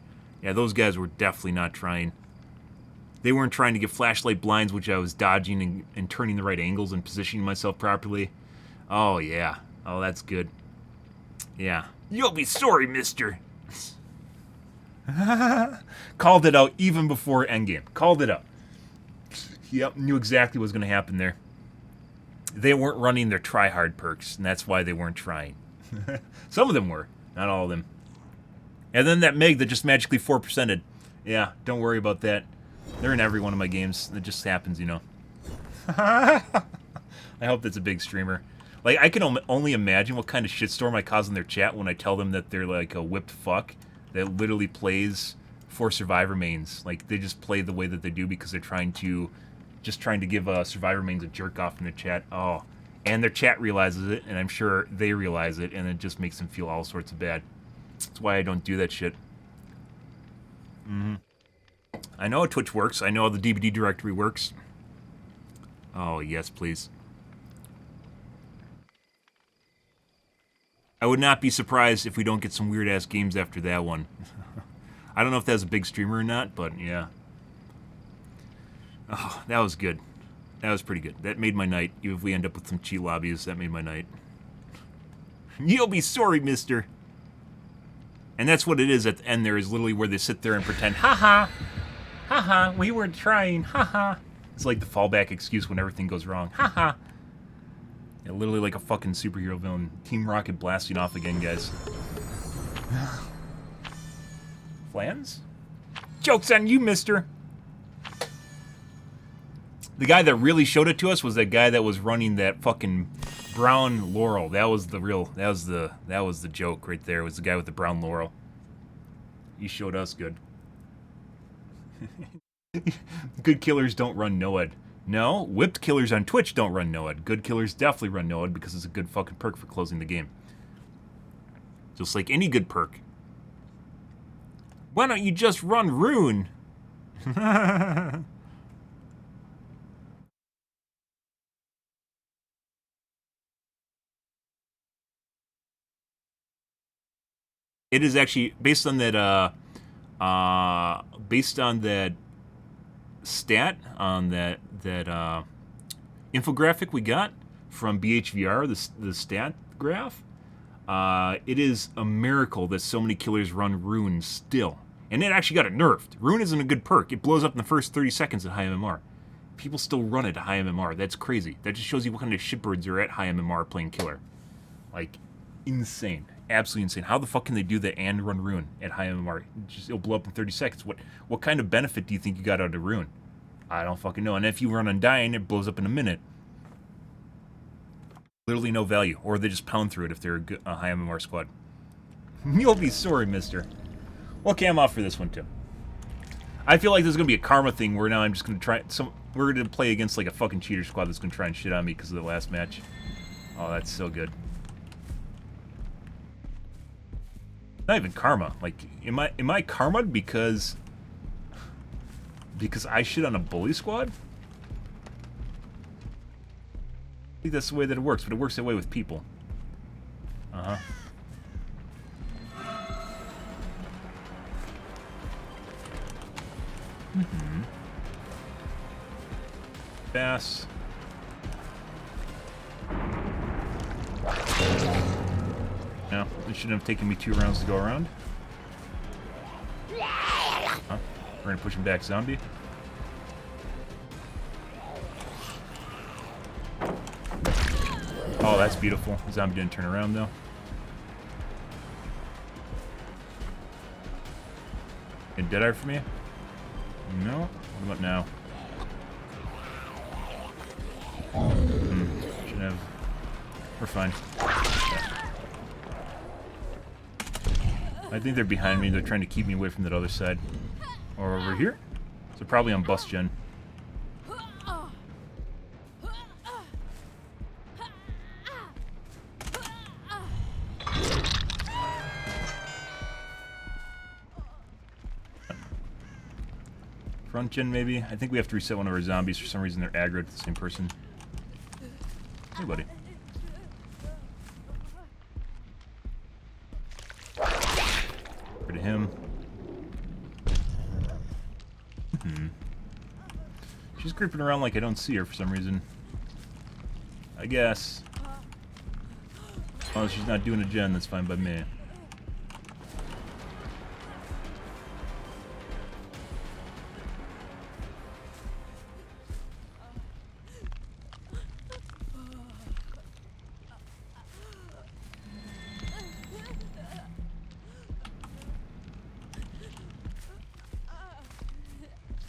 Yeah, those guys were definitely not trying. They weren't trying to get flashlight blinds, which I was dodging and turning the right angles and positioning myself properly. Oh, yeah. Oh, that's good. Yeah. You'll be sorry, mister. Called it out even before endgame. Called it out. Yep, knew exactly what was going to happen there. They weren't running their try-hard perks, and that's why they weren't trying. Some of them were, not all of them. And then that Meg that just magically 4%ed. Yeah, don't worry about that. They're in every one of my games. It just happens, you know. I hope that's a big streamer. Like, I can only imagine what kind of shitstorm I cause in their chat when I tell them that they're like a whipped fuck that literally plays for Survivor mains. Like, they just play the way that they do because they're trying to... just trying to give Survivor mains a jerk off in the chat. Oh, and their chat realizes it, and I'm sure they realize it, and it just makes them feel all sorts of bad. That's why I don't do that shit. I know how Twitch works. I know how the DVD directory works. Oh, yes, please. I would not be surprised if we don't get some weird-ass games after that one. I don't know if that's a big streamer or not, but yeah. Oh, that was good. That was pretty good. That made my night. Even if we end up with some cheat lobbies, that made my night. You'll be sorry, mister. And that's what it is at the end there, is literally where they sit there and pretend, haha, haha, we were trying, haha. It's like the fallback excuse when everything goes wrong. Haha. Yeah, literally like a fucking superhero villain. Team Rocket blasting off again, guys. Flans? Joke's on you, mister! The guy that really showed it to us was that guy that was running that fucking brown Laurel. That was the real, that was the joke right there, was the guy with the brown Laurel. He showed us good. Good killers don't run NOED. No, whipped killers on Twitch don't run NOED. Good killers definitely run NOED because it's a good fucking perk for closing the game. Just like any good perk. Why don't you just run Rune? It is actually based on that stat on that infographic we got from BHVR, the stat graph. It is a miracle that so many killers run Rune still. And it actually got it nerfed. Rune isn't a good perk. It blows up in the first 30 seconds at high MMR. People still run it at high MMR. That's crazy. That just shows you what kind of shitbirds are at high MMR playing killer. Like, insane. Absolutely insane. How the fuck can they do that and run Rune at high MMR? It'll blow up in 30 seconds. What kind of benefit do you think you got out of Rune? I don't fucking know. And if you run Undying, it blows up in a minute. Literally no value. Or they just pound through it if they're a high MMR squad. You'll be sorry, mister. What cam off for this one, too? I feel like this is going to be a karma thing where now I'm just going to try... We're going to play against like a fucking cheater squad that's going to try and shit on me because of the last match. Oh, that's so good. Not even karma. Like, am I karma'd because I shit on a bully squad? I think that's the way that it works, but it works that way with people. Uh-huh. Mm-hmm. Bass. No, it shouldn't have taken me 2 rounds to go around. Huh? We're gonna push him back, zombie. Oh, that's beautiful. The zombie didn't turn around, though. And dead eye for me? No? What about now? Shouldn't have. We're fine. I think they're behind me. They're trying to keep me away from that other side. Or over here? So probably on bus gen. Front gen, maybe? I think we have to reset one of our zombies. For some reason, they're aggroed to the same person. Hey, buddy. Rid of him. She's creeping around like I don't see her for some reason. I guess. Oh, she's not doing a gen, that's fine by me.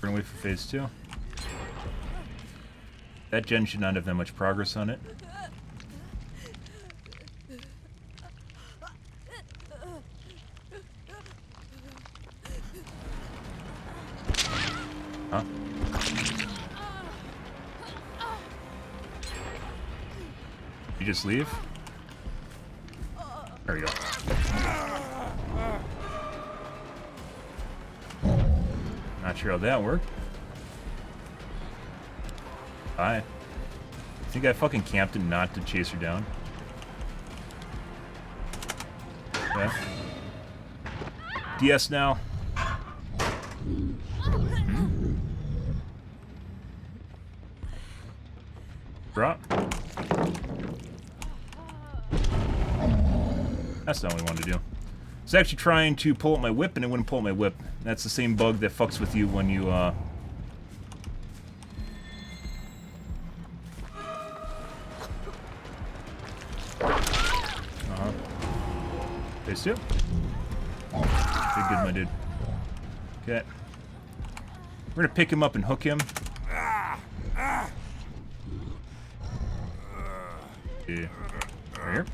We're gonna wait for phase 2. That gen should not have that much progress on it. Huh? You just leave? There we go. Not sure how that worked. Bye. I think I fucking camped it not to chase her down. Yeah. DS now. Drop. That's not what we wanted to do. I was actually trying to pull up my whip and it wouldn't pull up my whip. That's the same bug that fucks with you when you those two. Good, good, my dude. Okay. We're gonna pick him up and hook him. Yeah. Right here.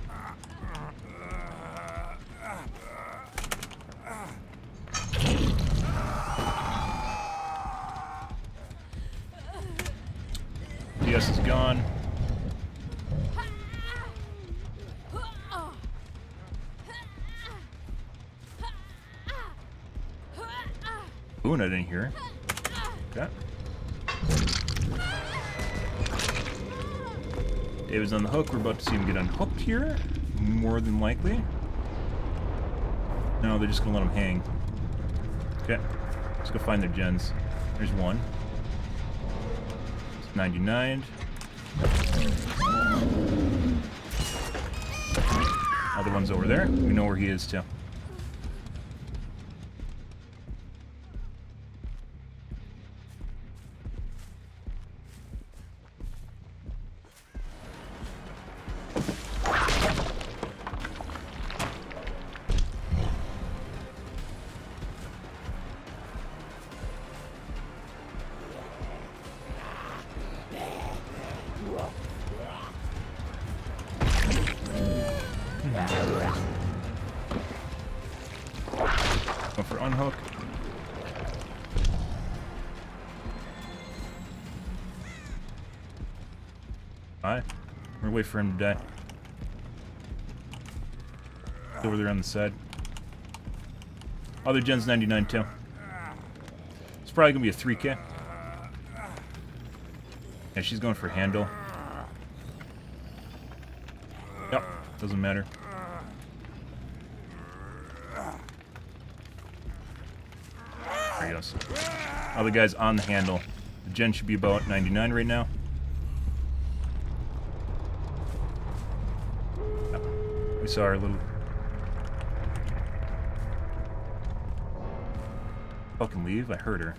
DS is gone. Boone, I didn't hear. Okay. David's on the hook. We're about to see him get unhooked here. More than likely. No, they're just gonna let him hang. Okay. Let's go find their gens. There's one. It's 99. Other one's over there. We know where he is too. Go for unhook. Alright. We're gonna wait for him to die. He's over there on the side. Other gen's 99 too. It's probably gonna be a 3K. Yeah, she's going for handle. Yep, doesn't matter. There he goes. Other guy's on the handle. The gen should be about 99 right now. Yep. We saw our little... Fucking leave, I heard her.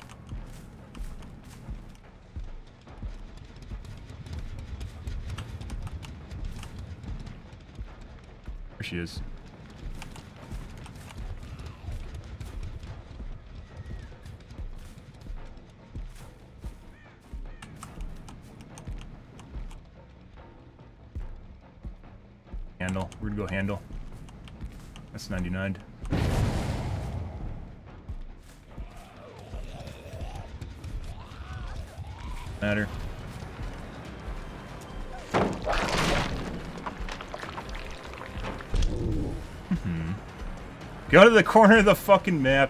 There she is. Handle. We're gonna go handle. That's 99. Matter. Go to the corner of the fucking map.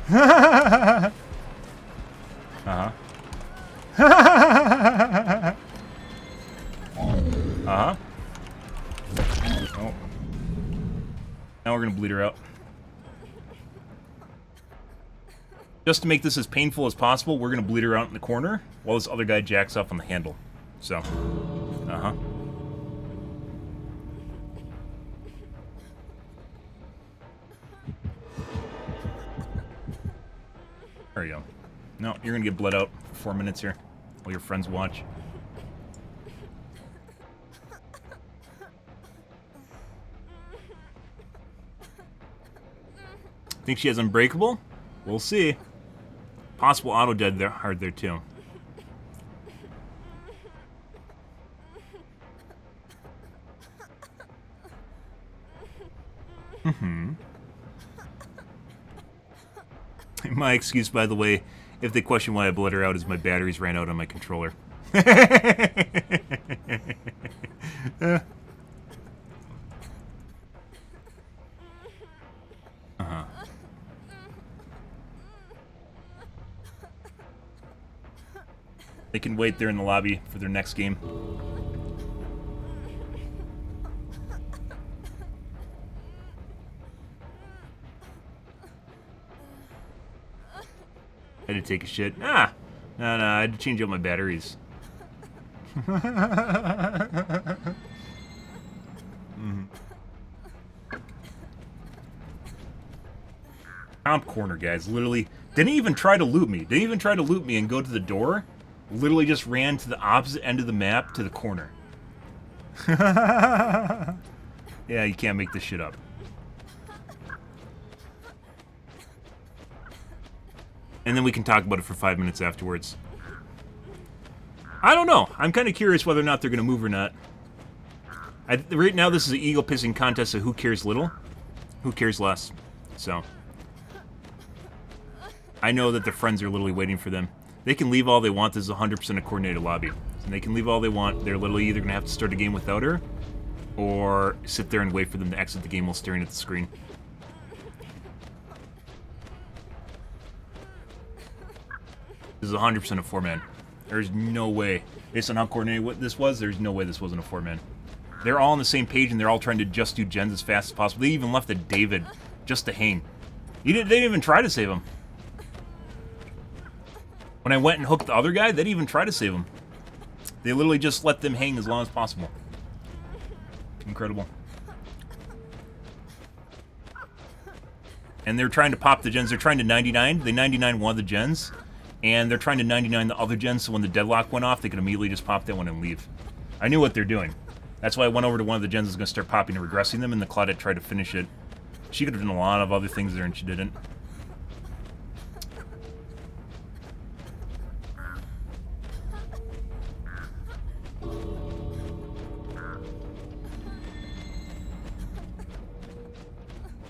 Uh-huh. Uh-huh. Oh. Now we're gonna bleed her out. Just to make this as painful as possible, we're gonna bleed her out in the corner while this other guy jacks up on the handle. So, uh-huh. There you go. No, you're gonna get bled out for 4 minutes here while your friends watch. Think she has Unbreakable? We'll see. Possible auto dead there hard there too. My excuse, by the way, if they question why I bled her out, is my batteries ran out on my controller. Uh-huh. They can wait there in the lobby for their next game. I had to take a shit. No, I had to change out my batteries. Comp corner, guys. Literally, didn't even try to loot me. Didn't even try to loot me and go to the door. Literally just ran to the opposite end of the map to the corner. Yeah, you can't make this shit up. and then we can talk about it for 5 minutes afterwards. I don't know. I'm kind of curious whether or not they're going to move or not. Right now, this is an ego-pissing contest of who cares little, who cares less. So, I know that their friends are literally waiting for them. They can leave all they want. This is 100% a coordinated lobby. And they can leave all they want. They're literally either going to have to start a game without her, or sit there and wait for them to exit the game while staring at the screen. This is 100% a 4-man. There's no way. Based on how coordinated what this was, there's no way this wasn't a 4-man. They're all on the same page, and they're all trying to just do gens as fast as possible. They even left a David just to hang. They didn't even try to save him. When I went and hooked the other guy, they didn't even try to save him. They literally just let them hang as long as possible. Incredible. And they're trying to pop the gens. They're trying to 99. They 99 one of the gens. And they're trying to 99 the other gens, so when the deadlock went off, they could immediately just pop that one and leave. I knew what they're doing. That's why I went over to one of the gens that was going to start popping and regressing them, and the Claudette tried to finish it. She could have done a lot of other things there, and she didn't.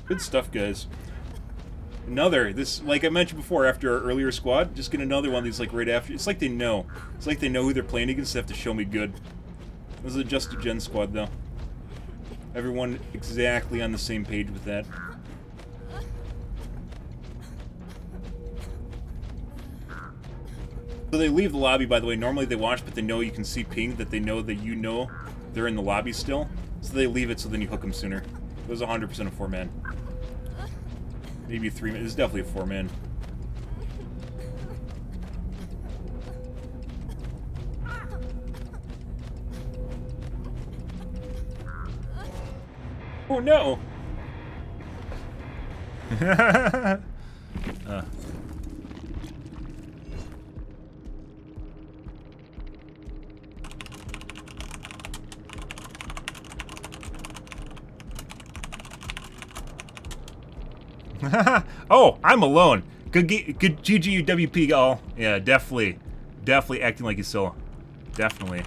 Good stuff, guys. Another, this, like I mentioned before, after our earlier squad, just get another one of these, like, right after. It's like they know. It's like they know who they're playing against, they have to show me good. This is a Just a Gen squad, though. Everyone exactly on the same page with that. So they leave the lobby, by the way. Normally they watch, but they know you can see ping, that they know that you know they're in the lobby still. So they leave it so then you hook them sooner. It was 100% a 4-man. Maybe a 3-man. This is definitely a 4-man. Oh no! Oh, I'm alone. Good GGWP, y'all. Yeah, definitely. Definitely acting like he's solo. Definitely.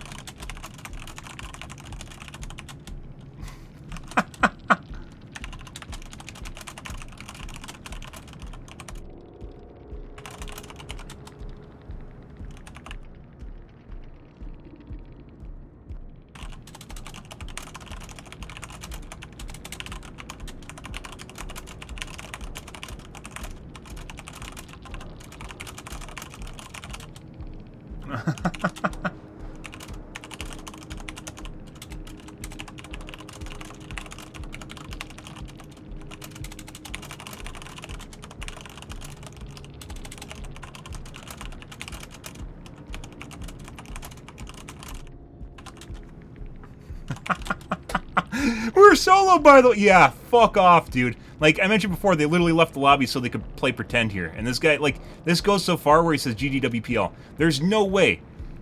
We're solo, by the way. Yeah, fuck off, dude. Like I mentioned before, they literally left the lobby so they could play pretend here. And this guy, like, this goes so far where he says GGWPL. There's no way.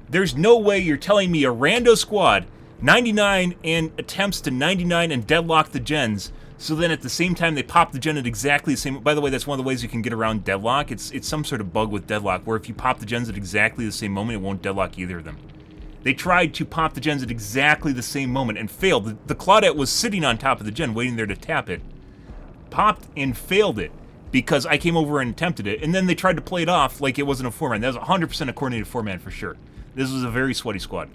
There's no way you're telling me a rando squad 99 and attempts to 99 and deadlock the gens. So then at the same time they pop the gen at exactly the same. By the way, that's one of the ways you can get around deadlock. It's some sort of bug with deadlock where if you pop the gens at exactly the same moment, it won't deadlock either of them. They tried to pop the gens at exactly the same moment and failed. The Claudette was sitting on top of the gen waiting there to tap it. Popped and failed it because I came over and attempted it. And then they tried to play it off like it wasn't a 4-man. That was 100% a coordinated 4-man for sure. This was a very sweaty squad.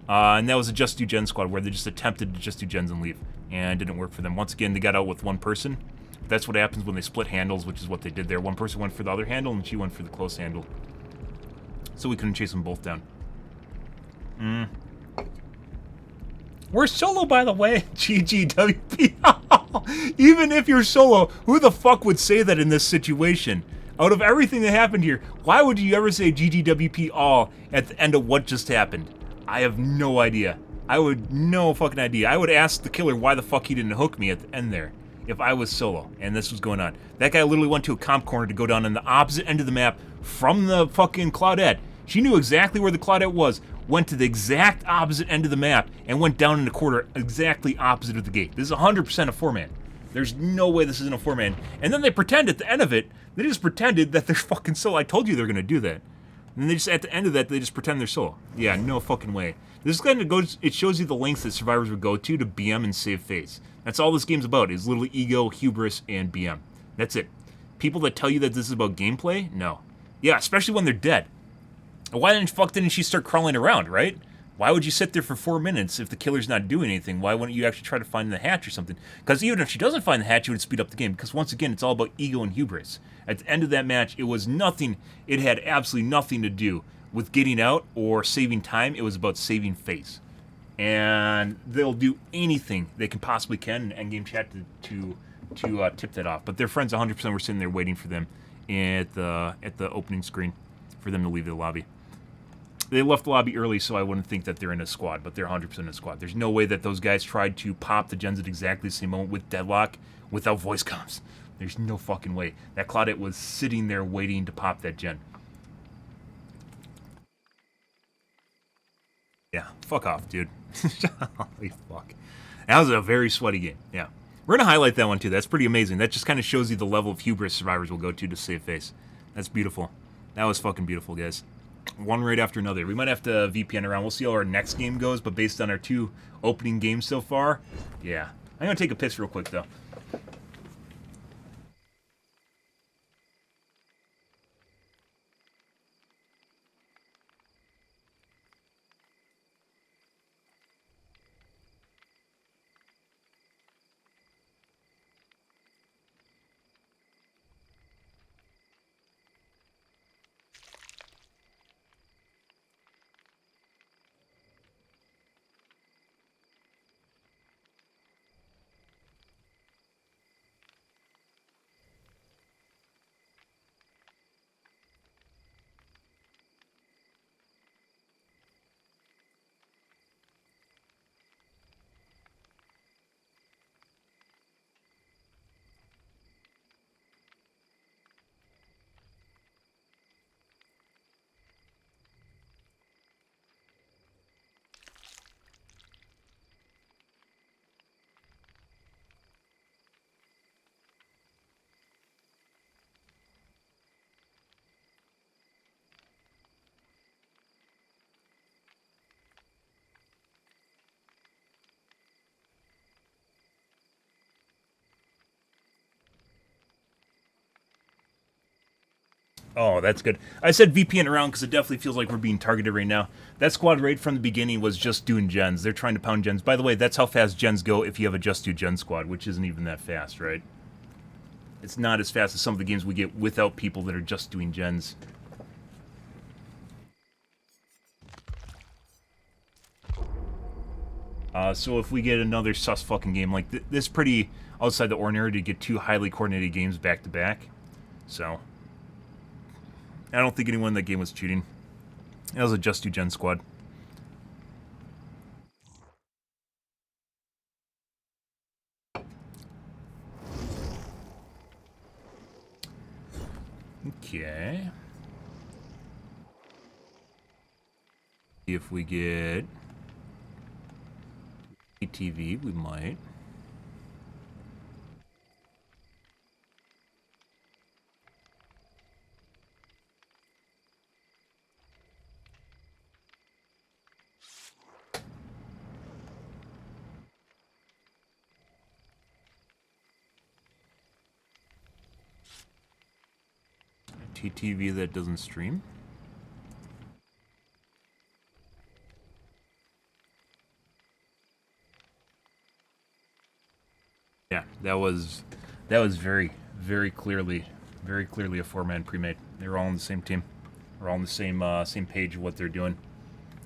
And that was a Just Do Gen squad where they just attempted to just do gens and leave. And it didn't work for them. Once again, they got out with one person. That's what happens when they split handles, which is what they did there. One person went for the other handle and she went for the close handle. So we couldn't chase them both down. We're solo, by the way. GGWP. Even if you're solo, who the fuck would say that in this situation? Out of everything that happened here, why would you ever say GGWP all at the end of what just happened? I have no idea. No fucking idea. I would ask the killer why the fuck he didn't hook me at the end there if I was solo and this was going on. That guy literally went to a comp corner to go down on the opposite end of the map from the fucking Claudette. She knew exactly where the Claudette was, went to the exact opposite end of the map, and went down in the corner exactly opposite of the gate. This is 100% a 4-man. There's no way this isn't a 4-man. And then they pretend at the end of it, they just pretended that they're fucking solo. I told you they're gonna do that. And then they just, at the end of that, they just pretend they're solo. Yeah, no fucking way. This kind of goes, it shows you the lengths that survivors would go to BM and save face. That's all this game's about, is literally ego, hubris, and BM. That's it. People that tell you that this is about gameplay, no. Yeah, especially when they're dead. Why didn't she start crawling around, right? Why would you sit there for 4 minutes if the killer's not doing anything? Why wouldn't you actually try to find the hatch or something? Because even if she doesn't find the hatch, it would speed up the game. Because once again, it's all about ego and hubris. At the end of that match, it was nothing, it had absolutely nothing to do with getting out or saving time. It was about saving face. And they'll do anything they can possibly can in endgame chat to tip that off. But their friends 100% were sitting there waiting for them at the opening screen for them to leave the lobby. They left the lobby early, so I wouldn't think that they're in a squad, but they're 100% in a squad. There's no way that those guys tried to pop the gens at exactly the same moment with deadlock without voice comms. There's no fucking way. That Claudette was sitting there waiting to pop that gen. Yeah, fuck off, dude. Holy fuck. That was a very sweaty game, yeah. We're going to highlight that one, too. That's pretty amazing. That just kind of shows you the level of hubris survivors will go to save face. That's beautiful. That was fucking beautiful, guys. One raid after another. We might have to VPN around. We'll see how our next game goes, but based on our 2 opening games so far, yeah. I'm going to take a piss real quick, though. Oh, that's good. I said VPN around because it definitely feels like we're being targeted right now. That squad raid from the beginning was just doing gens. They're trying to pound gens. By the way, that's how fast gens go if you have a just do gen squad, which isn't even that fast, right? It's not as fast as some of the games we get without people that are just doing gens. So if we get another sus fucking game like this, pretty outside the ordinary to get 2 highly coordinated games back to back. So I don't think anyone in that game was cheating. That was a just do gen squad. Okay. See if we get ATV, we might. TTV that doesn't stream. Yeah, that was very, very clearly a 4-man pre-made. They were all on the same team. We're all on the same page of what they're doing.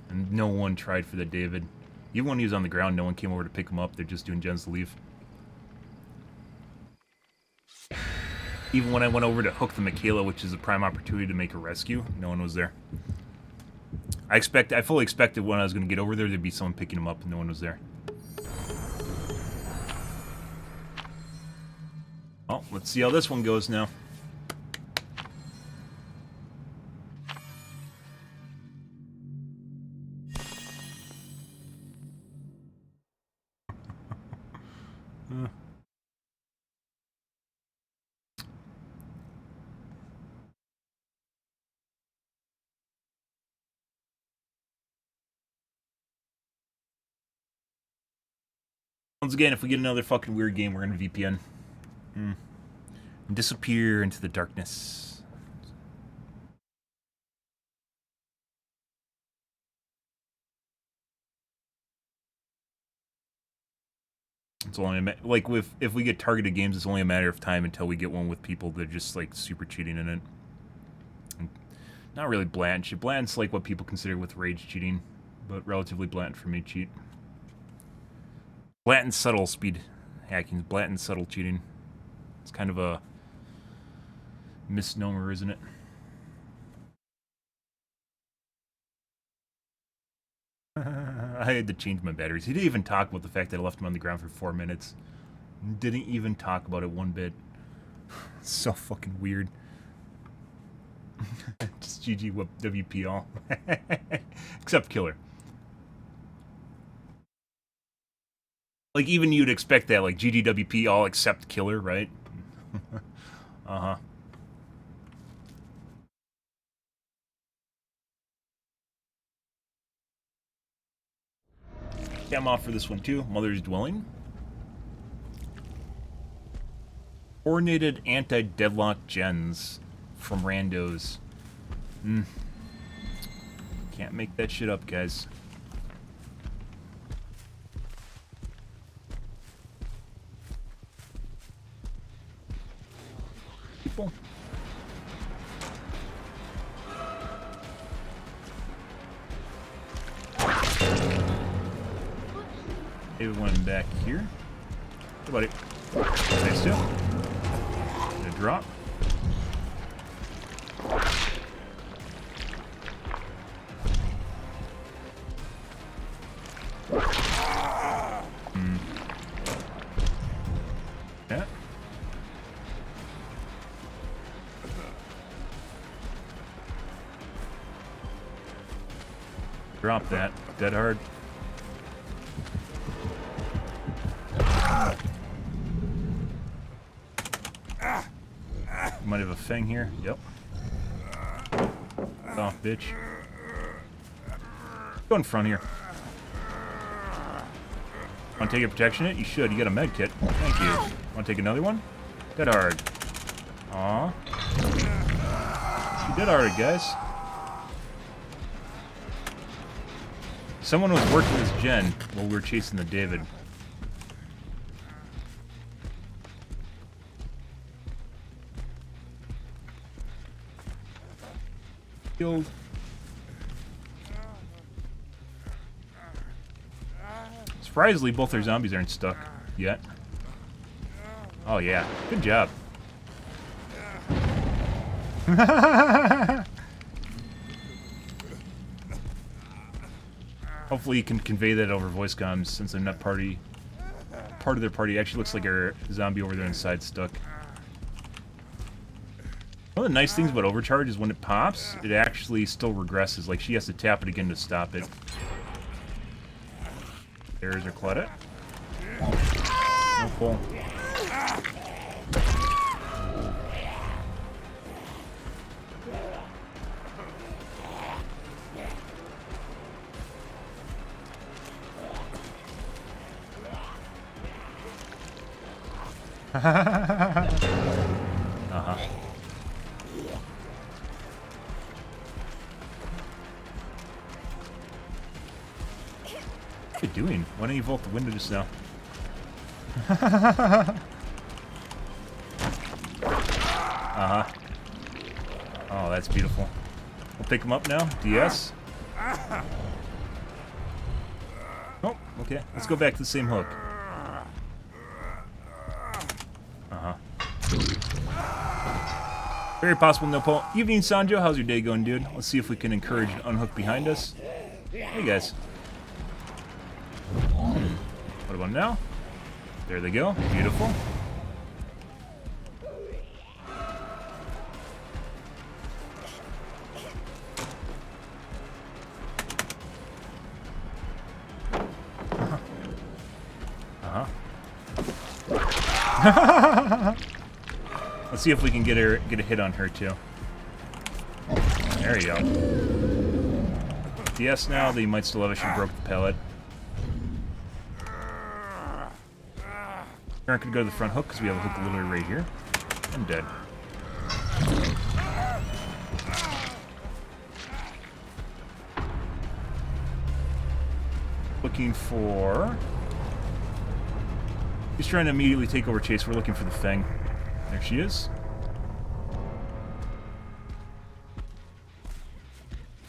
And no one tried for that David. Even when he was on the ground, no one came over to pick him up. They're just doing gens to leave. Even when I went over to hook the Michaela, which is a prime opportunity to make a rescue, no one was there. I fully expected when I was going to get over there, there'd be someone picking him up, and no one was there. Well, let's see how this one goes now. Once again, if we get another fucking weird game, we're gonna VPN. And disappear into the darkness. It's only like if we get targeted games, it's only a matter of time until we get one with people that are just like super cheating in it. And not really blatant. Bland's like what people consider with rage cheating, but relatively blatant for me cheat. Blatant subtle speed hacking, blatant subtle cheating. It's kind of a misnomer, isn't it? I had to change my batteries. He didn't even talk about the fact that I left him on the ground for 4 minutes. Didn't even talk about it one bit. So fucking weird. Just GG WP all. Except killer. Like, even you'd expect that, like, GGWP all except killer, right? Uh-huh. I'm off for this one too. Mother's Dwelling. Coordinated anti-deadlock gens from randos. Can't make that shit up, guys. People. Everyone back here. Hey, buddy. Nice too. Gonna drop. Yeah. Drop that. Dead hard. Might have a thing here. Yep. Oh, bitch. Go in front here. Want to take a protection hit? You should. You got a med kit. Thank you. Want to take another one? Dead hard. Aw. You dead hard, guys. Someone was working this gen while we were chasing the David. Killed. Surprisingly, both our zombies aren't stuck yet. Oh yeah, good job. Hopefully you can convey that over voice comms since I'm not part of their party. Actually looks like our zombie over there inside stuck. One of the nice things about overcharge is when it pops, it actually still regresses. Like, she has to tap it again to stop it. There's her Claudette. No pull. Uh-huh. What are you doing? Why don't you vault the window just now? Uh-huh. Oh, that's beautiful. We'll pick him up now. DS. Oh, okay. Let's go back to the same hook. Uh-huh. Very possible no pull. Evening, Sanjo. How's your day going, dude? Let's see if we can encourage an unhook behind us. Hey, guys. What about now? There they go. Beautiful. Uh-huh. Let's see if we can get a hit on her too. There you go. DS now. They might still have it. She broke the pellet. aren't going to go to the front hook because we have a hook literally right here. I'm dead. Looking for... He's trying to immediately take over Chase. We're looking for the Fang. There she is.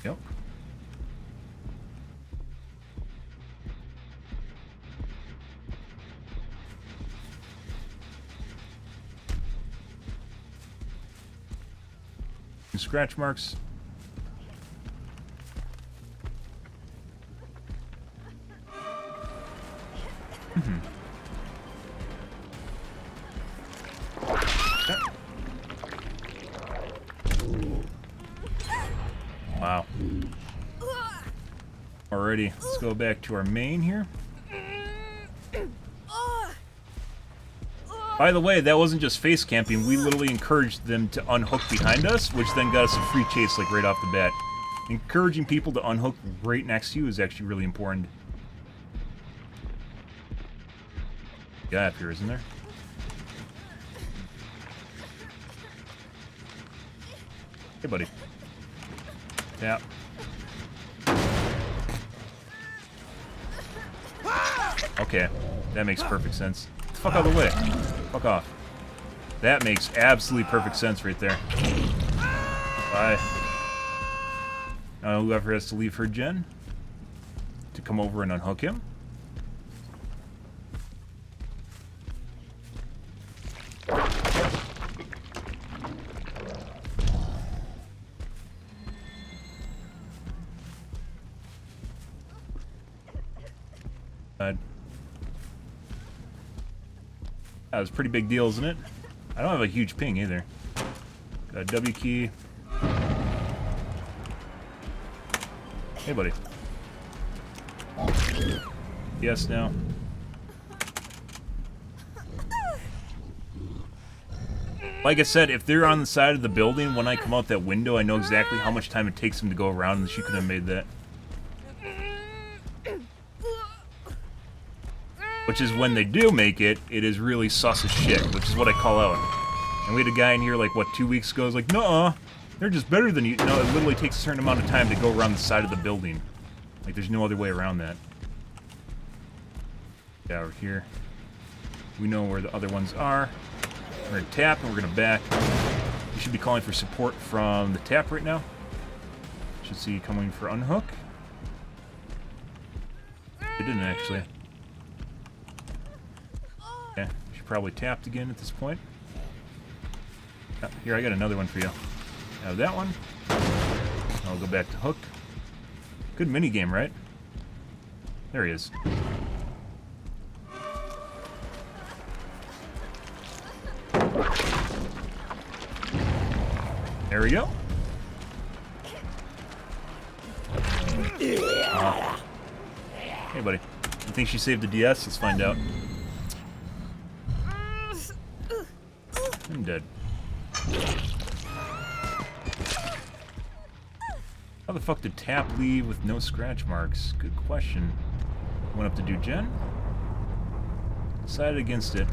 Yep. Scratch marks. Wow. Alrighty, let's go back to our main here. By the way, that wasn't just face camping. We literally encouraged them to unhook behind us, which then got us a free chase, like, right off the bat. Encouraging people to unhook right next to you is actually really important. Guy up here, isn't there? Hey, buddy. Tap. Okay, that makes perfect sense. Get the fuck out of the way. Fuck off. That makes absolutely perfect sense right there. Bye. Now whoever has to leave her gen to come over and unhook him. That was a pretty big deal, isn't it? I don't have a huge ping either. Got a W key. Hey, buddy. Yes, now. Like I said, if they're on the side of the building, when I come out that window, I know exactly how much time it takes them to go around, and she could have made that. Which is when they do make it, it is really sus as shit, which is what I call out. And we had a guy in here, like, what, 2 weeks ago, was like, nuh-uh, they're just better than you. No, it literally takes a certain amount of time to go around the side of the building. Like, there's no other way around that. Yeah, we're here. We know where the other ones are. We're going to tap, and we're going to back. We should be calling for support from the tap right now. Should see coming for unhook. It didn't, actually. Okay, she probably tapped again at this point. Here, I got another one for you. Have that one. I'll go back to hook. Good mini game, right? There he is. There we go. Hey, buddy. You think she saved the DS? Let's find out. I'm dead. How the fuck did Tap leave with no scratch marks? Good question. Went up to do gen? Decided against it.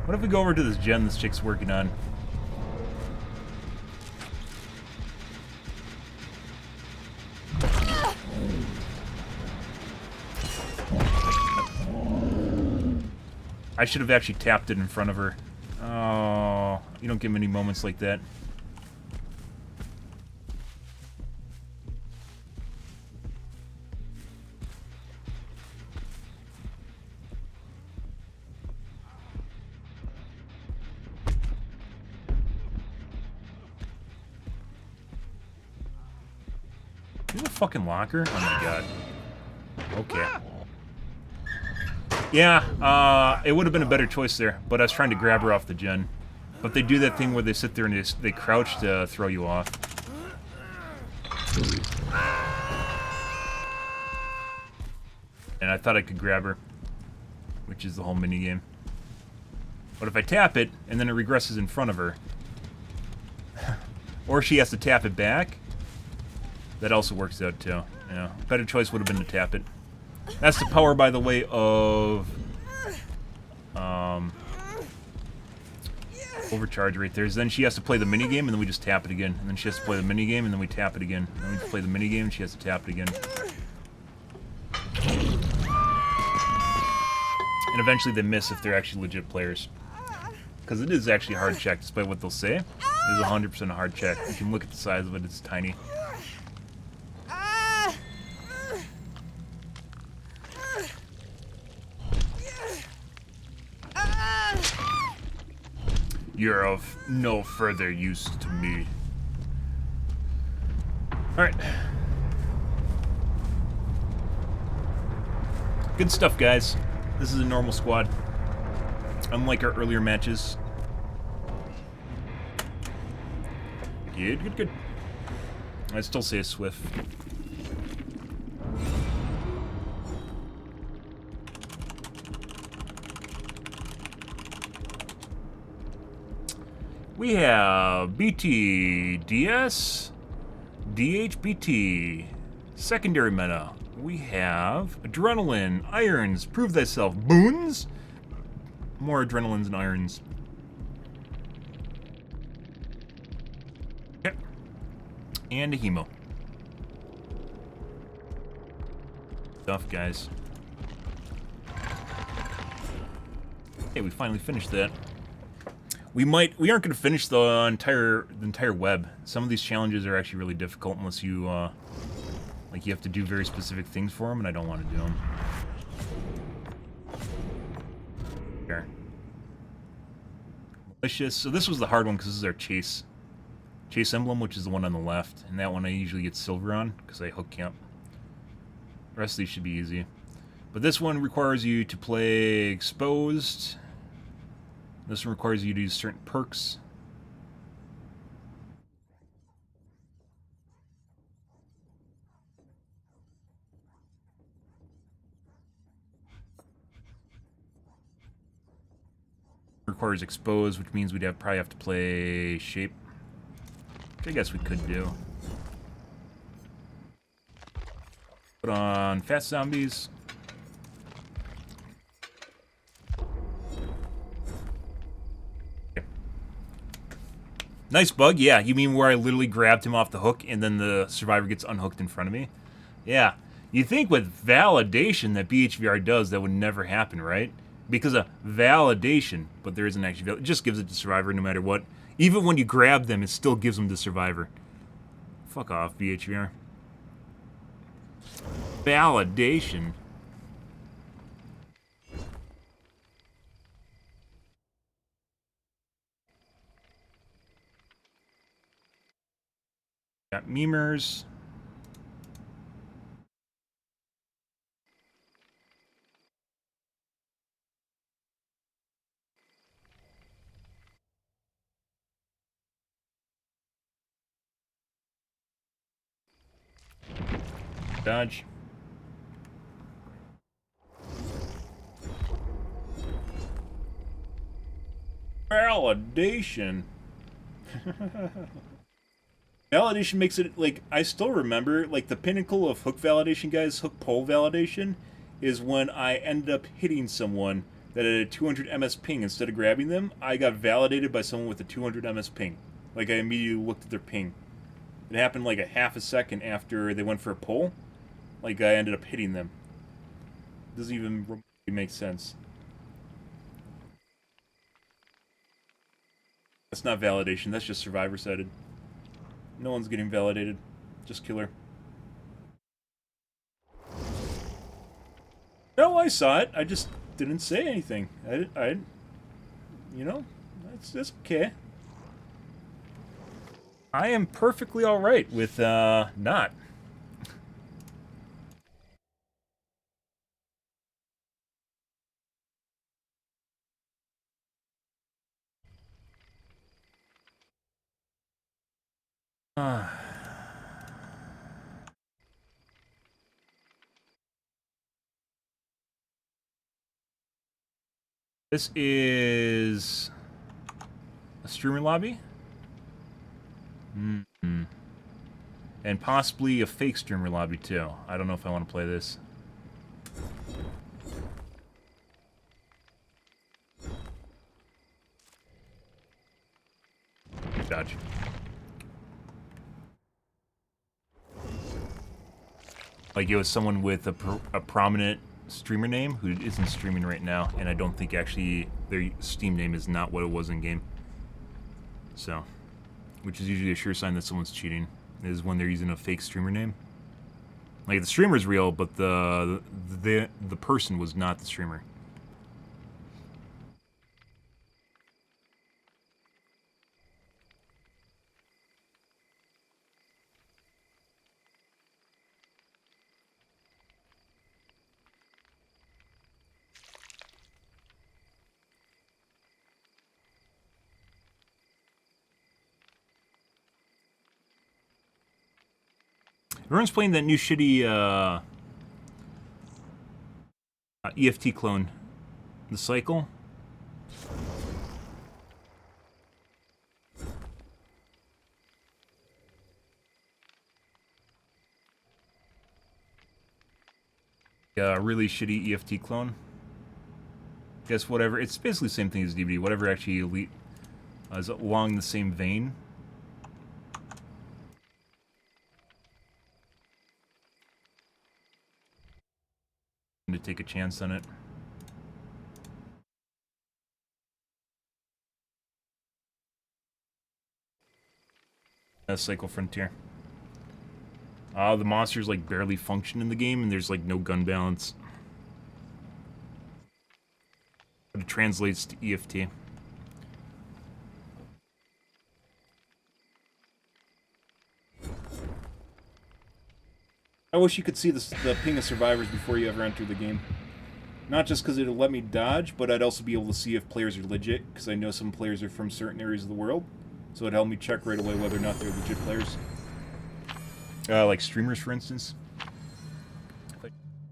What if we go over to this gen this chick's working on? I should have actually tapped it in front of her. Oh, you don't get many moments like that. Is it a fucking locker? Oh my god. Okay. Yeah, it would have been a better choice there, but I was trying to grab her off the gen. But they do that thing where they sit there and they crouch to throw you off. And I thought I could grab her, which is the whole minigame. But if I tap it, and then it regresses in front of her, or she has to tap it back, that also works out too. Yeah, better choice would have been to tap it. That's the power, by the way, of overcharge right there. Then she has to play the minigame, and then we just tap it again. And then she has to play the minigame, and then we tap it again. And then we play the minigame, and she has to tap it again. And eventually they miss if they're actually legit players. Because it is actually a hard check, despite what they'll say. It is 100% a hard check. You can look at the size of it, it's tiny. You're of no further use to me. Alright. Good stuff, guys. This is a normal squad. Unlike our earlier matches. Good, good, good. I still say a Swift. We have BT, DS, DHBT, secondary meta. We have adrenaline, irons, prove thyself, boons, more adrenalines and irons. Okay. And a hemo. Stuff, guys. Okay, we finally finished that. We aren't going to finish the entire web. Some of these challenges are actually really difficult unless you, like, you have to do very specific things for them, and I don't want to do them. There. Malicious. So this was the hard one because this is our chase emblem, which is the one on the left, and that one I usually get silver on because I hook camp. The rest of these should be easy. But this one requires you to play exposed. This one requires you to use certain perks. Requires exposed, which means we'd probably have to play shape. Which I guess we could do. Put on fast zombies. Nice bug, yeah. You mean where I literally grabbed him off the hook and then the survivor gets unhooked in front of me? Yeah. You think with validation that BHVR does, that would never happen, right? Because of validation, but there isn't actually. It just gives it to survivor no matter what. Even when you grab them, it still gives them to survivor. Fuck off, BHVR. Validation. Got memers. Dodge. Validation. Validation makes it, like, I still remember, like, the pinnacle of hook validation, guys, hook pole validation, is when I ended up hitting someone that had a 200 ms ping instead of grabbing them. I got validated by someone with a 200 ms ping. Like, I immediately looked at their ping. It happened, like, a half a second after they went for a pull. Like, I ended up hitting them. Doesn't even remotely make sense. That's not validation, that's just survivor-sided. No one's getting validated. Just killer. No, I saw it. I just didn't say anything. I you know, that's okay. I am perfectly alright with, not. This is a streamer lobby. And possibly a fake streamer lobby too. I don't know if I want to play this. dodge. Like, it was someone with a prominent streamer name who isn't streaming right now, and I don't think actually their Steam name is not what it was in game. So, which is usually a sure sign that someone's cheating, is when they're using a fake streamer name. Like, the streamer's real, but the person was not the streamer. Everyone's playing that new shitty EFT clone, the Cycle. Yeah, really shitty EFT clone. Guess whatever. It's basically the same thing as DVD. Whatever actually elite is along the same vein. To take a chance on it. Cycle Frontier. The monsters like barely function in the game, and there's like no gun balance. But it translates to EFT. I wish you could see the ping of survivors before you ever enter the game. Not just because it'll let me dodge, but I'd also be able to see if players are legit, because I know some players are from certain areas of the world. So it'd help me check right away whether or not they're legit players. Like streamers, for instance.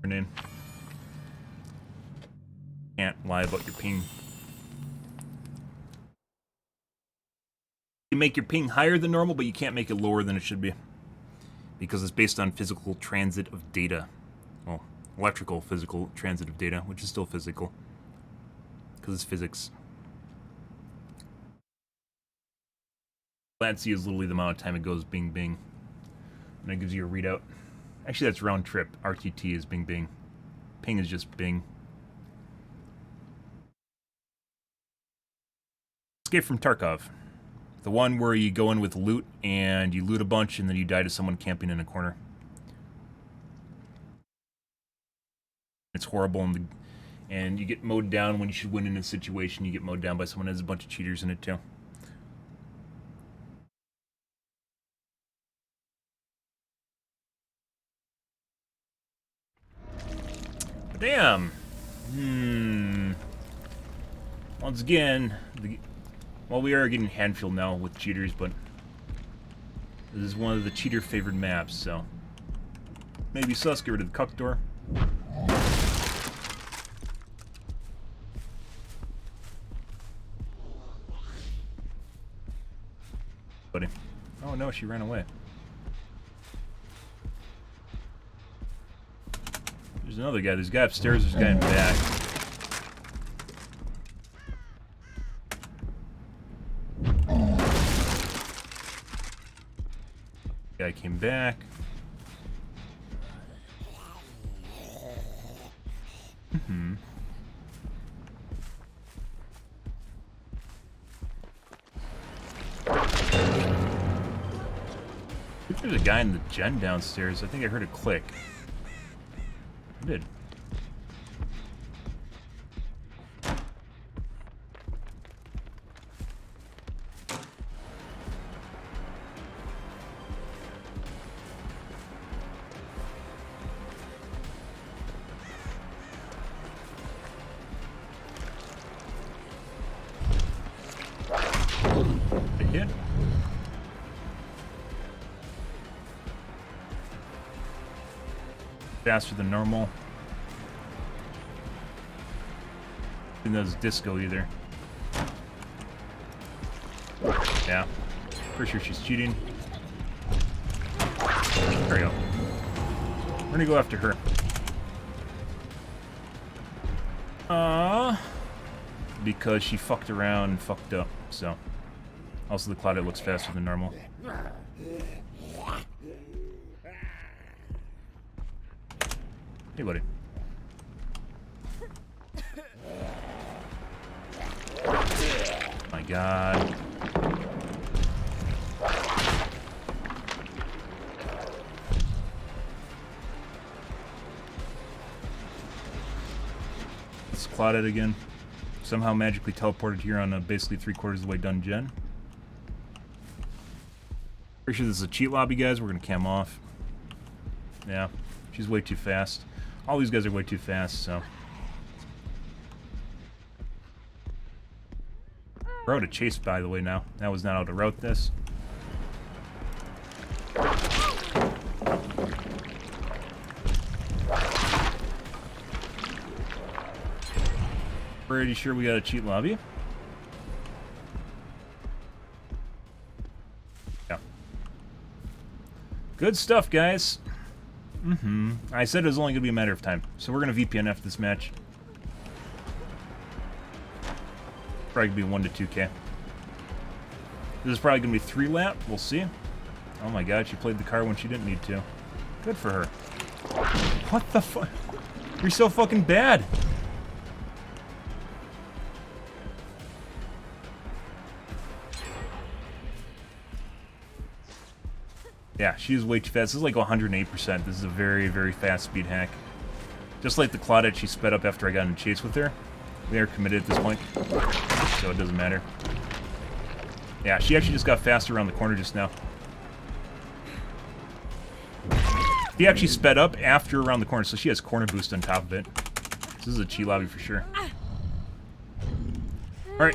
Her name. Can't lie about your ping. You make your ping higher than normal, but you can't make it lower than it should be. Because it's based on physical transit of data. Well, electrical physical transit of data, which is still physical. Because it's physics. Latency is literally the amount of time it goes bing bing. And it gives you a readout. Actually, that's round trip. RTT is bing bing. Ping is just bing. Escape from Tarkov. The one where you go in with loot, and you loot a bunch, and then you die to someone camping in a corner. It's horrible, and you get mowed down when you should win in a situation. You get mowed down by someone who has a bunch of cheaters in it, too. But damn! Once again, well, we are getting Handfield now with cheaters, but this is one of the cheater-favored maps, so maybe sus, get rid of the cuck door. Buddy. Oh no, she ran away. There's another guy. There's a guy upstairs, there's a guy in back. Guy came back. There's a guy in the gen downstairs. I think I heard a click. I did. A hit. Faster than normal. And that's disco either. Yeah. Pretty sure she's cheating. There we go. We're gonna go after her. Because she fucked around and fucked up, so. Also, the Claudette looks faster than normal. Hey, buddy. My God. It's Claudette again. Somehow magically teleported here on a basically 3/4 of the way done gen. Pretty sure this is a cheat lobby, guys. We're gonna cam off. Yeah, she's way too fast. All these guys are way too fast, so. We're out of chase, by the way, now. That was not how to route this. Pretty sure we got a cheat lobby. Yeah. Good stuff, guys. I said it was only going to be a matter of time. So we're going to VPN after this match. Probably going to be 1 to 2K. This is probably going to be 3 lap. We'll see. Oh my God, she played the car when she didn't need to. Good for her. What the fuck? You're so fucking bad. Yeah, she's way too fast. This is like 108%. This is a very, very fast speed hack. Just like the Claudette, she sped up after I got in a chase with her. They are committed at this point, so it doesn't matter. Yeah, she actually just got faster around the corner just now. He actually sped up after around the corner, so she has corner boost on top of it. This is a cheat lobby for sure. Alright,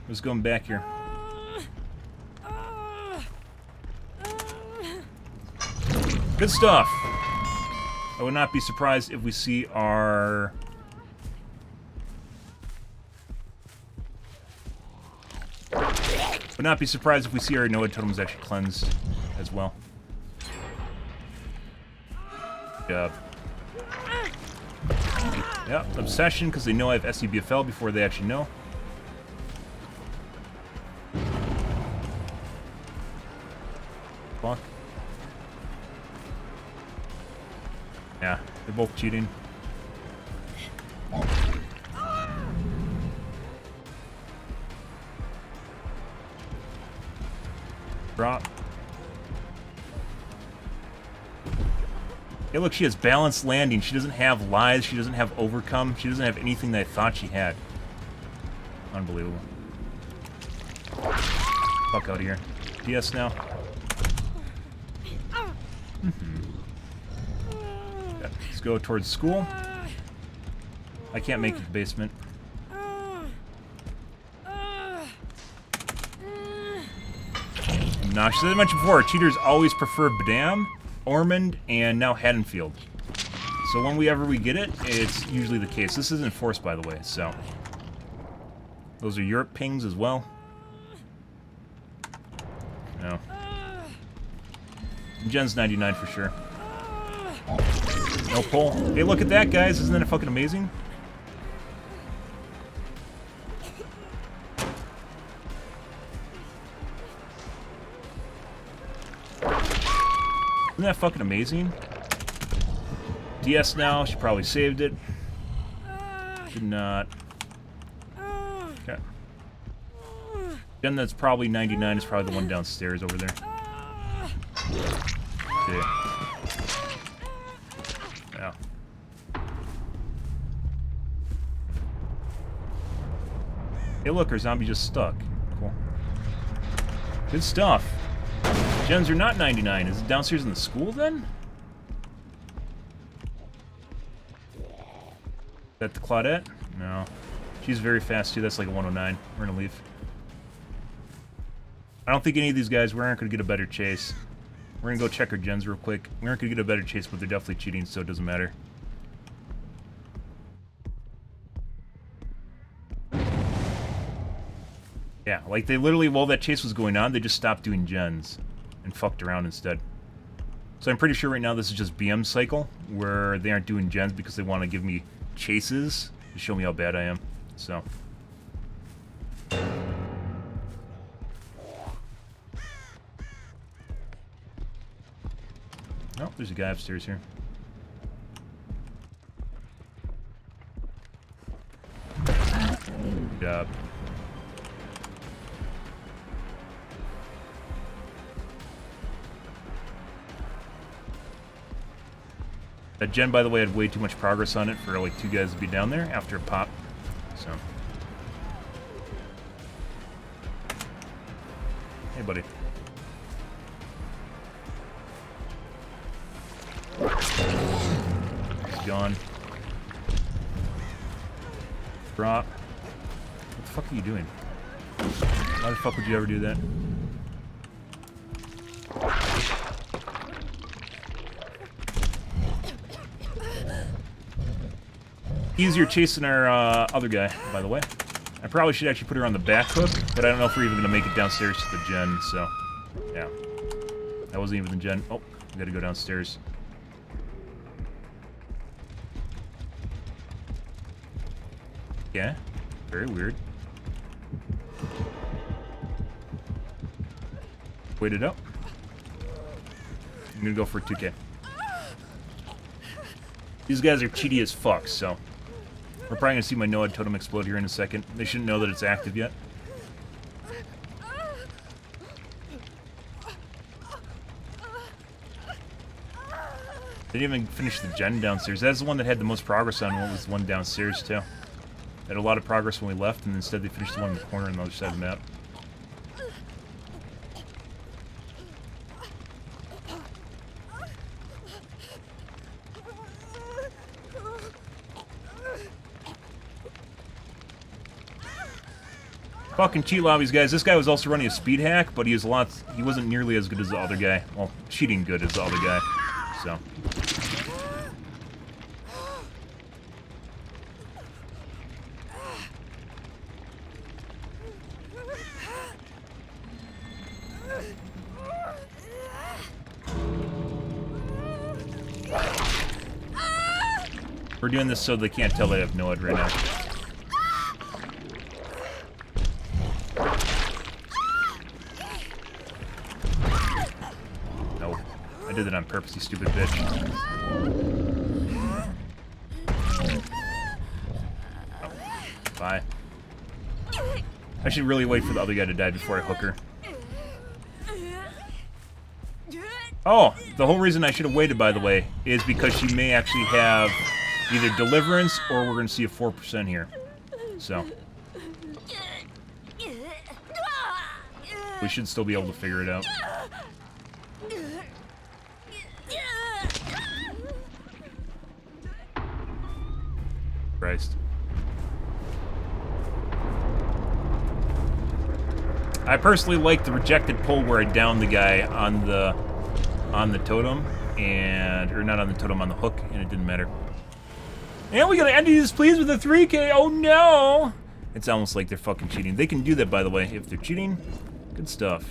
let's go back here. Good stuff. I would not be surprised if we see our... Would not be surprised if we see our Noah totems actually cleansed as well. Yeah. Yeah, obsession, because they know I have SCBFL before they actually know. Fuck. Yeah, they're both cheating. Drop. Hey, look, she has balanced landing. She doesn't have lies. She doesn't have overcome. She doesn't have anything that I thought she had. Unbelievable. Fuck out of here. DS now. Yeah, let's go towards school. I can't make it to the basement. Nah, as I mentioned before, cheaters always prefer Badam, Ormond, and now Haddonfield. So whenever we get it, it's usually the case. This isn't forced, by the way, so. Those are Europe pings as well. No. Gen's 99 for sure. No pull. Hey, look at that, guys. Isn't that fucking amazing? Isn't that fucking amazing? DS now. She probably saved it. Did not. Okay. Gen that's probably 99 is probably the one downstairs over there. Okay. Yeah. Hey, look, our zombie just stuck. Cool. Good stuff. Gens are not 99. Is it downstairs in the school, then? Is that the Claudette? No. She's very fast, too. That's like a 109. We're gonna leave. I don't think any of these guys, we aren't gonna get a better chase. We're gonna go check our gens real quick. We aren't gonna get a better chase, but they're definitely cheating, so it doesn't matter. Yeah, like they literally, while that chase was going on, they just stopped doing gens and fucked around instead. So I'm pretty sure right now this is just BM cycle, where they aren't doing gens because they want to give me chases to show me how bad I am. So. Oh, there's a guy upstairs here. Good job. That gen, by the way, had way too much progress on it for like 2 guys to be down there after it popped. So. Hey, buddy. He's gone. Drop. What the fuck are you doing? Why the fuck would you ever do that? Easier chasing our other guy, by the way. I probably should actually put her on the back hook, but I don't know if we're even going to make it downstairs to the gen, so... Yeah. That wasn't even the gen. Oh, we gotta go downstairs. Yeah, very weird. Wait it up. I'm gonna go for a 2K. These guys are cheaty as fuck, so... We're probably gonna see my Noad totem explode here in a second. They shouldn't know that it's active yet. They didn't even finish the gen downstairs. That's the one that had the most progress on. What was the one downstairs, too? They had a lot of progress when we left, and instead they finished the one in the corner on the other side of the map. Fucking cheat lobbies, guys. This guy was also running a speed hack, but he wasn't nearly as good as the other guy. Well, cheating good as the other guy. So. We're doing this so they can't tell they have Noad right now. Nope. I did it on purpose, you stupid bitch. Oh. Bye. I should really wait for the other guy to die before I hook her. Oh, the whole reason I should have waited, by the way, is because she may actually have either Deliverance or we're going to see a 4% here. So. We should still be able to figure it out. Christ. I personally like the rejected pull where I down the guy on the totem, or not on the totem, on the hook, and it didn't matter. And we gotta end these, please, with a 3K. Oh no! It's almost like they're fucking cheating. They can do that, by the way, if they're cheating. Good stuff.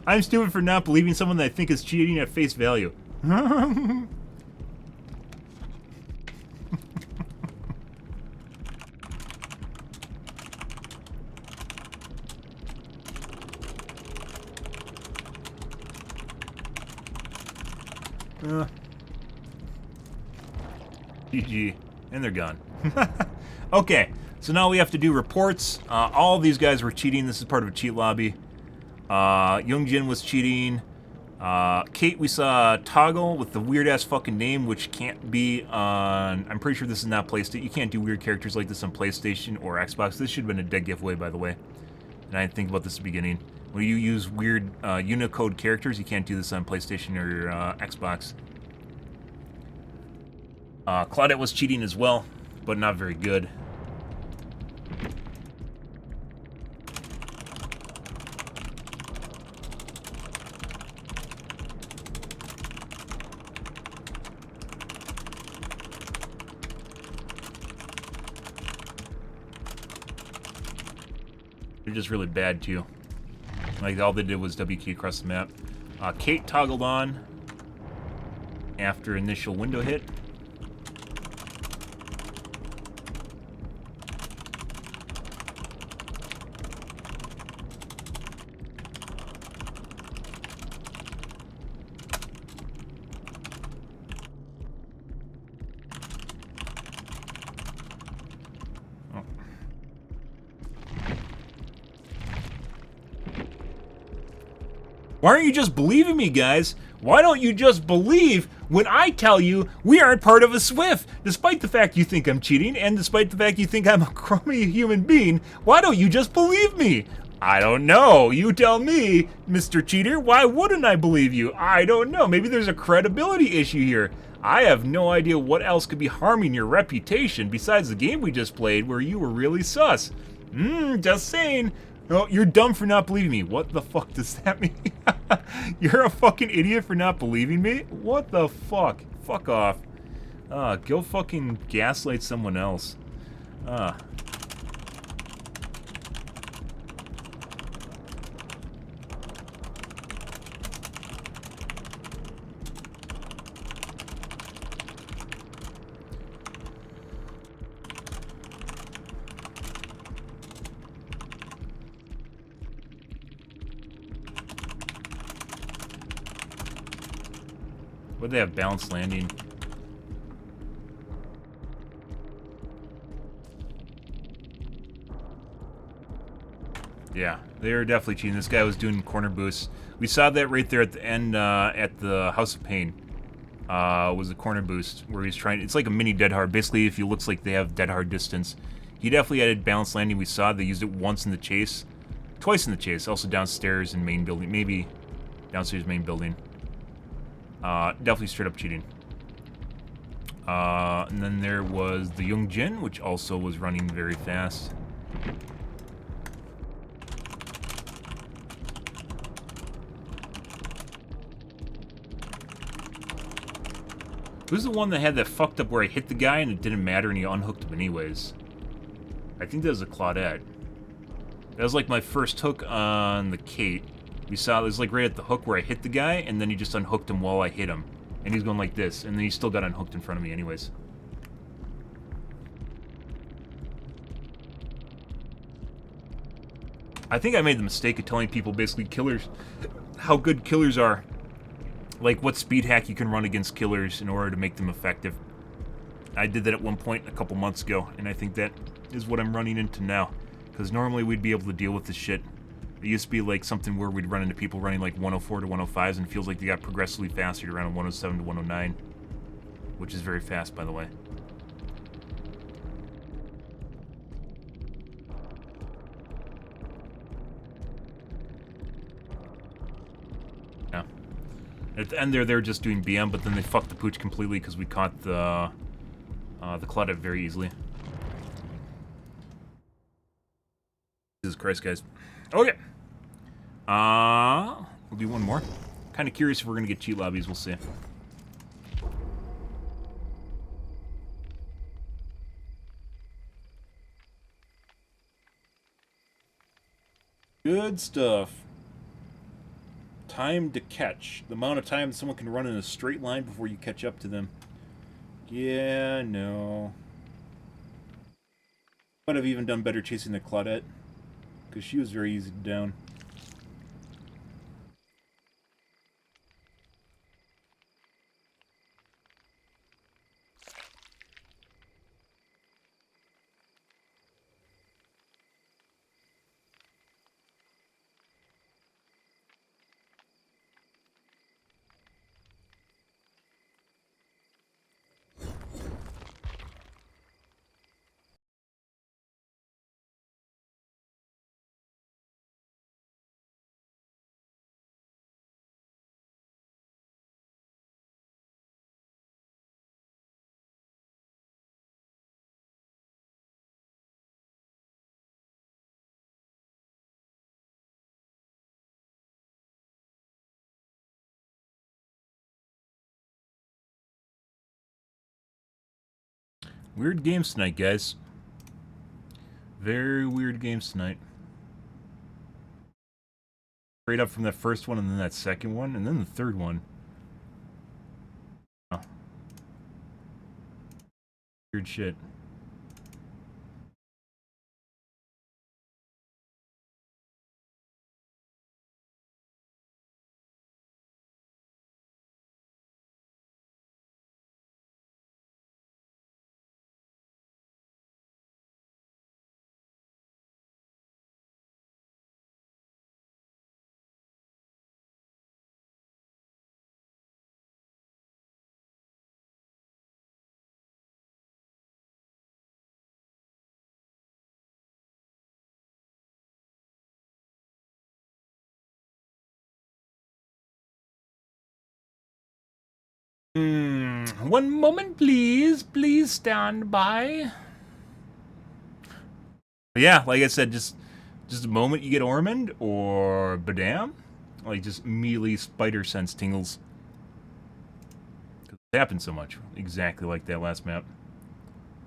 I'm stupid for not believing someone that I think is cheating at face value. GG. And they're gone. Okay, so now we have to do reports. All of these guys were cheating. This is part of a cheat lobby. Young Jin was cheating. Kate, we saw Toggle with the weird-ass fucking name, which can't be on... I'm pretty sure this is not PlayStation. You can't do weird characters like this on PlayStation or Xbox. This should have been a dead giveaway, by the way. And I didn't think about this at the beginning. When you use weird Unicode characters, you can't do this on PlayStation or Xbox. Claudette was cheating as well, but not very good. They're just really bad too. Like all they did was W key across the map. Kate toggled on after initial window hit. Why aren't you just believing me, guys? Why don't you just believe when I tell you we aren't part of a SWIFT? Despite the fact you think I'm cheating, and despite the fact you think I'm a crummy human being, why don't you just believe me? I don't know. You tell me, Mr. Cheater. Why wouldn't I believe you? I don't know. Maybe there's a credibility issue here. I have no idea what else could be harming your reputation besides the game we just played where you were really sus. Just saying. Oh, you're dumb for not believing me. What the fuck does that mean? You're a fucking idiot for not believing me? What the fuck? Fuck off. Go fucking gaslight someone else. Would they have balanced landing? Yeah, they were definitely cheating. This guy was doing corner boosts. We saw that right there at the end at the House of Pain. Was a corner boost where he's trying. It's like a mini dead hard. Basically, if you looks like they have dead hard distance. He definitely added balanced landing. We saw they used it once in the chase, twice in the chase. Also downstairs in main building, maybe downstairs main building. Definitely straight up cheating. And then there was the Young Jin, which also was running very fast. Who's the one that had that fucked up where I hit the guy and it didn't matter and he unhooked him anyways? I think that was a Claudette. That was like my first hook on the Kate. We saw it was like right at the hook where I hit the guy, and then he just unhooked him while I hit him. And he's going like this, and then he still got unhooked in front of me anyways. I think I made the mistake of telling people basically killers, how good killers are. Like what speed hack you can run against killers in order to make them effective. I did that at one point a couple months ago, and I think that is what I'm running into now. Because normally we'd be able to deal with this shit. It used to be like something where we'd run into people running like 104 to 105s, and it feels like they got progressively faster to around 107 to 109. Which is very fast, by the way. Yeah. At the end there, they were just doing BM, but then they fucked the pooch completely because we caught the Claudette very easily. Jesus Christ, guys. Okay. We'll do one more. Kind of curious if we're gonna get cheat lobbies. We'll see. Good stuff. Time to catch. The amount of time someone can run in a straight line before you catch up to them. Yeah, no. Might have even done better chasing the Claudette, because she was very easy to down. Weird games tonight, guys. Very weird games tonight. Straight up from that first one, and then that second one, and then the third one. Oh. Weird shit. One moment, please. Please stand by. But yeah, like I said, just a moment you get Ormond or Badam, like just immediately spider sense tingles. Because it happened so much, exactly like that last map.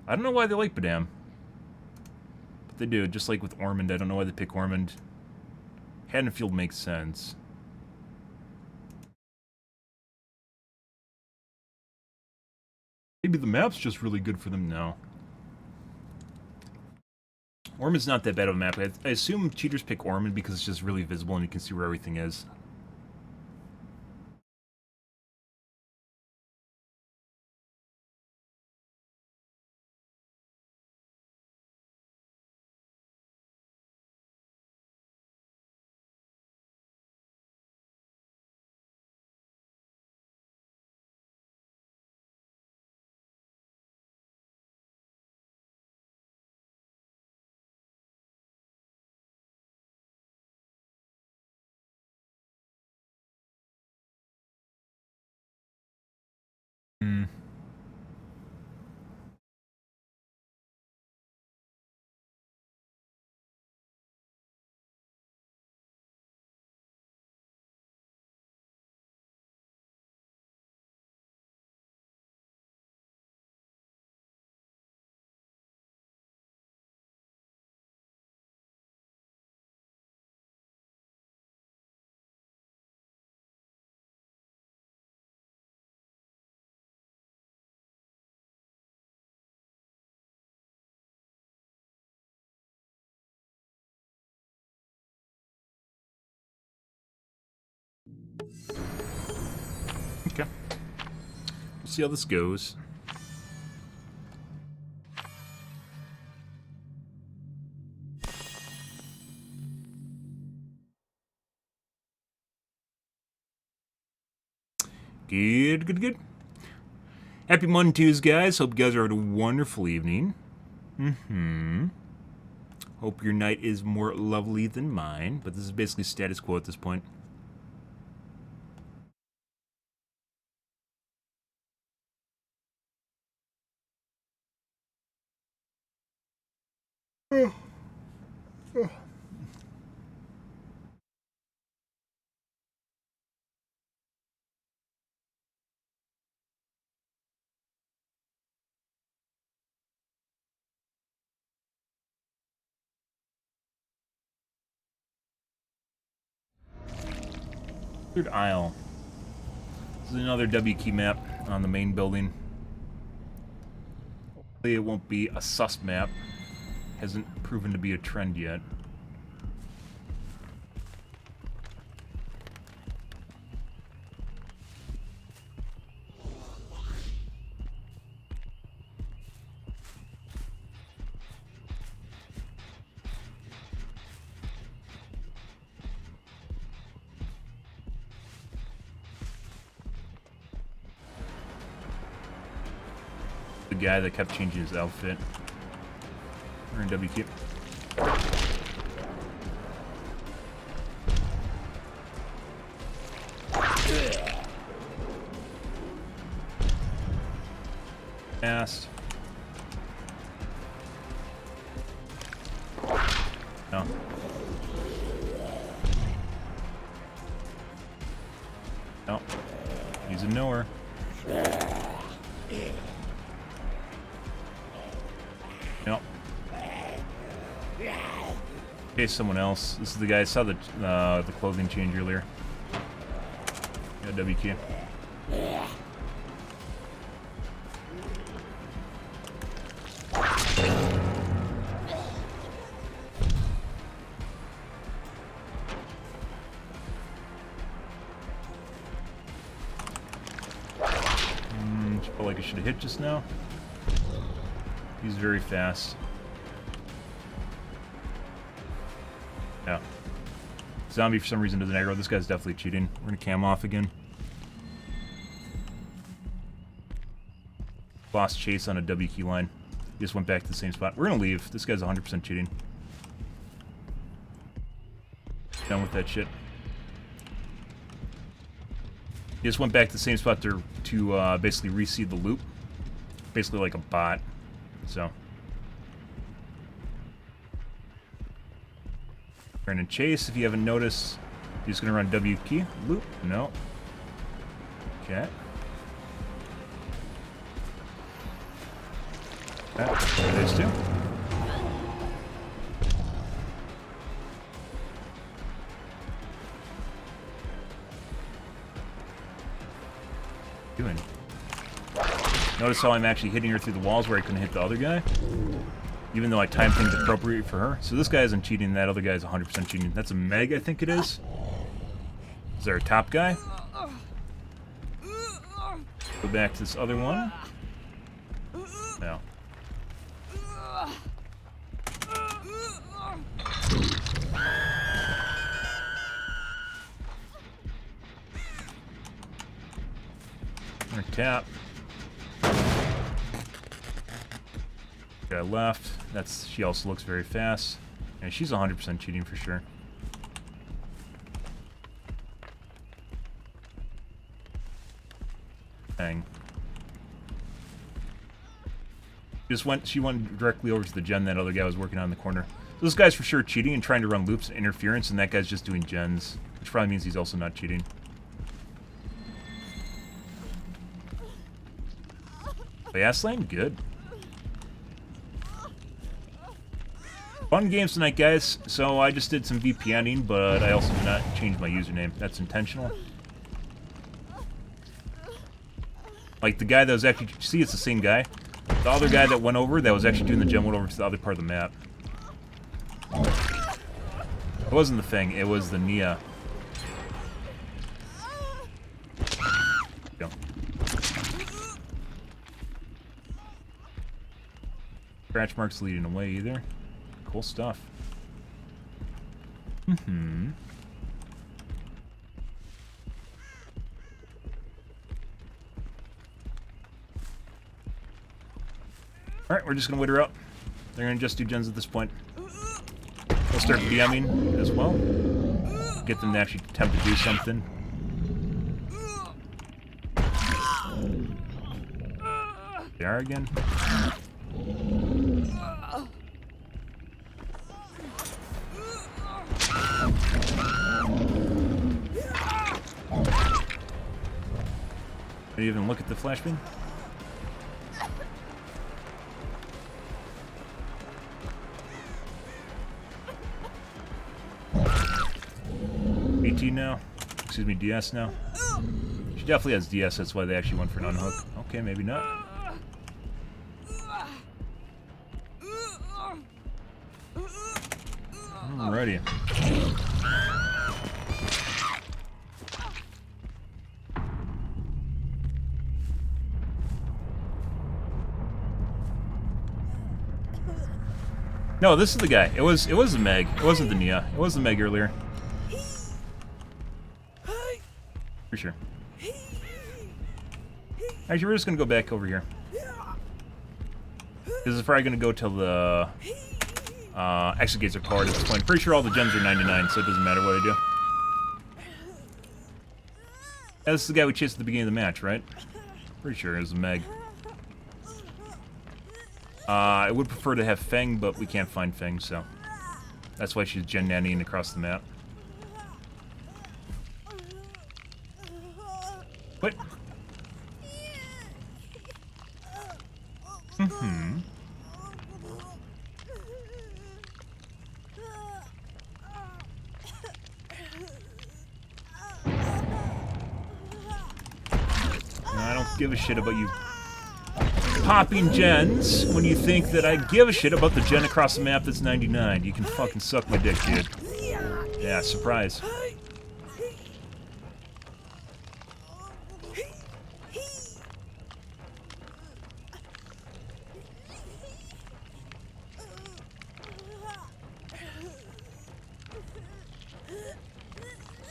I don't know why they like Badam, but they do. Just like with Ormond, I don't know why they pick Ormond. Haddonfield makes sense. Maybe the map's just really good for them now. Ormond's not that bad of a map. I assume cheaters pick Ormond because it's just really visible and you can see where everything is. Okay. We'll see how this goes. Good, good, good. Happy Mondays, guys. Hope you guys are having a wonderful evening. Hope your night is more lovely than mine, but this is basically status quo at this point. Third aisle. This is another W key map on the main building. Hopefully it won't be a sus map. Hasn't proven to be a trend yet. The guy that kept changing his outfit. We're in WQ. Fast. No. No. He's a knower. Nope. Okay, someone else. This is the guy. I saw the clothing change earlier. Yeah, WQ. Felt like I should have hit just now. He's very fast. Yeah. Zombie for some reason doesn't aggro. This guy's definitely cheating. We're gonna cam off again. Lost chase on a W key line. He just went back to the same spot. We're gonna leave. This guy's 100% cheating. Done with that shit. He just went back to the same spot to basically reseed the loop. Basically like a bot. So. Brandon Chase, if you haven't noticed, he's going to run W key. Loop. No. Okay. Those two. Doing. Notice how I'm actually hitting her through the walls where I couldn't hit the other guy? Even though I timed things appropriate for her. So this guy isn't cheating, that other guy is 100% cheating. That's a Meg, I think it is. Is there a top guy? Go back to this other one. No. Or tap. Guy left. That's, she also looks very fast. And she's 100% cheating for sure. Dang. She went directly over to the gen that other guy was working on in the corner. So this guy's for sure cheating and trying to run loops and interference, and that guy's just doing gens, which probably means he's also not cheating. Fast lane? Good. Fun games tonight, guys. So I just did some VPNing, but I also did not change my username. That's intentional. Like the guy that was actually... See, it's the same guy. The other guy that went over, that was actually doing the gen, went over to the other part of the map. It wasn't the thing, it was the Nia. Go. Scratch marks leading away either. Cool stuff. Mm-hmm. Alright, we're just gonna wait her up. They're gonna just do gens at this point. We'll start BMing as well. Get them to actually attempt to do something. They are again. Did you even look at the flashbang? AT now. Excuse me, DS now. She definitely has DS, that's why they actually went for an unhook. Okay, maybe not. Alrighty. No, this is the guy. It was the Meg. It wasn't the Nia. It was the Meg earlier. For sure. Actually, we're just gonna go back over here. This is probably gonna go till the exit gates are powered at this point. Pretty sure all the gems are 99, so it doesn't matter what I do. Yeah, this is the guy we chased at the beginning of the match, right? Pretty sure it was the Meg. I would prefer to have Feng, but we can't find Feng, so that's why she's gen nannying across the map. What? Mm-hmm. I don't give a shit about you popping gens when you think that I give a shit about the gen across the map that's 99. You can fucking suck my dick, dude. Yeah, surprise.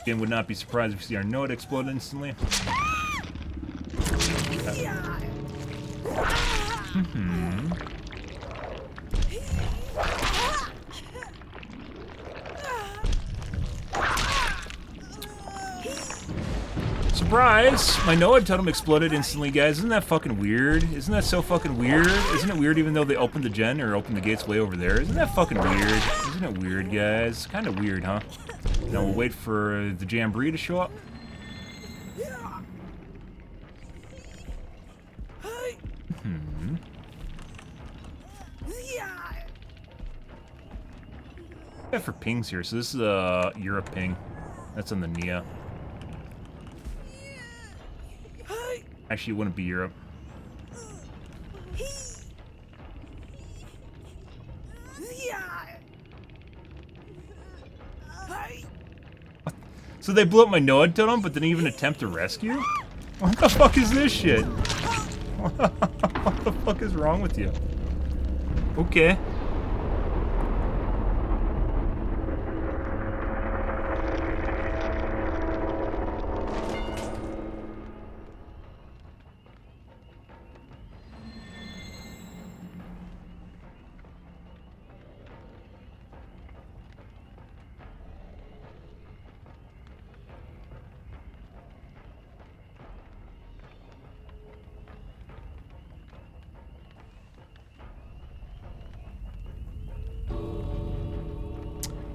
Again, would not be surprised if you see our node explode instantly. Mm-hmm. Surprise! My Noah totem exploded instantly, guys. Isn't that fucking weird? Isn't that so fucking weird? Isn't it weird even though they opened the gen or opened the gates way over there? Isn't that fucking weird? Isn't it weird, guys? Kinda weird, huh? Now we'll wait for the Jamboree to show up. Hmm. Yeah, for pings here. So this is a Europe ping. That's on the Nia. Actually, it wouldn't be Europe. So they blew up my Noah totem, but didn't even attempt to rescue? What the fuck is this shit? What the fuck is wrong with you? Okay.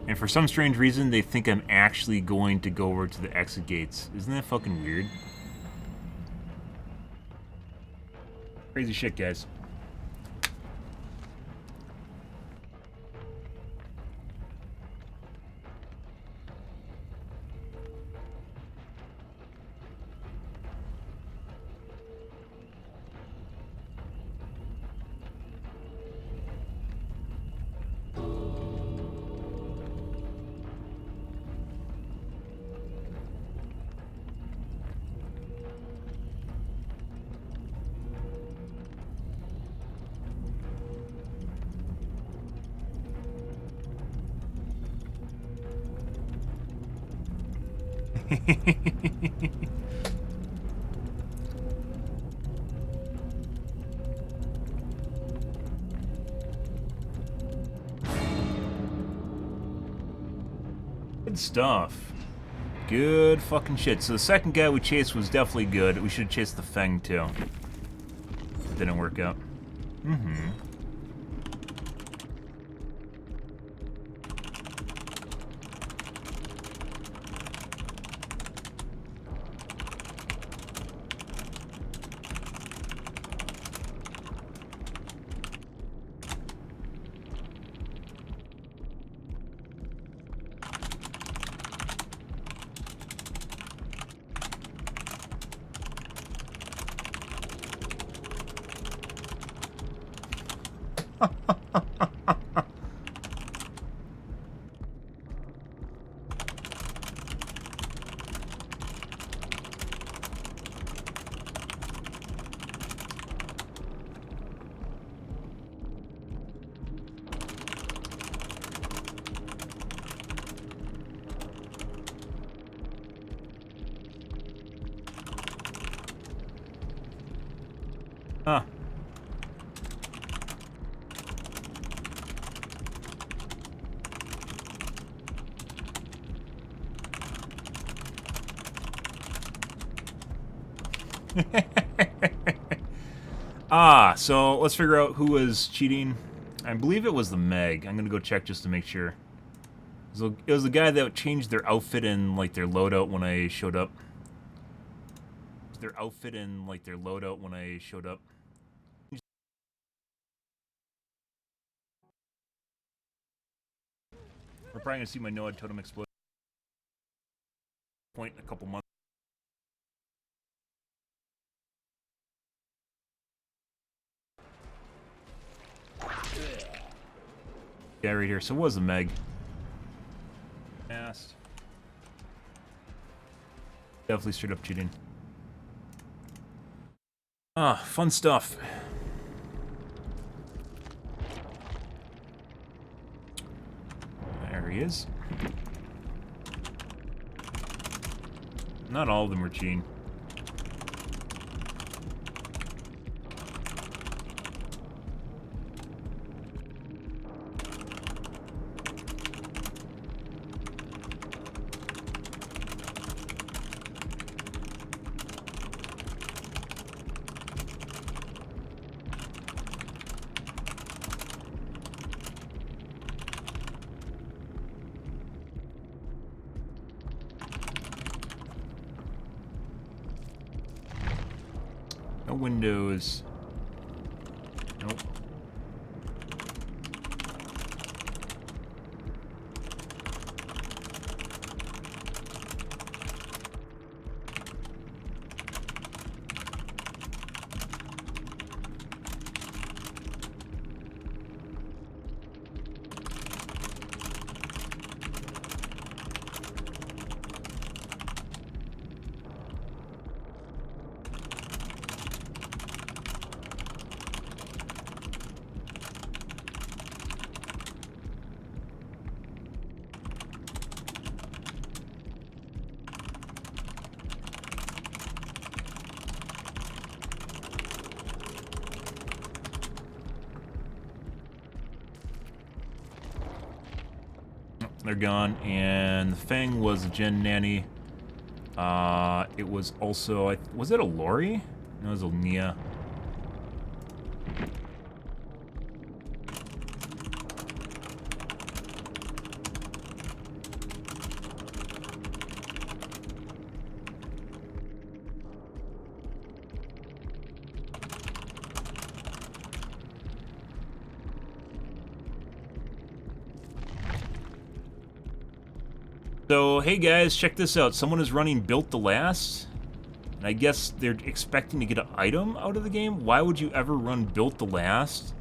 And for some strange reason, they think I'm actually going to go over to the exit gates. Isn't that fucking weird? Crazy shit, guys. Good stuff. Good fucking shit. So the second guy we chased was definitely good. We should have chased the Feng too. Didn't work out. Mm-hmm. Huh. So let's figure out who was cheating. I believe it was the Meg. I'm gonna go check just to make sure. So it was the guy that changed their outfit and like their loadout when I showed up. Their outfit and like their loadout when I showed up. We're probably gonna see my Noah totem explode. Point in a couple months. Yeah, right here. So what was the Meg? Fast. Definitely straight up cheating. Fun stuff. There he is. Not all of them were cheating. No windows. Nope. They're gone, and the Fang was a Gen Nanny. It was also, was it a Lori? No, it was a Nia. So, hey guys, check this out. Someone is running Built to Last, and I guess they're expecting to get an item out of the game. Why would you ever run Built to Last?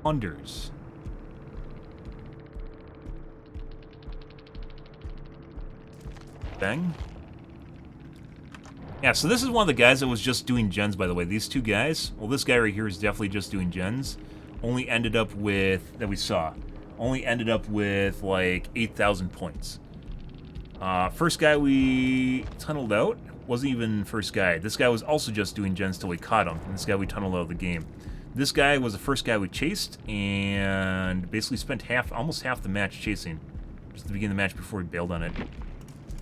Wonders. Bang. Yeah, so this is one of the guys that was just doing gens, by the way. These two guys, well, this guy right here is definitely just doing gens. Only ended up with, that we saw, only ended up with like 8,000 points. First guy we tunneled out wasn't even first guy. This guy was also just doing gens till we caught him. And this guy we tunneled out of the game. This guy was the first guy we chased and basically spent almost half the match chasing. Just at the beginning of the match before we bailed on it.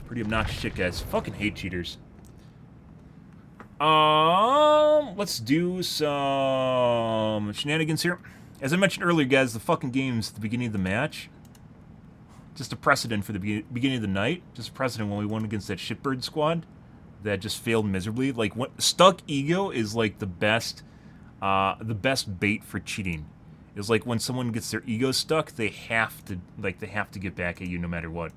Pretty obnoxious shit, guys. Fucking hate cheaters. Let's do some shenanigans here. As I mentioned earlier, guys, the fucking game's at the beginning of the match. Just a precedent for the beginning of the night. Just a precedent when we won against that shitbird squad that just failed miserably. Like, stuck ego is like the best bait for cheating. Is like when someone gets their ego stuck, they have to get back at you no matter what.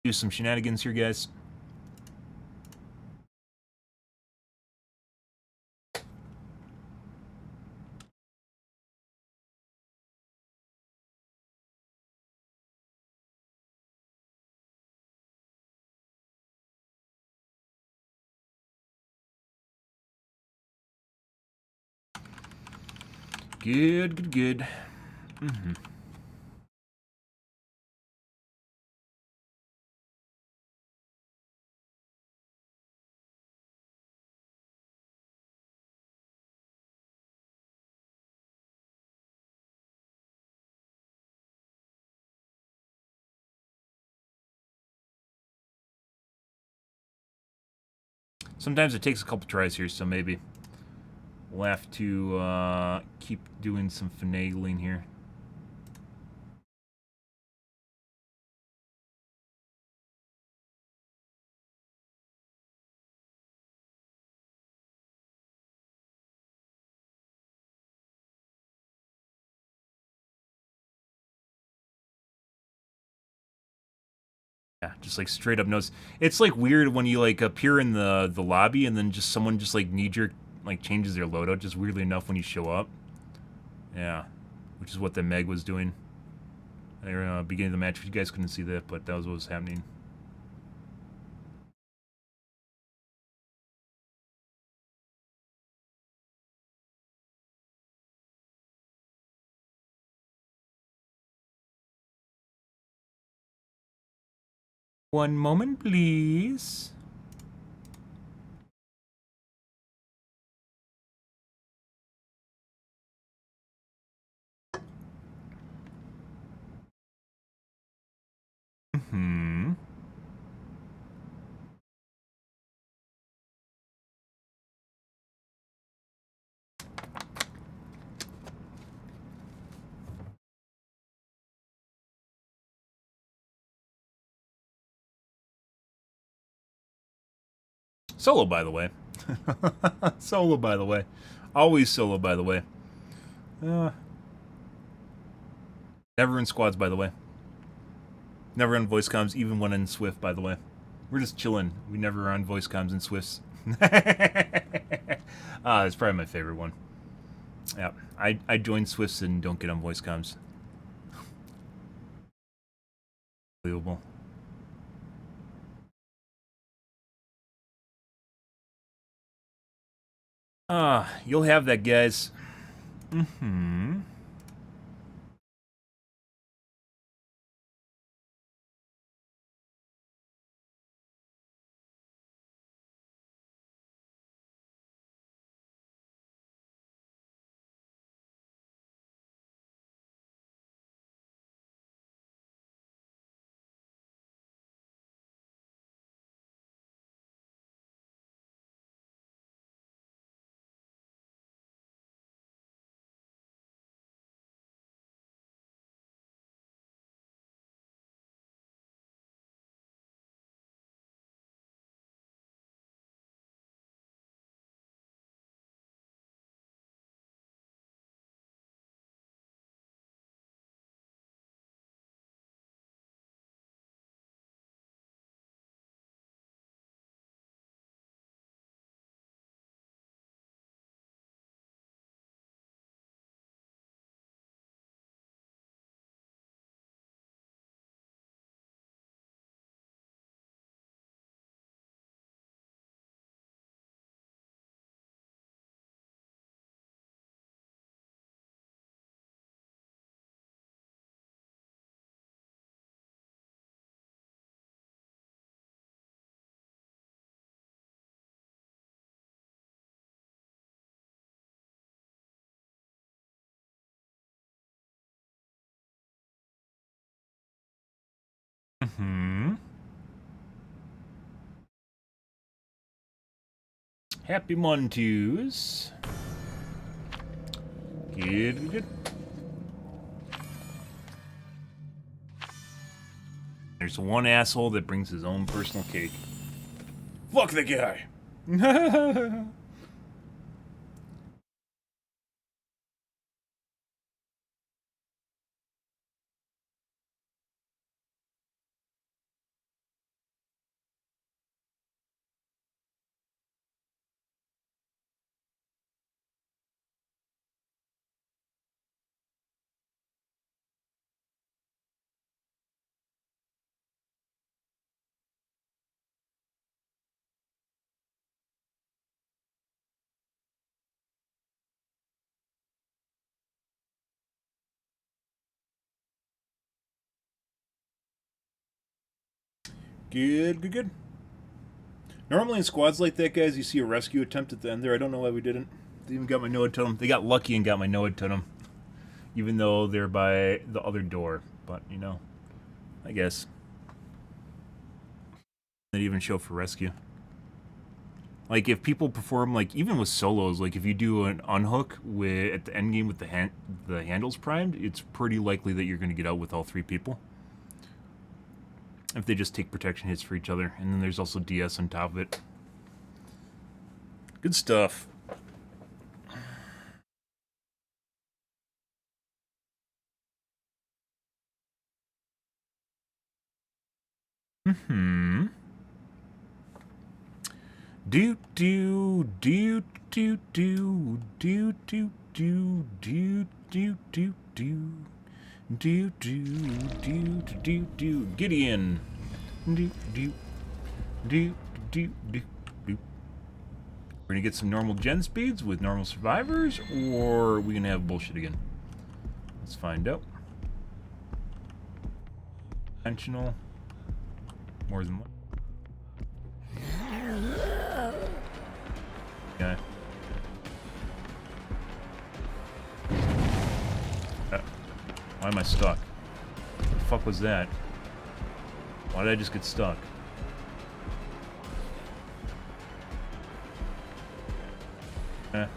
Do some shenanigans here, guys. Good. Sometimes it takes a couple tries here, so maybe we'll have to keep doing some finagling here. Yeah, just like straight up notes. It's like weird when you like appear in the lobby and then just someone just like knee-jerk like changes their loadout just weirdly enough when you show up. Yeah, which is what the Meg was doing. Beginning of the match, you guys couldn't see that, but that was what was happening. One moment, please. Solo, by the way. Solo, by the way. Always solo, by the way. Never in squads, by the way. Never on voice comms, even when in Swift, by the way. We're just chilling. We never are on voice comms in Swifts. It's probably my favorite one. Yeah, I join Swifts and don't get on voice comms. Unbelievable. You'll have that, guys. Mm-hmm. Happy Montues. Good, good. There's one asshole that brings his own personal cake. Fuck the guy! Good, good, good. Normally in squads like that, guys, you see a rescue attempt at the end there. I don't know why we didn't. They even got my Noah totem. They got lucky and got my Noah totem. Even though they're by the other door. But, you know, I guess. They even show for rescue. Like, if people perform, like, even with solos, like, if you do an unhook with, at the end game with the handles primed, it's pretty likely that you're going to get out with all 3 people. If they just take protection hits for each other. And then there's also DS on top of it. Good stuff. Mm-hmm. Do do do do do do do do do do do do do do do Gideon. Do do do do do do. We're gonna get some normal gen speeds with normal survivors, or are we gonna have bullshit again? Let's find out. Intentional. More than one. Okay. Why am I stuck? What the fuck was that? Why did I just get stuck? Eh.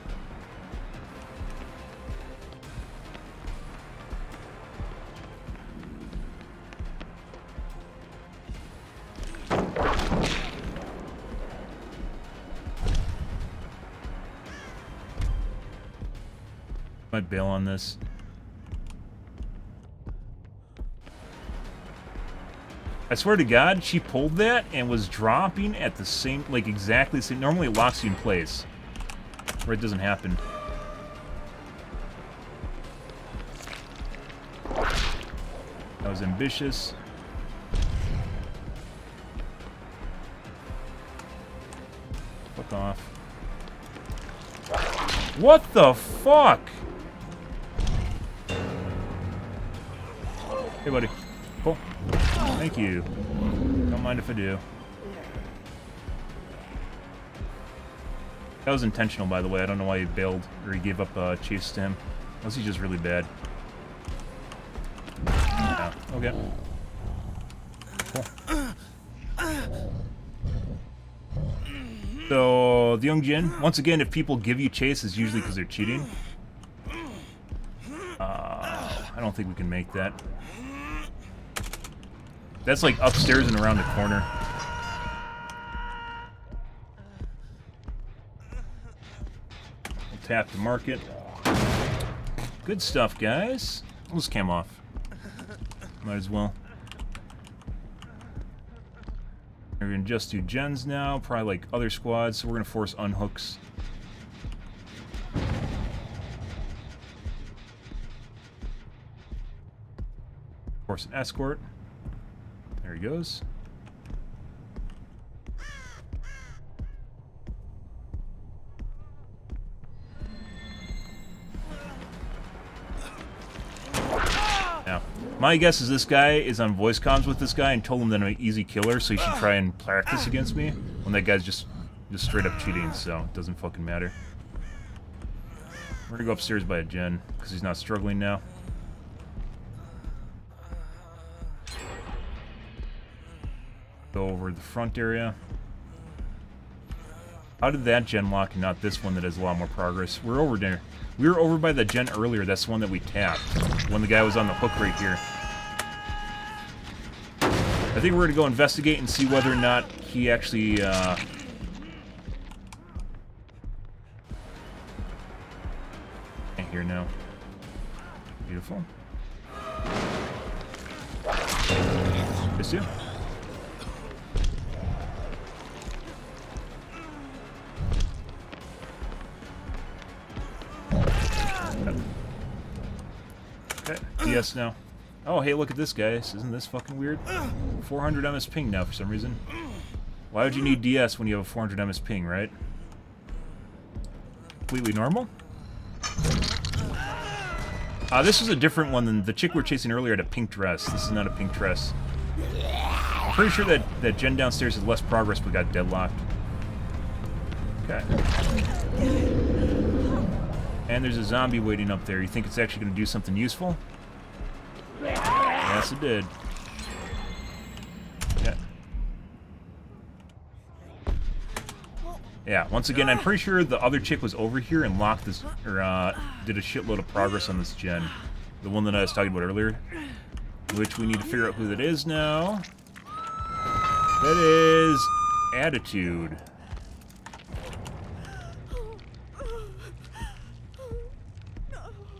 Might bail on this. I swear to God, she pulled that and was dropping at the same, like exactly the same. Normally it locks you in place, where it doesn't happen. That was ambitious. Fuck off. What the fuck? Hey, buddy. Cool. Thank you. Don't mind if I do. That was intentional, by the way. I don't know why he bailed, or he gave up chase to him. Unless he's just really bad. Yeah, okay. Cool. So, the Young Jin, once again, if people give you chase, it's usually because they're cheating. I don't think we can make that. That's like upstairs and around the corner. We'll tap to market. Good stuff, guys. Let's cam off. Might as well. We're gonna just do gens now, probably like other squads, so we're gonna force unhooks. Force an escort. There he goes. Now, my guess is this guy is on voice comms with this guy and told him that I'm an easy killer, so he should try and practice against me when that guy's just straight up cheating, so it doesn't fucking matter. We're gonna go upstairs by a gen, because he's not struggling now. Go over the front area. How did that gen lock and not this one that has a lot more progress? We're over there. We were over by the gen earlier. That's the one that we tapped. When the guy was on the hook right here. I think we're going to go investigate and see whether or not he actually... Here now. Beautiful. This you? Okay, DS now. Oh, hey, look at this, guys. Isn't this fucking weird? 400 MS ping now for some reason. Why would you need DS when you have a 400 MS ping, right? Completely normal? This is a different one than the chick we were chasing earlier had a pink dress. This is not a pink dress. I'm pretty sure that gen downstairs has less progress but got deadlocked. Okay. And there's a zombie waiting up there. You think it's actually going to do something useful? Yes, it did. Yeah. Yeah, once again, I'm pretty sure the other chick was over here and locked this, or did a shitload of progress on this gen. The one that I was talking about earlier. Which we need to figure out who that is now. That is... Attitude.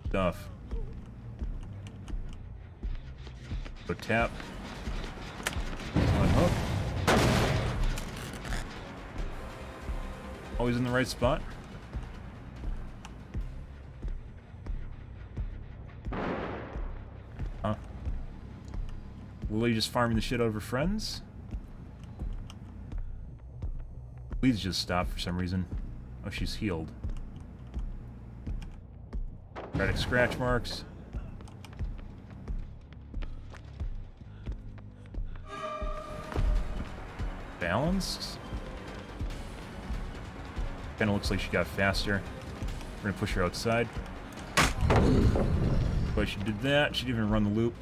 Stuff. Go tap. Unhook. Always in the right spot. Huh? Lily just farming the shit out of her friends? Please just stop for some reason. Oh, she's healed. Erratic scratch marks. Balanced. Kind of looks like she got faster. We're gonna push her outside. But she did that. She didn't even run the loop.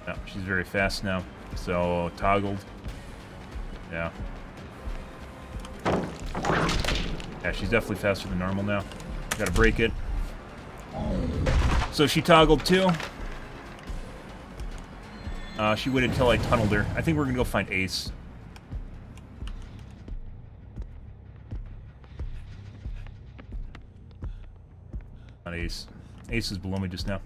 No, she's very fast now. So toggled. Yeah. Yeah, she's definitely faster than normal now. Gotta break it. So she toggled too. She waited until I tunneled her. I think we're gonna go find Ace. Not Ace. Ace is below me just now.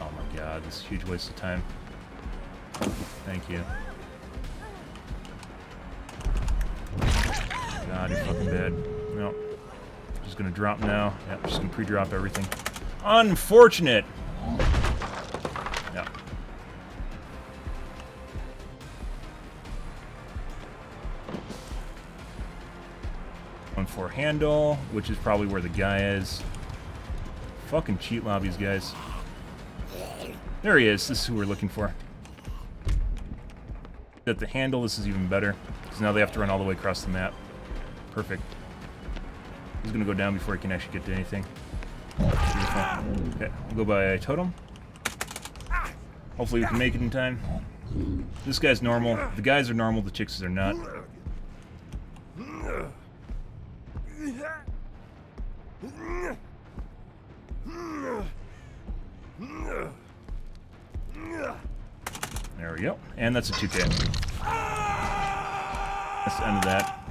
Oh my god, this is a huge waste of time. Thank you. God, you're fucking bad. Nope. Just gonna drop now. Yep, just gonna pre-drop everything. Unfortunate! Yeah. One for handle, which is probably where the guy is. Fucking cheat lobbies, guys. There he is. This is who we're looking for. At the handle, this is even better. Because now they have to run all the way across the map. Perfect. He's gonna go down before he can actually get to anything. Beautiful. Okay, we'll go by totem. Hopefully we can make it in time. This guy's normal. The guys are normal, the chicks are not. There we go. And that's a 2K. That's the end of that.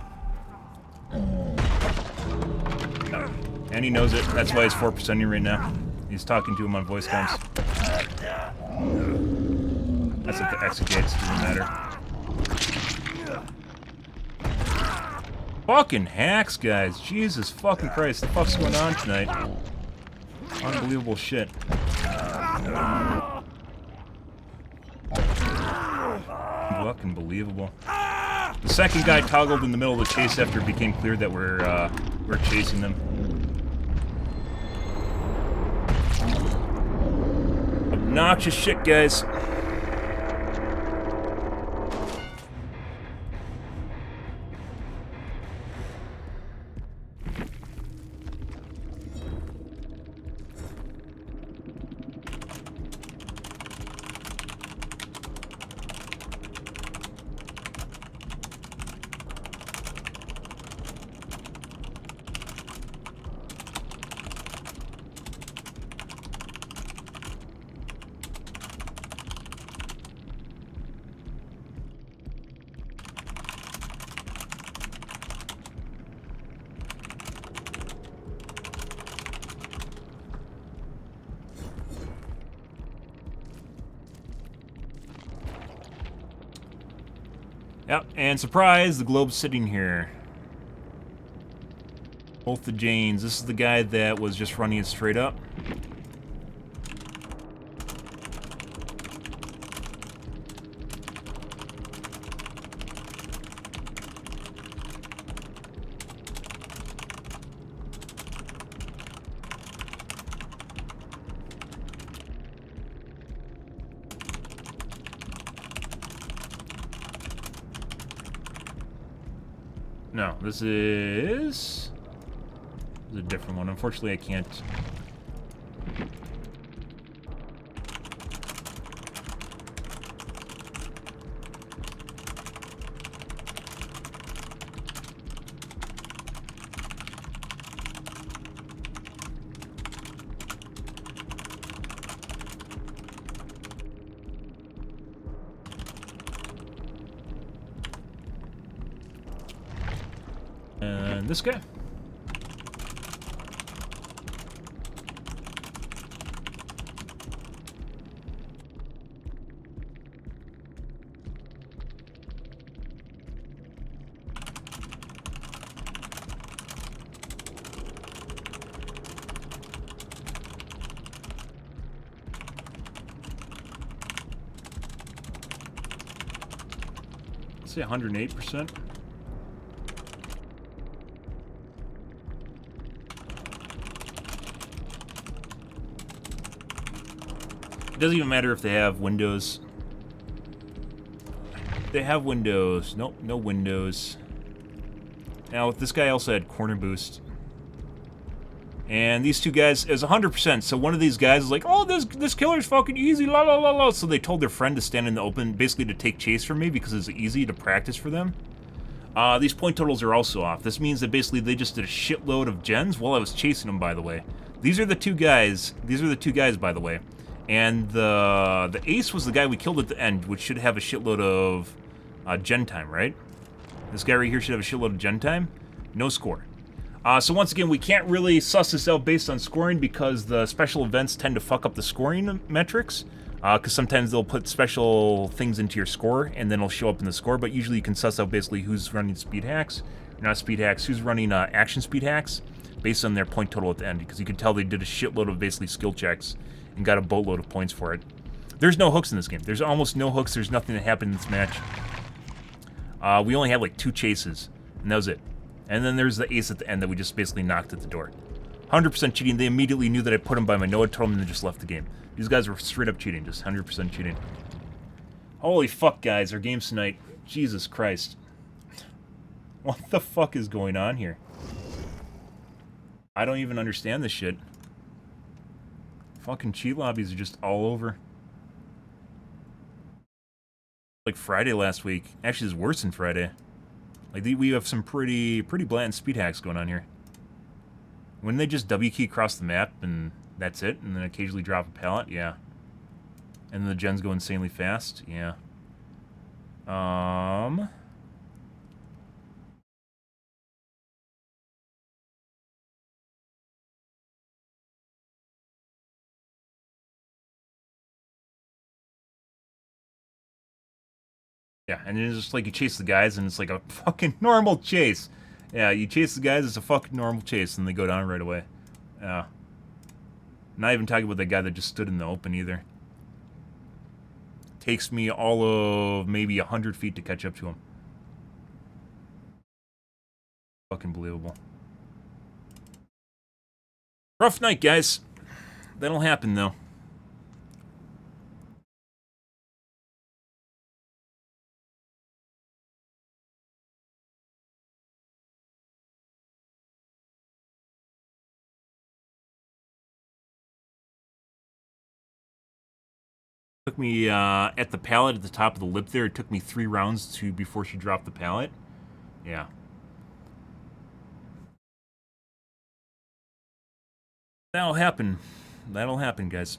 No. And he knows it. That's why he's 4%ing right now. He's talking to him on voice comms. That's at the exit gates. Doesn't matter. Fucking hacks, guys. Jesus fucking Christ. The fuck's going on tonight? Unbelievable shit. Fucking believable. The second guy toggled in the middle of the chase after it became clear that we're chasing them. Obnoxious shit, guys. Yep, and surprise, the globe's sitting here. Both the Janes. This is the guy that was just running it straight up. No, this is a different one. Unfortunately, I can't. And this guy. Let's say 108%. It doesn't even matter if they have windows. They have windows. Nope, no windows. Now, this guy also had corner boost. And these two guys, it was 100%. So one of these guys is like, oh, this killer's fucking easy, la la la la. So they told their friend to stand in the open, basically to take chase from me because it's easy to practice for them. These point totals are also off. This means that basically they just did a shitload of gens while I was chasing them, by the way. These are the two guys. These are the two guys, by the way. And the ace was the guy we killed at the end, which should have a shitload of gen time, right? This guy right here should have a shitload of gen time. No score. So once again, we can't really suss this out based on scoring because the special events tend to fuck up the scoring metrics. Because sometimes they'll put special things into your score, and then it'll show up in the score, but usually you can suss out basically who's running speed hacks, or not speed hacks, who's running action speed hacks, based on their point total at the end, because you can tell they did a shitload of basically skill checks, and got a boatload of points for it. There's no hooks in this game. There's almost no hooks, there's nothing that happened in this match. We only had like 2 chases, and that was it. And then there's the ace at the end that we just basically knocked at the door. 100% cheating. They immediately knew that I put him by my Noah totem and then just left the game. These guys were straight up cheating, just 100% cheating. Holy fuck, guys, our games tonight. Jesus Christ. What the fuck is going on here? I don't even understand this shit. Fucking cheat lobbies are just all over. Like Friday last week. Actually, it's worse than Friday. Like, we have some pretty blatant speed hacks going on here. Wouldn't they just W key across the map and that's it? And then occasionally drop a pallet? Yeah. And then the gens go insanely fast? Yeah. Yeah, and it's just like you chase the guys and it's like a fucking normal chase. Yeah, you chase the guys, it's a fucking normal chase, and they go down right away. Yeah. Not even talking about that guy that just stood in the open either. Takes me all of maybe 100 feet to catch up to him. Fucking believable. Rough night, guys. That'll happen, though. Took me, at the pallet at the top of the lip there, it took me 3 rounds before she dropped the pallet. Yeah. That'll happen. That'll happen, guys.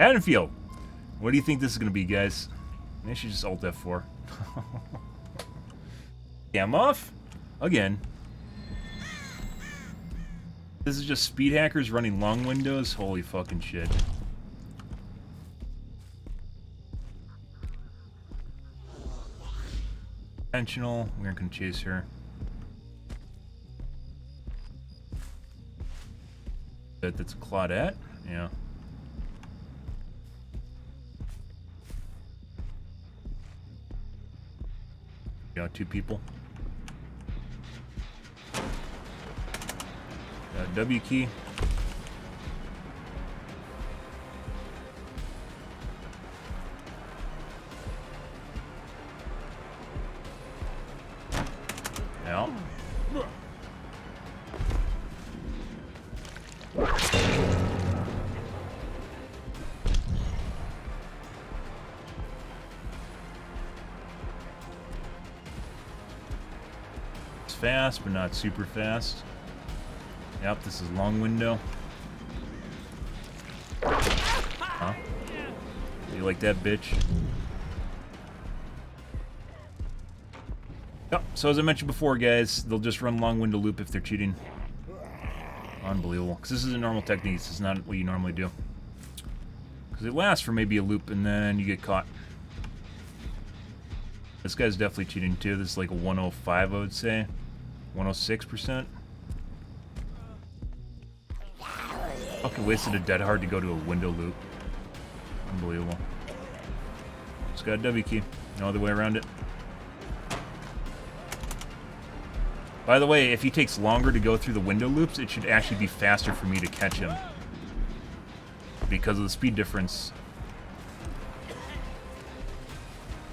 Haddonfield. What do you think this is going to be, guys? Maybe I should just Alt F4. Cam off. Again. This is just speed hackers running long windows? Holy fucking shit. Intentional. We aren't going to chase her. That's a Claudette? Yeah. Got 2 people. Got W key. Yeah. It's fast, but not super fast. Yep, this is long window. Huh? You like that, bitch? Yep, so as I mentioned before, guys, they'll just run long window loop if they're cheating. Unbelievable. Because this is a normal technique. This is not what you normally do. Because it lasts for maybe a loop, and then you get caught. This guy's definitely cheating, too. This is like a 105, I would say. 106%. Fucking wasted a dead hard to go to a window loop. Unbelievable. Just got a W key. No other way around it. By the way, if he takes longer to go through the window loops, it should actually be faster for me to catch him. Because of the speed difference.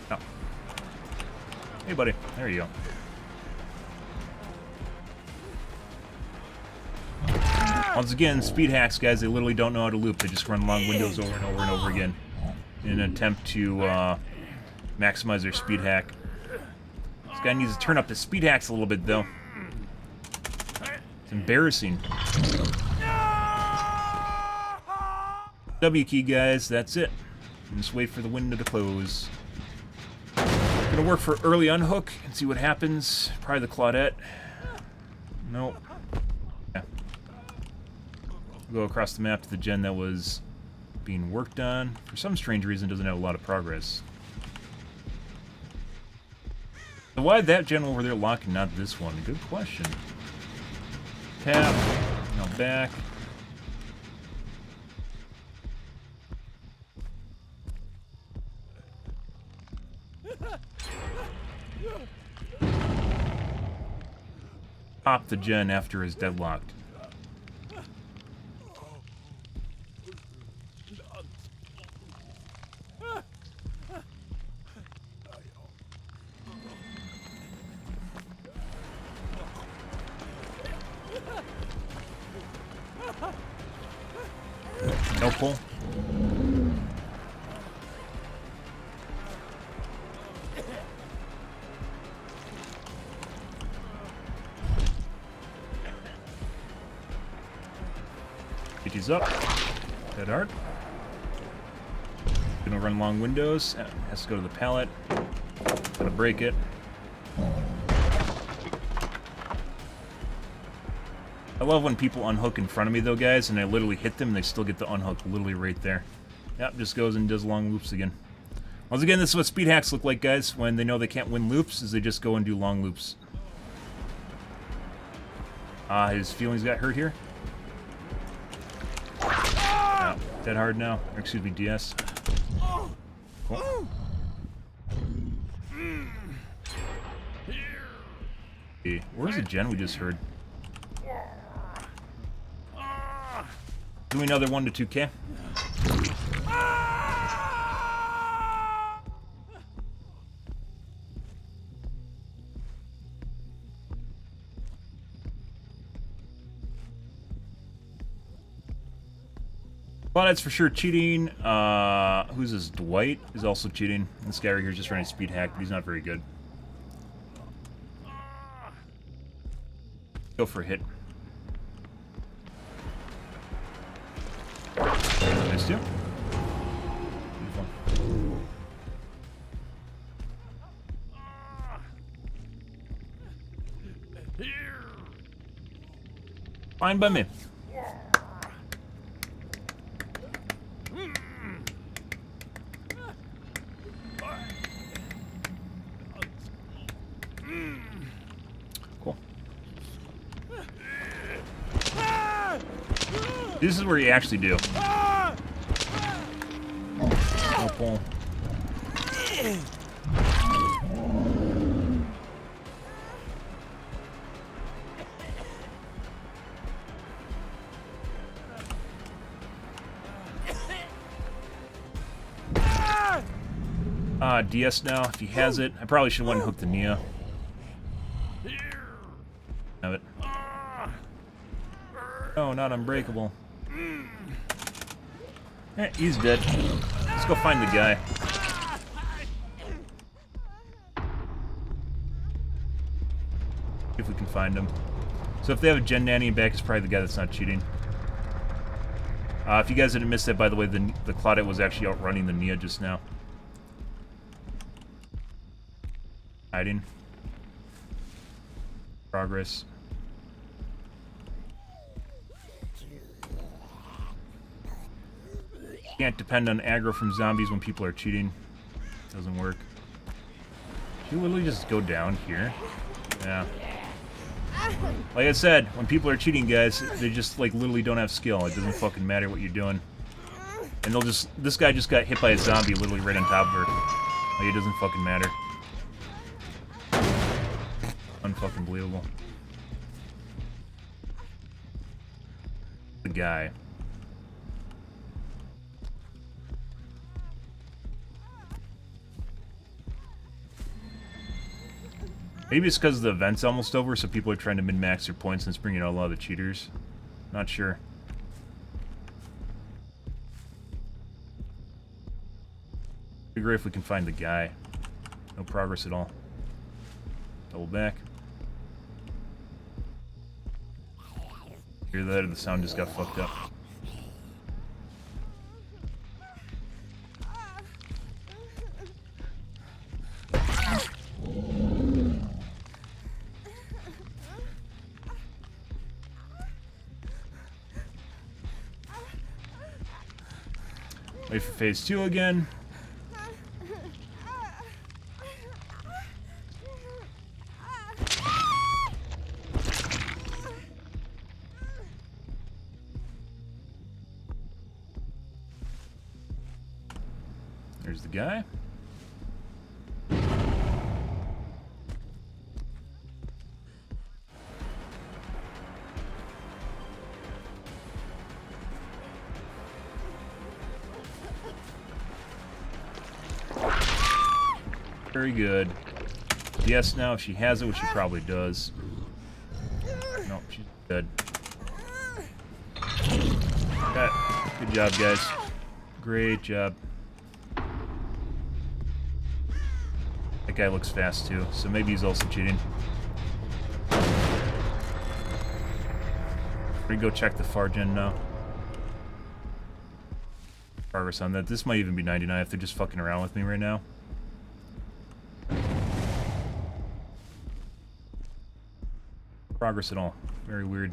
Oh. Hey, buddy. There you go. Once again, speed hacks, guys, they literally don't know how to loop. They just run long windows over and over and over again in an attempt to maximize their speed hack. This guy needs to turn up the speed hacks a little bit, though. It's embarrassing. W key, guys. That's it. Just wait for the window to close. Gonna work for early unhook and see what happens. Probably the Claudette. Nope. Yeah. Go across the map to the gen that was being worked on. For some strange reason, doesn't have a lot of progress. So why that gen over there lock and not this one? Good question. Tap. Now back. Pop the gen after it's deadlocked. No pull. GT's up. Dead hard. Gonna run long windows. Has to go to the pallet. Gotta break it. I love when people unhook in front of me, though, guys, and I literally hit them, and they still get the unhook literally right there. Yep, just goes and does long loops again. Once again, this is what speed hacks look like, guys, when they know they can't win loops, is they just go and do long loops. His feelings got hurt here. Dead hard now. Or, excuse me, DS. Cool. Okay, where's the gen we just heard? Do another 1 to 2K. Well, that's for sure cheating. Who's this? Dwight is also cheating. This guy right here is just running a speed hack, but he's not very good. Go for a hit. Nice two. Fine by me. Cool. This is where you actually do. No pull. DS now, if he has it. I probably should have went and hooked the Nia. Have it. Oh, not unbreakable. Eh, he's dead. Let's go find the guy. If we can find him. So if they have a Gen Nanny in back, it's probably the guy that's not cheating. If you guys didn't miss that, by the way, the Claudette was actually outrunning the Nia just now. Hiding. Progress. Can't depend on aggro from zombies when people are cheating. Doesn't work. Should we literally just go down here? Yeah. Like I said, when people are cheating, guys, they just, like, literally don't have skill. It doesn't fucking matter what you're doing. And they'll just... This guy just got hit by a zombie literally right on top of her. Like, it doesn't fucking matter. Unfucking believable. The guy. Maybe it's because the event's almost over, so people are trying to min-max their points and it's bringing out a lot of the cheaters. Not sure. Be great if we can find the guy. No progress at all. Double back. Hear that, or the sound just got fucked up. Wait for phase 2 again. There's the guy. Very good. Yes, now if she has it, which she probably does. No, she's dead. Okay. Good job, guys. Great job. That guy looks fast too, so maybe he's also cheating. We're gonna go check the far gen now. Progress on that. This might even be 99 if they're just fucking around with me right now. Progress at all. Very weird.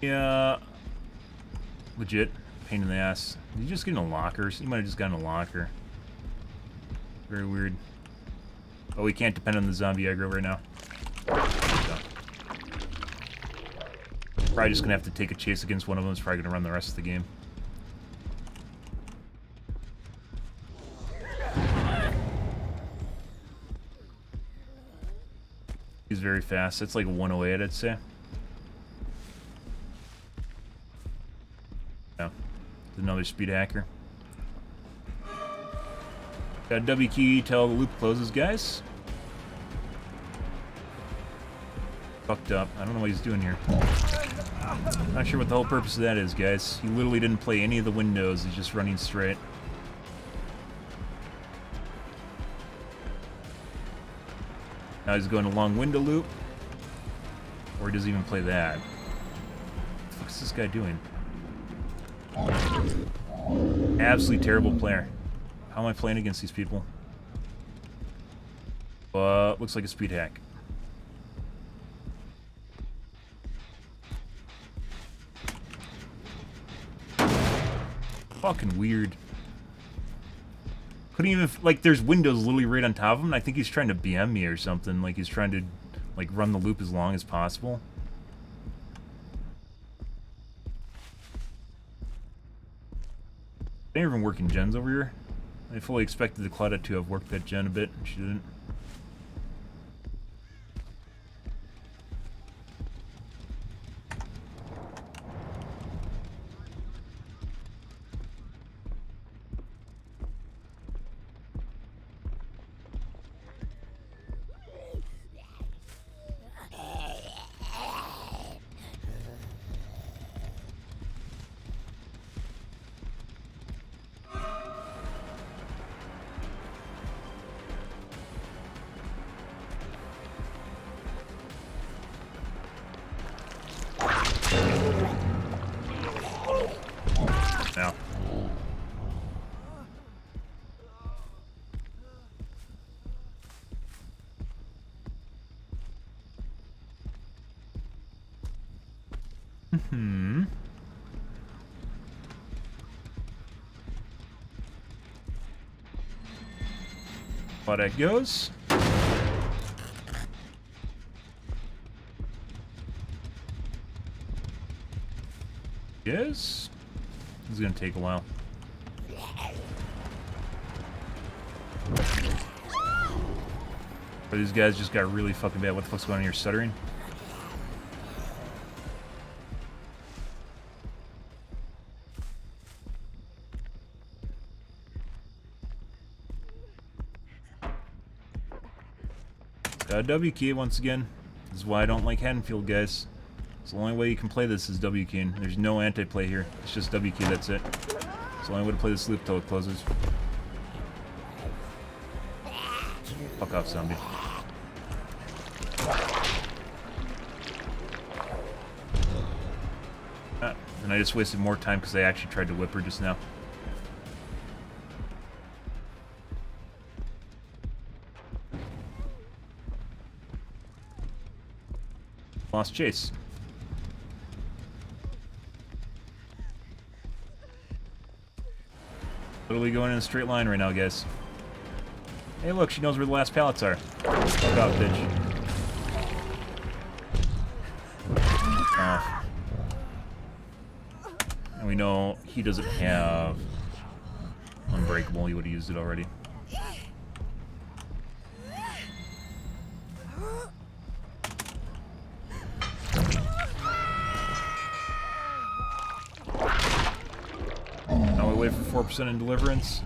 Yeah. Legit. Pain in the ass. Did you just get in a locker? You might have just gotten a locker. Very weird. Oh, we can't depend on the zombie aggro right now. Probably just gonna have to take a chase against one of them. It's probably gonna run the rest of the game. He's very fast. It's like 108, I'd say. Yeah. Another speed hacker. Got a W key till the loop closes, guys. Fucked up. I don't know what he's doing here. Not sure what the whole purpose of that is, guys. He literally didn't play any of the windows. He's just running straight. Now he's going a long window loop. Or he doesn't even play that. fuck's this guy doing? Absolutely terrible player. How am I playing against these people? Looks like a speed hack. Fucking weird. Couldn't even, like, there's windows literally right on top of him, and I think he's trying to BM me or something. Like, he's trying to, like, run the loop as long as possible. They ain't even working gens over here. I fully expected the Claudette to have worked that gen a bit, and she didn't. Now. Claudette goes. Yes. This is gonna take a while. Or these guys just got really fucking bad. What the fuck's going on here? Stuttering? Got a W key once again. This is why I don't like Haddonfield, guys. It's the only way you can play this is W keying. There's no anti-play here. It's just W key, that's it. It's the only way to play this loop till it closes. Fuck off, zombie. Ah, and I just wasted more time because I actually tried to whip her just now. Lost chase. Literally going in a straight line right now, guys. Hey, look, she knows where the last pallets are. Fuck off, bitch. Off. And we know he doesn't have Unbreakable. He would have used it already. Now we wait for 4% in Deliverance.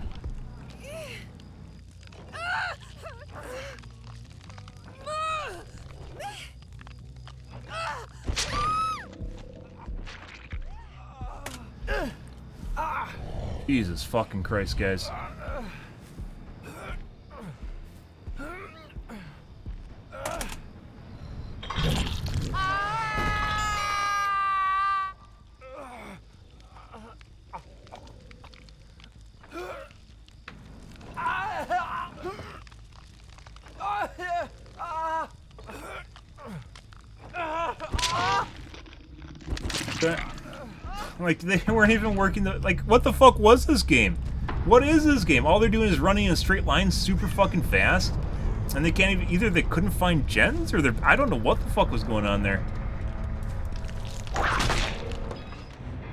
Jesus fucking Christ, guys. Like, they weren't even working the... Like, what the fuck was this game? What is this game? All they're doing is running in a straight line super fucking fast. And they can't even... Either they couldn't find gens, or they're... I don't know what the fuck was going on there.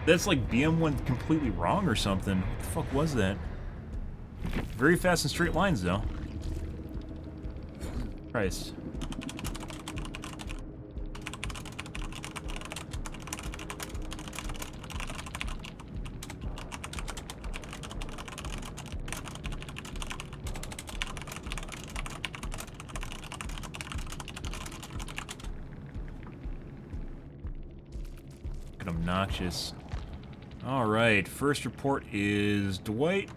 That's like BM went completely wrong or something. What the fuck was that? Very fast in straight lines, though. Christ. Obnoxious. Alright, first report is Dwight.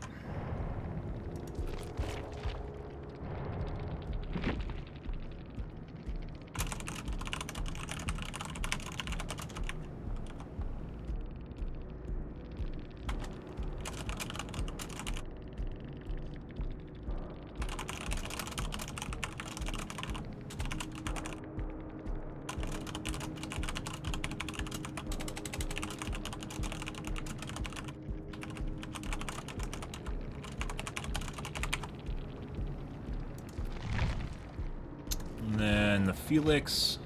Felix.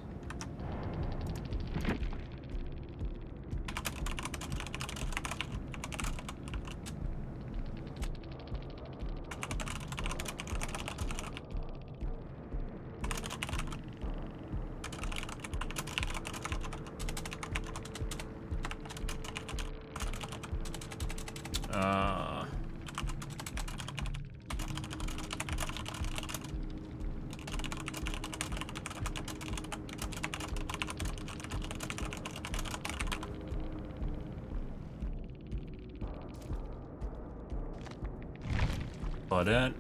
Claudette.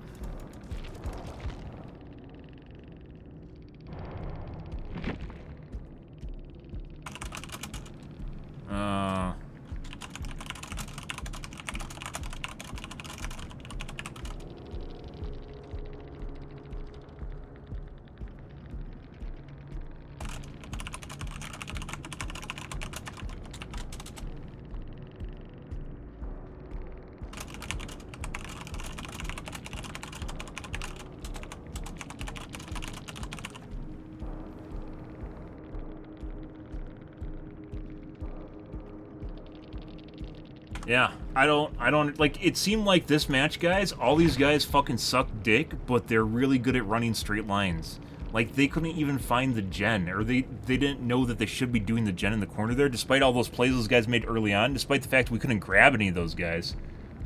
Yeah, I don't, like, it seemed like this match, guys, all these guys fucking suck dick, but they're really good at running straight lines. Like, they couldn't even find the gen, or they didn't know that they should be doing the gen in the corner there, despite all those plays those guys made early on, despite the fact we couldn't grab any of those guys.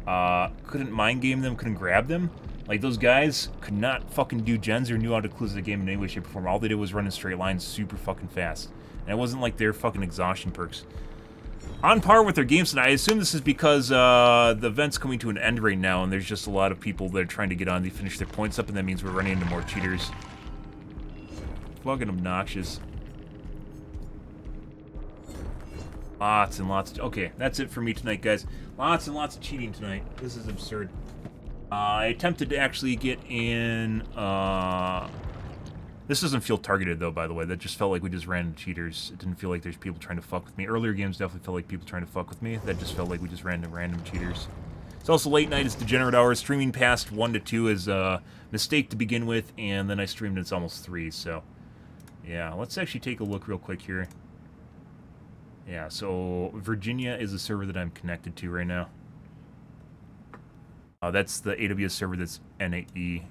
Couldn't mind game them, couldn't grab them. Like, those guys could not fucking do gens or knew how to close the game in any way, shape, or form. All they did was run in straight lines super fucking fast. And it wasn't like their fucking exhaustion perks. On par with their games tonight. I assume this is because the event's coming to an end right now, and there's just a lot of people that are trying to get on. They finish their points up, and that means we're running into more cheaters. Fucking obnoxious. Lots and lots. Okay, that's it for me tonight, guys. Lots and lots of cheating tonight. This is absurd. I attempted to actually get in... This doesn't feel targeted, though, by the way. That just felt like we just ran into cheaters. It didn't feel like there's people trying to fuck with me. Earlier games definitely felt like people trying to fuck with me. That just felt like we just ran into random cheaters. It's also late night. It's degenerate hours. Streaming past 1 to 2 is a mistake to begin with, and then I streamed it's almost 3, so... Yeah, let's actually take a look real quick here. Yeah, so Virginia is a server that I'm connected to right now. That's the AWS server that's NAE,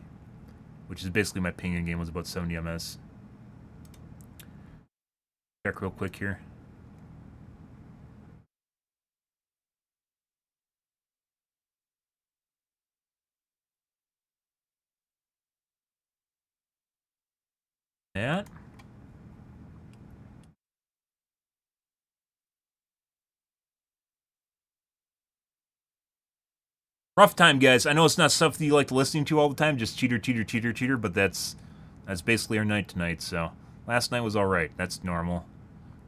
which is basically my ping in game was about 70 ms. Check real quick here. That. Rough time, guys. I know it's not stuff that you like to listen to all the time, just cheater, cheater, cheater, cheater, but that's basically our night tonight, so. Last night was alright. That's normal.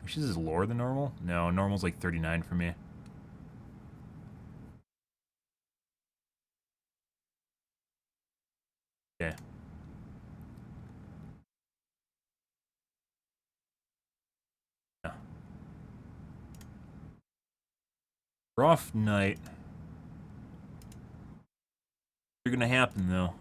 Actually, is lower than normal? No, normal's like 39 for me. Okay. Yeah. Rough night. They're gonna happen, though.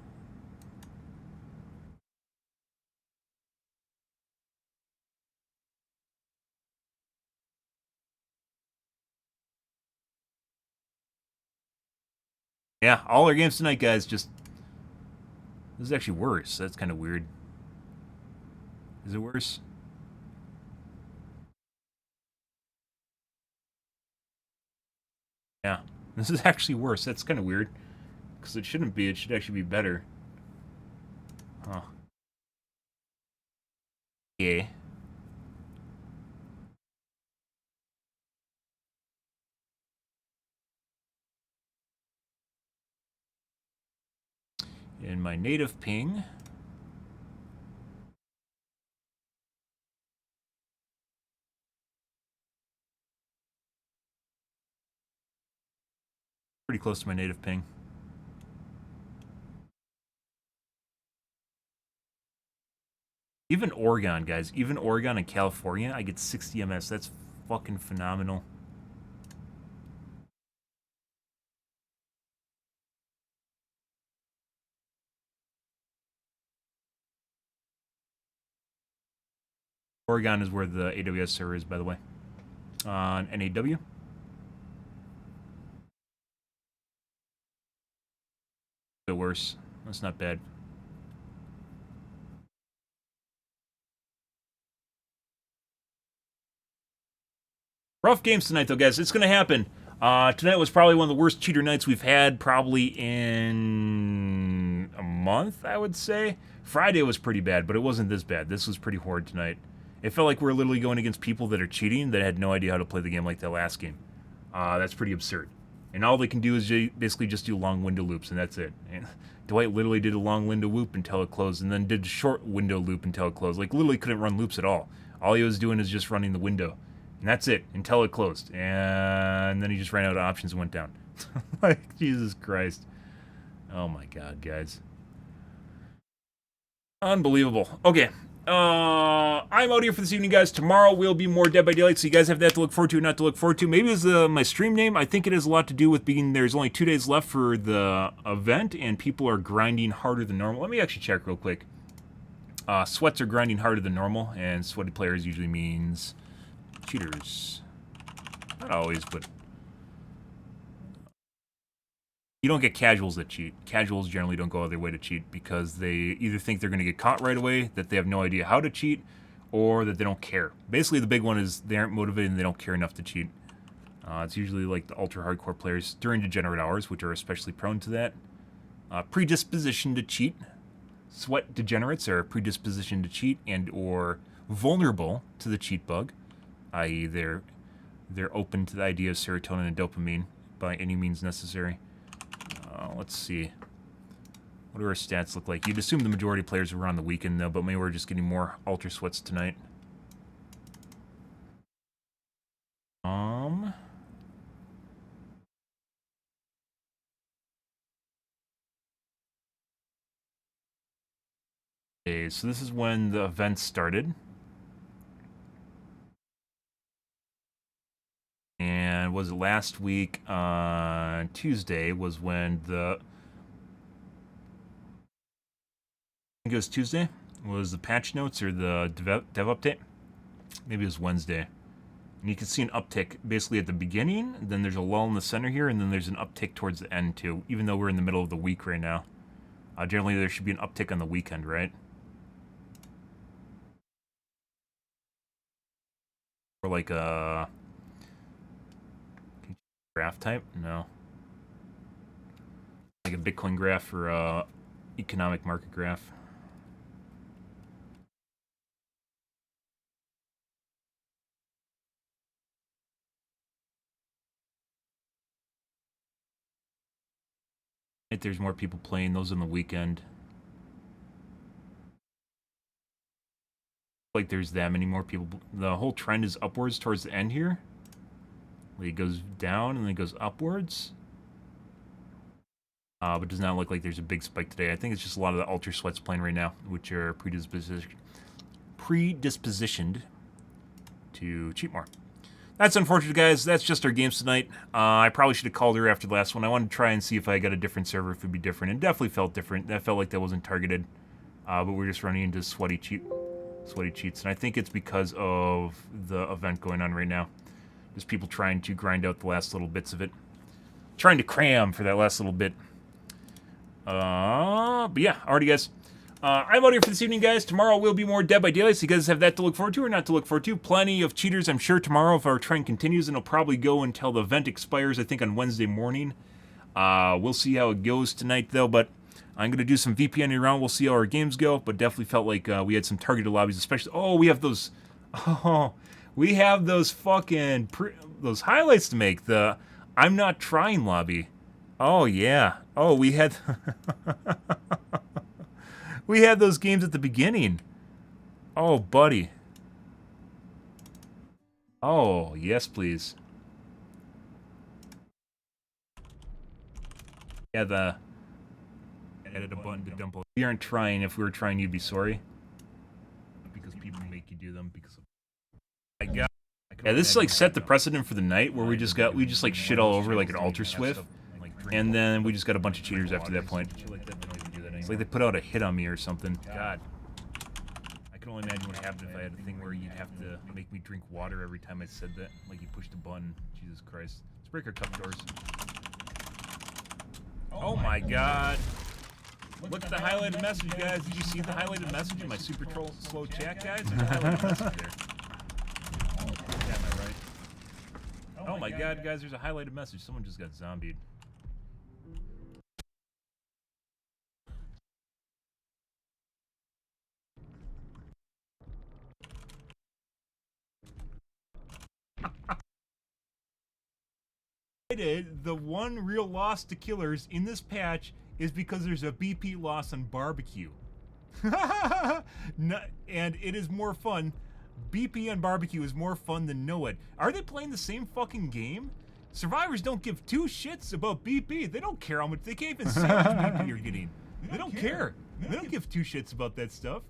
Yeah, all our games tonight, guys, just... This is actually worse. That's kind of weird. Is it worse? Yeah. This is actually worse. That's kind of weird. Because it shouldn't be. It should actually be better. Huh. Yeah. In my native ping... Pretty close to my native ping. Even Oregon, guys. Even Oregon and California, I get 60 ms. That's fucking phenomenal. Oregon is where the AWS server is, by the way. On NAW. A bit worse. That's not bad. Rough games tonight, though, guys. It's going to happen. Tonight was probably one of the worst cheater nights we've had probably in a month, I would say. Friday was pretty bad, but it wasn't this bad. This was pretty horrid tonight. It felt like we were literally going against people that are cheating that had no idea how to play the game like that last game. That's pretty absurd. And all they can do is basically just do long window loops, and that's it. And Dwight literally did a long window loop until it closed, and then did a short window loop until it closed. Like, literally couldn't run loops at all. All he was doing is just running the window. And that's it, until it closed. And then he just ran out of options and went down. Like, Jesus Christ. Oh my god, guys. Unbelievable. Okay. I'm out here for this evening, guys. Tomorrow will be more Dead by Daylight, so you guys have that to look forward to or not to look forward to. Maybe it's my stream name. I think it has a lot to do with being there's only 2 days left for the event, and people are grinding harder than normal. Let me actually check real quick. Sweats are grinding harder than normal, and sweaty players usually means cheaters. Not always, but you don't get casuals that cheat. Casuals generally don't go out of their way to cheat because they either think they're going to get caught right away, that they have no idea how to cheat, or that they don't care. Basically, the big one is they aren't motivated and they don't care enough to cheat. It's usually like the ultra-hardcore players during degenerate hours, which are especially prone to that. Predisposition to cheat. Sweat degenerates are predisposition to cheat and or vulnerable to the cheat bug, i.e. they're open to the idea of serotonin and dopamine by any means necessary. Let's see. What do our stats look like? You'd assume the majority of players were on the weekend, though, but maybe we're just getting more ultra sweats tonight. Okay, so this is when the event started. And was it last week on Tuesday was when I think it was Tuesday, was the patch notes or the dev update? Maybe it was Wednesday. And you can see an uptick basically at the beginning, then there's a lull in the center here, and then there's an uptick towards the end too, even though we're in the middle of the week right now. Generally there should be an uptick on the weekend, right? Or like a graph type? No. Like a Bitcoin graph or a economic market graph. If there's more people playing those on the weekend. Like there's that many more people. The whole trend is upwards towards the end here. It goes down and then it goes upwards. But does not look like there's a big spike today. I think it's just a lot of the ultra sweats playing right now, which are predispositioned to cheat more. That's unfortunate, guys. That's just our games tonight. I probably should have called her after the last one. I wanted to try and see if I got a different server, if it would be different. It definitely felt different. That felt like that wasn't targeted. But we're just running into sweaty cheats. And I think it's because of the event going on right now. Just people trying to grind out the last little bits of it. Trying to cram for that last little bit. But yeah, alrighty, guys. I'm out here for this evening, guys. Tomorrow will be more Dead by Daylight, so you guys have that to look forward to or not to look forward to. Plenty of cheaters, I'm sure, tomorrow if our trend continues, and it'll probably go until the event expires, I think, on Wednesday morning. We'll see how it goes tonight, though, but I'm going to do some VPNing around. We'll see how our games go, but definitely felt like we had some targeted lobbies, especially... Oh, we have those... Oh, we have those fucking... those highlights to make. The I'm Not Trying lobby. Oh, yeah. Oh, we had... we had those games at the beginning. Oh, buddy. Oh, yes, please. Yeah, the... Edit a button to dump. We aren't trying. If we were trying, you'd be sorry. Because people make you do them because of... I got... Yeah, this like set the precedent for the night where we just like shit all over like an Ultra Swift. And then we just got a bunch of cheaters after that point. It's like they put out a hit on me or something. God. can only imagine what happened if I had a thing where you'd have to make me drink water every time I said that. Like you pushed a button. Jesus Christ. Let's break our cup doors. Oh my god. Look at the highlighted message, guys. Did you see the highlighted message in my super slow chat, guys? There's a highlighted message there. Yeah, am I right? Oh my god, guys, there's a highlighted message. Someone just got zombied. The one real loss to killers in this patch is because there's a BP loss on barbecue. No, and it is more fun. BP on barbecue is more fun than Know It. Are they playing the same fucking game? Survivors don't give two shits about BP. They don't care how much. They can't even say how much BP you're getting. They don't care. They don't give two shits about that stuff.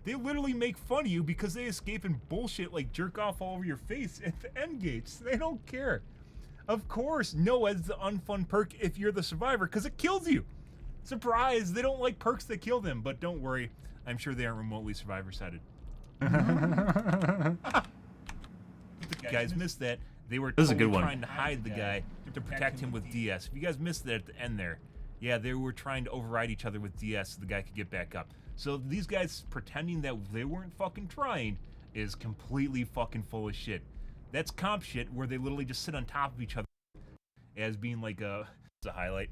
They literally make fun of you because they escape and bullshit like jerk off all over your face at the end gates. They don't care. Of course, Know It's the unfun perk if you're the survivor because it kills you. Surprise! They don't like perks that kill them, but don't worry. I'm sure they aren't remotely survivor-sided. The guys missed that. They were totally trying to hide the guy to protect him with DS. If you guys missed that at the end there, yeah, they were trying to override each other with DS so the guy could get back up. So these guys pretending that they weren't fucking trying is completely fucking full of shit. That's comp shit where they literally just sit on top of each other as being like a highlight.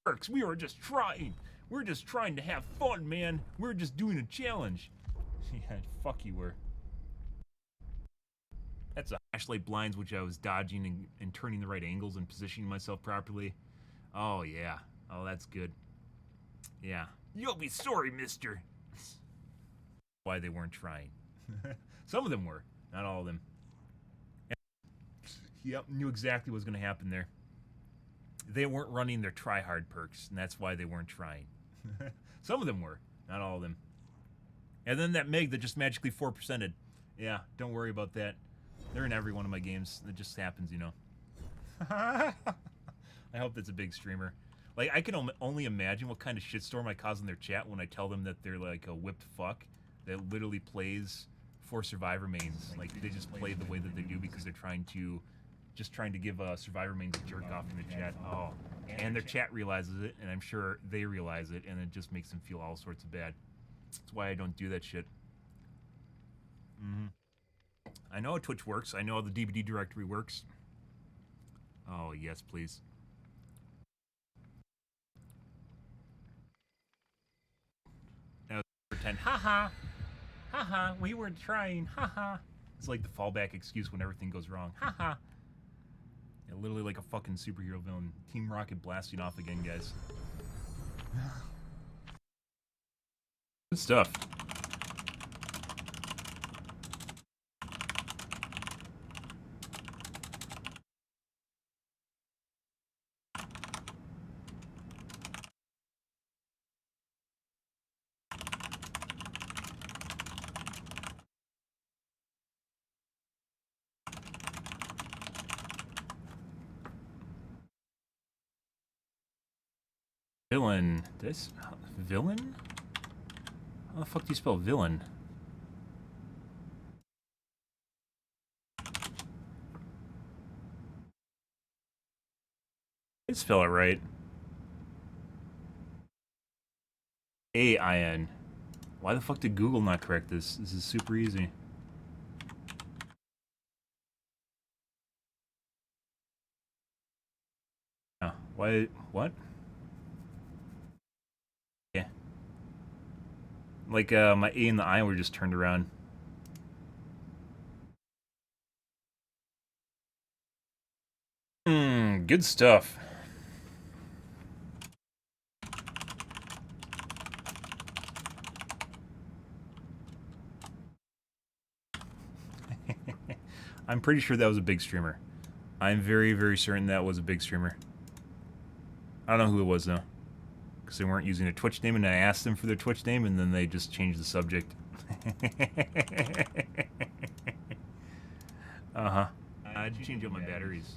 Perks, we were just trying. We're just trying to have fun, man. We're just doing a challenge. Yeah, fuck you were. That's a flashlight blinds, which I was dodging and turning the right angles and positioning myself properly. Oh, yeah. Oh, that's good. Yeah. You'll be sorry, mister. Why they weren't trying. Some of them were. Not all of them. Yep, knew exactly what was going to happen there. They weren't running their try-hard perks, and that's why they weren't trying. Some of them were. Not all of them. And then that Meg that just magically 4%ed. Yeah, don't worry about that. They're in every one of my games. It just happens, you know. I hope that's a big streamer. Like, I can only imagine what kind of shitstorm I cause in their chat when I tell them that they're like a whipped fuck that literally plays for Survivor mains. Like, they just play the way that they do because they're trying to give Survivor mains a jerk off in the chat. Oh, and their chat realizes it, and I'm sure they realize it, and it just makes them feel all sorts of bad. That's why I don't do that shit. I know how Twitch works. I know how the DVD directory works. Oh, yes, please. Now, pretend, haha, haha, we weren't trying, haha. It's like the fallback excuse when everything goes wrong, haha. Yeah, literally like a fucking superhero villain. Team Rocket blasting off again, guys. Good stuff. Villain. This villain? How the fuck do you spell villain? I spell it right. A-I-N. Why the fuck did Google not correct this? This is super easy. Oh, why? What? Yeah. Like, my A and the I were just turned around. Good stuff. I'm pretty sure that was a big streamer. I'm very, very certain that was a big streamer. I don't know who it was, though. Because they weren't using a Twitch name, and I asked them for their Twitch name, and then they just changed the subject. Uh-huh. I had to change out my batteries.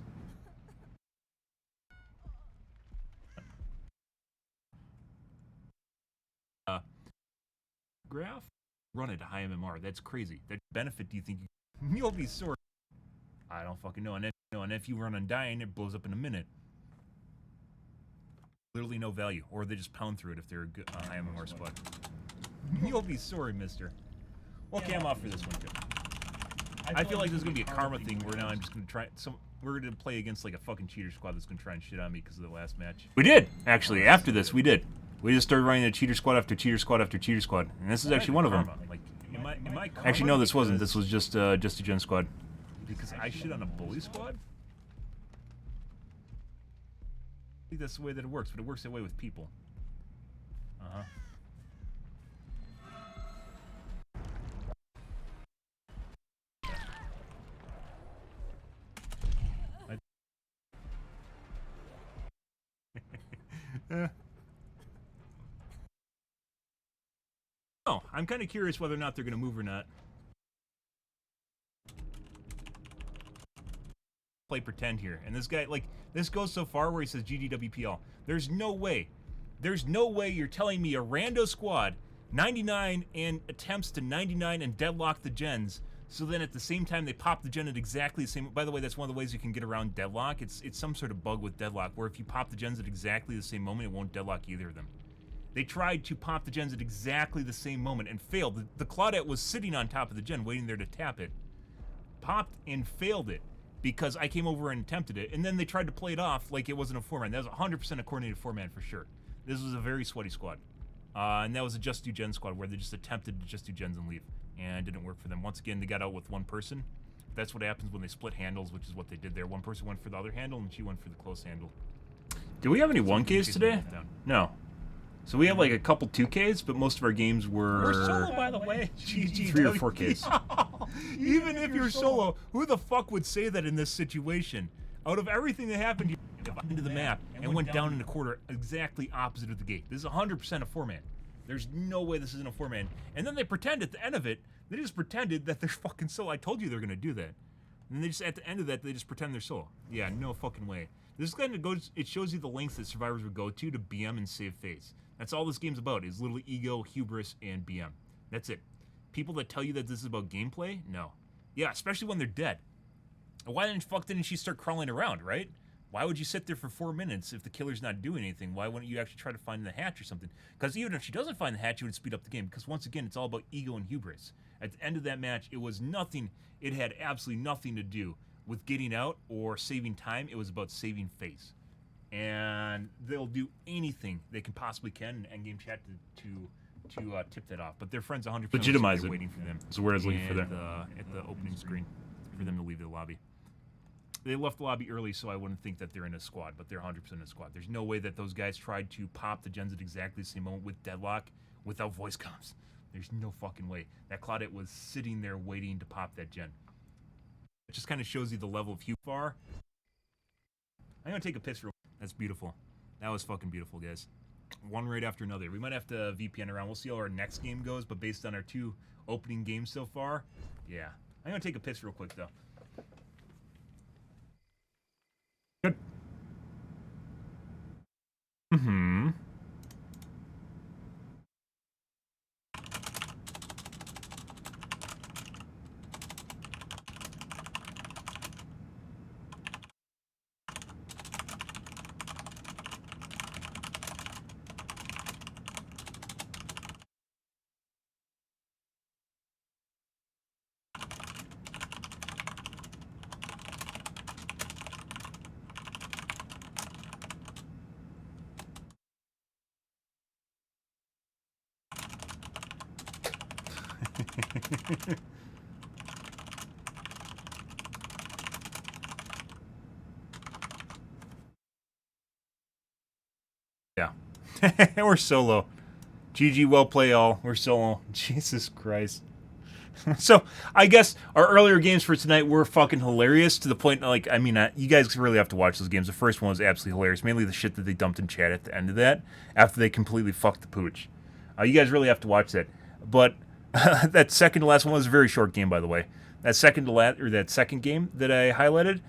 graph, run it at high MMR. That's crazy. That benefit do you think you'll be sorry? I don't fucking know. And if you run Undying, it blows up in a minute. Literally no value, or they just pound through it if they're a good, high MMR squad. You'll be sorry, mister. Okay, I'm off for this one, too. I feel like there's gonna be a karma thing where now I'm just gonna try we're gonna play against like a fucking cheater squad that's gonna try and shit on me because of the last match. We did, actually. After this, we did. We just started running a cheater squad after cheater squad after cheater squad, and this is actually one of them. Like, am I actually, no, this wasn't. This was just a gen squad. Because I shit on a bully squad? I think that's the way that it works, but it works that way with people. Uh-huh. Oh, I'm kind of curious whether or not they're going to move or not. Play pretend here. And this guy, like, this goes so far where he says GGWPL. There's no way you're telling me a rando squad 99 and attempts to 99 and deadlock the gens, so then at the same time they pop the gen at exactly the same. By the way, that's one of the ways you can get around deadlock. It's some sort of bug with deadlock where if you pop the gens at exactly the same moment, it won't deadlock either of them. They tried to pop the gens at exactly the same moment and failed. The Claudette was sitting on top of the gen waiting there to tap it. Popped and failed it because I came over and attempted it, and then they tried to play it off like it wasn't a 4-man. That was 100% a coordinated 4-man for sure. This was a very sweaty squad. And that was a just do gen squad where they just attempted to just do gens and leave. And it didn't work for them. Once again, they got out with one person. That's what happens when they split handles, which is what they did there. One person went for the other handle, and she went for the close handle. Do we have any 1Ks today? No. So we have like a couple 2Ks, but most of our games were...
We're solo, by the way.
3 or 4Ks. Even if you're solo, who the fuck would say that in this situation? Out of everything that happened, you into the map and went down in a quarter exactly opposite of the gate. This is 100% a 4-man. There's no way this isn't a 4-man. And then they pretend at the end of it, they just pretended that they're fucking solo. I told you they're gonna do that. And then they just, at the end of that, they just pretend they're solo. Yeah, no fucking way. This kind of goes, it shows you the lengths that survivors would go to BM and save face. That's all this game's about, is literally ego, hubris, and BM. That's it. People that tell you that this is about gameplay, no. Yeah, especially when they're dead. Why didn't she start crawling around, right? Why would you sit there for 4 minutes if the killer's not doing anything? Why wouldn't you actually try to find the hatch or something? Because even if she doesn't find the hatch, you would speed up the game. Because once again, it's all about ego and hubris. At the end of that match, it was nothing, it had absolutely nothing to do with getting out or saving time. It was about saving face. And they'll do anything they can possibly can in endgame chat to tip that off. But their friends 100% legitimize it. Waiting for them. So where is looking for them? At the opening screen for them to leave the lobby. They left the lobby early, so I wouldn't think that they're in a squad, but they're 100% in a squad. There's no way that those guys tried to pop the gens at exactly the same moment with deadlock without voice comms. There's no fucking way. That Claudette was sitting there waiting to pop that gen. It just kind of shows you the level of far. I'm going to take a piss real quick. That's beautiful. That was fucking beautiful, guys. One raid after another. We might have to VPN around. We'll see how our next game goes, but based on our 2 opening games so far, yeah. I'm going to take a piss real quick, though. Good. Mm-hmm. Yeah. We're solo. GG, well play all. We're solo. Jesus Christ. So, I guess our earlier games for tonight were fucking hilarious to the point, like, I mean, you guys really have to watch those games. The first one was absolutely hilarious. Mainly the shit that they dumped in chat at the end of that, after they completely fucked the pooch. You guys really have to watch that. But that second to last one was a very short game, by the way. That second game that I highlighted,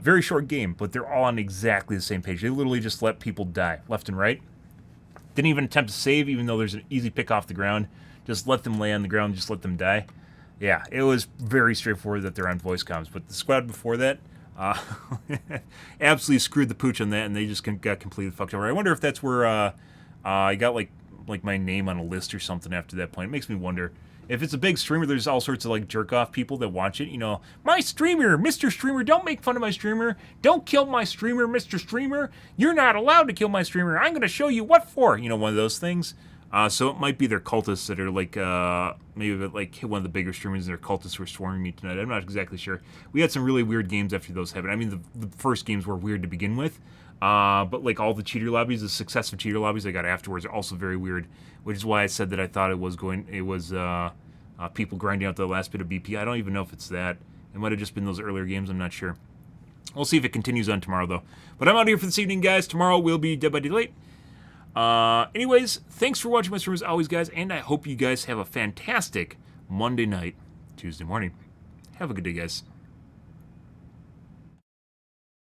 very short game, but they're all on exactly the same page. They literally just let people die left and right. Didn't even attempt to save, even though there's an easy pick off the ground. just let them lay on the ground, just let them die. Yeah, it was very straightforward that they're on voice comms. But the squad before that, absolutely screwed the pooch on that, and they just got completely fucked over. I wonder if that's where I got like my name on a list or something after that point. It makes me wonder. If it's a big streamer, there's all sorts of like jerk-off people that watch it. You know, my streamer, Mr. Streamer, don't make fun of my streamer. Don't kill my streamer, Mr. Streamer. You're not allowed to kill my streamer. I'm going to show you what for. You know, one of those things. So it might be their cultists that are like, maybe like one of the bigger streamers and their cultists who are swarming me tonight. I'm not exactly sure. We had some really weird games after those happened. I mean, the first games were weird to begin with. But like all the cheater lobbies, the successive cheater lobbies I got afterwards are also very weird, which is why I said that I thought it was people grinding out the last bit of BP. I don't even know if it's that. It might have just been those earlier games. I'm not sure. We'll see if it continues on tomorrow, though. But I'm out here for this evening, guys. Tomorrow will be Dead by Daylight. Anyways, thanks for watching my stream as always, guys, and I hope you guys have a fantastic Monday night, Tuesday morning. Have a good day, guys.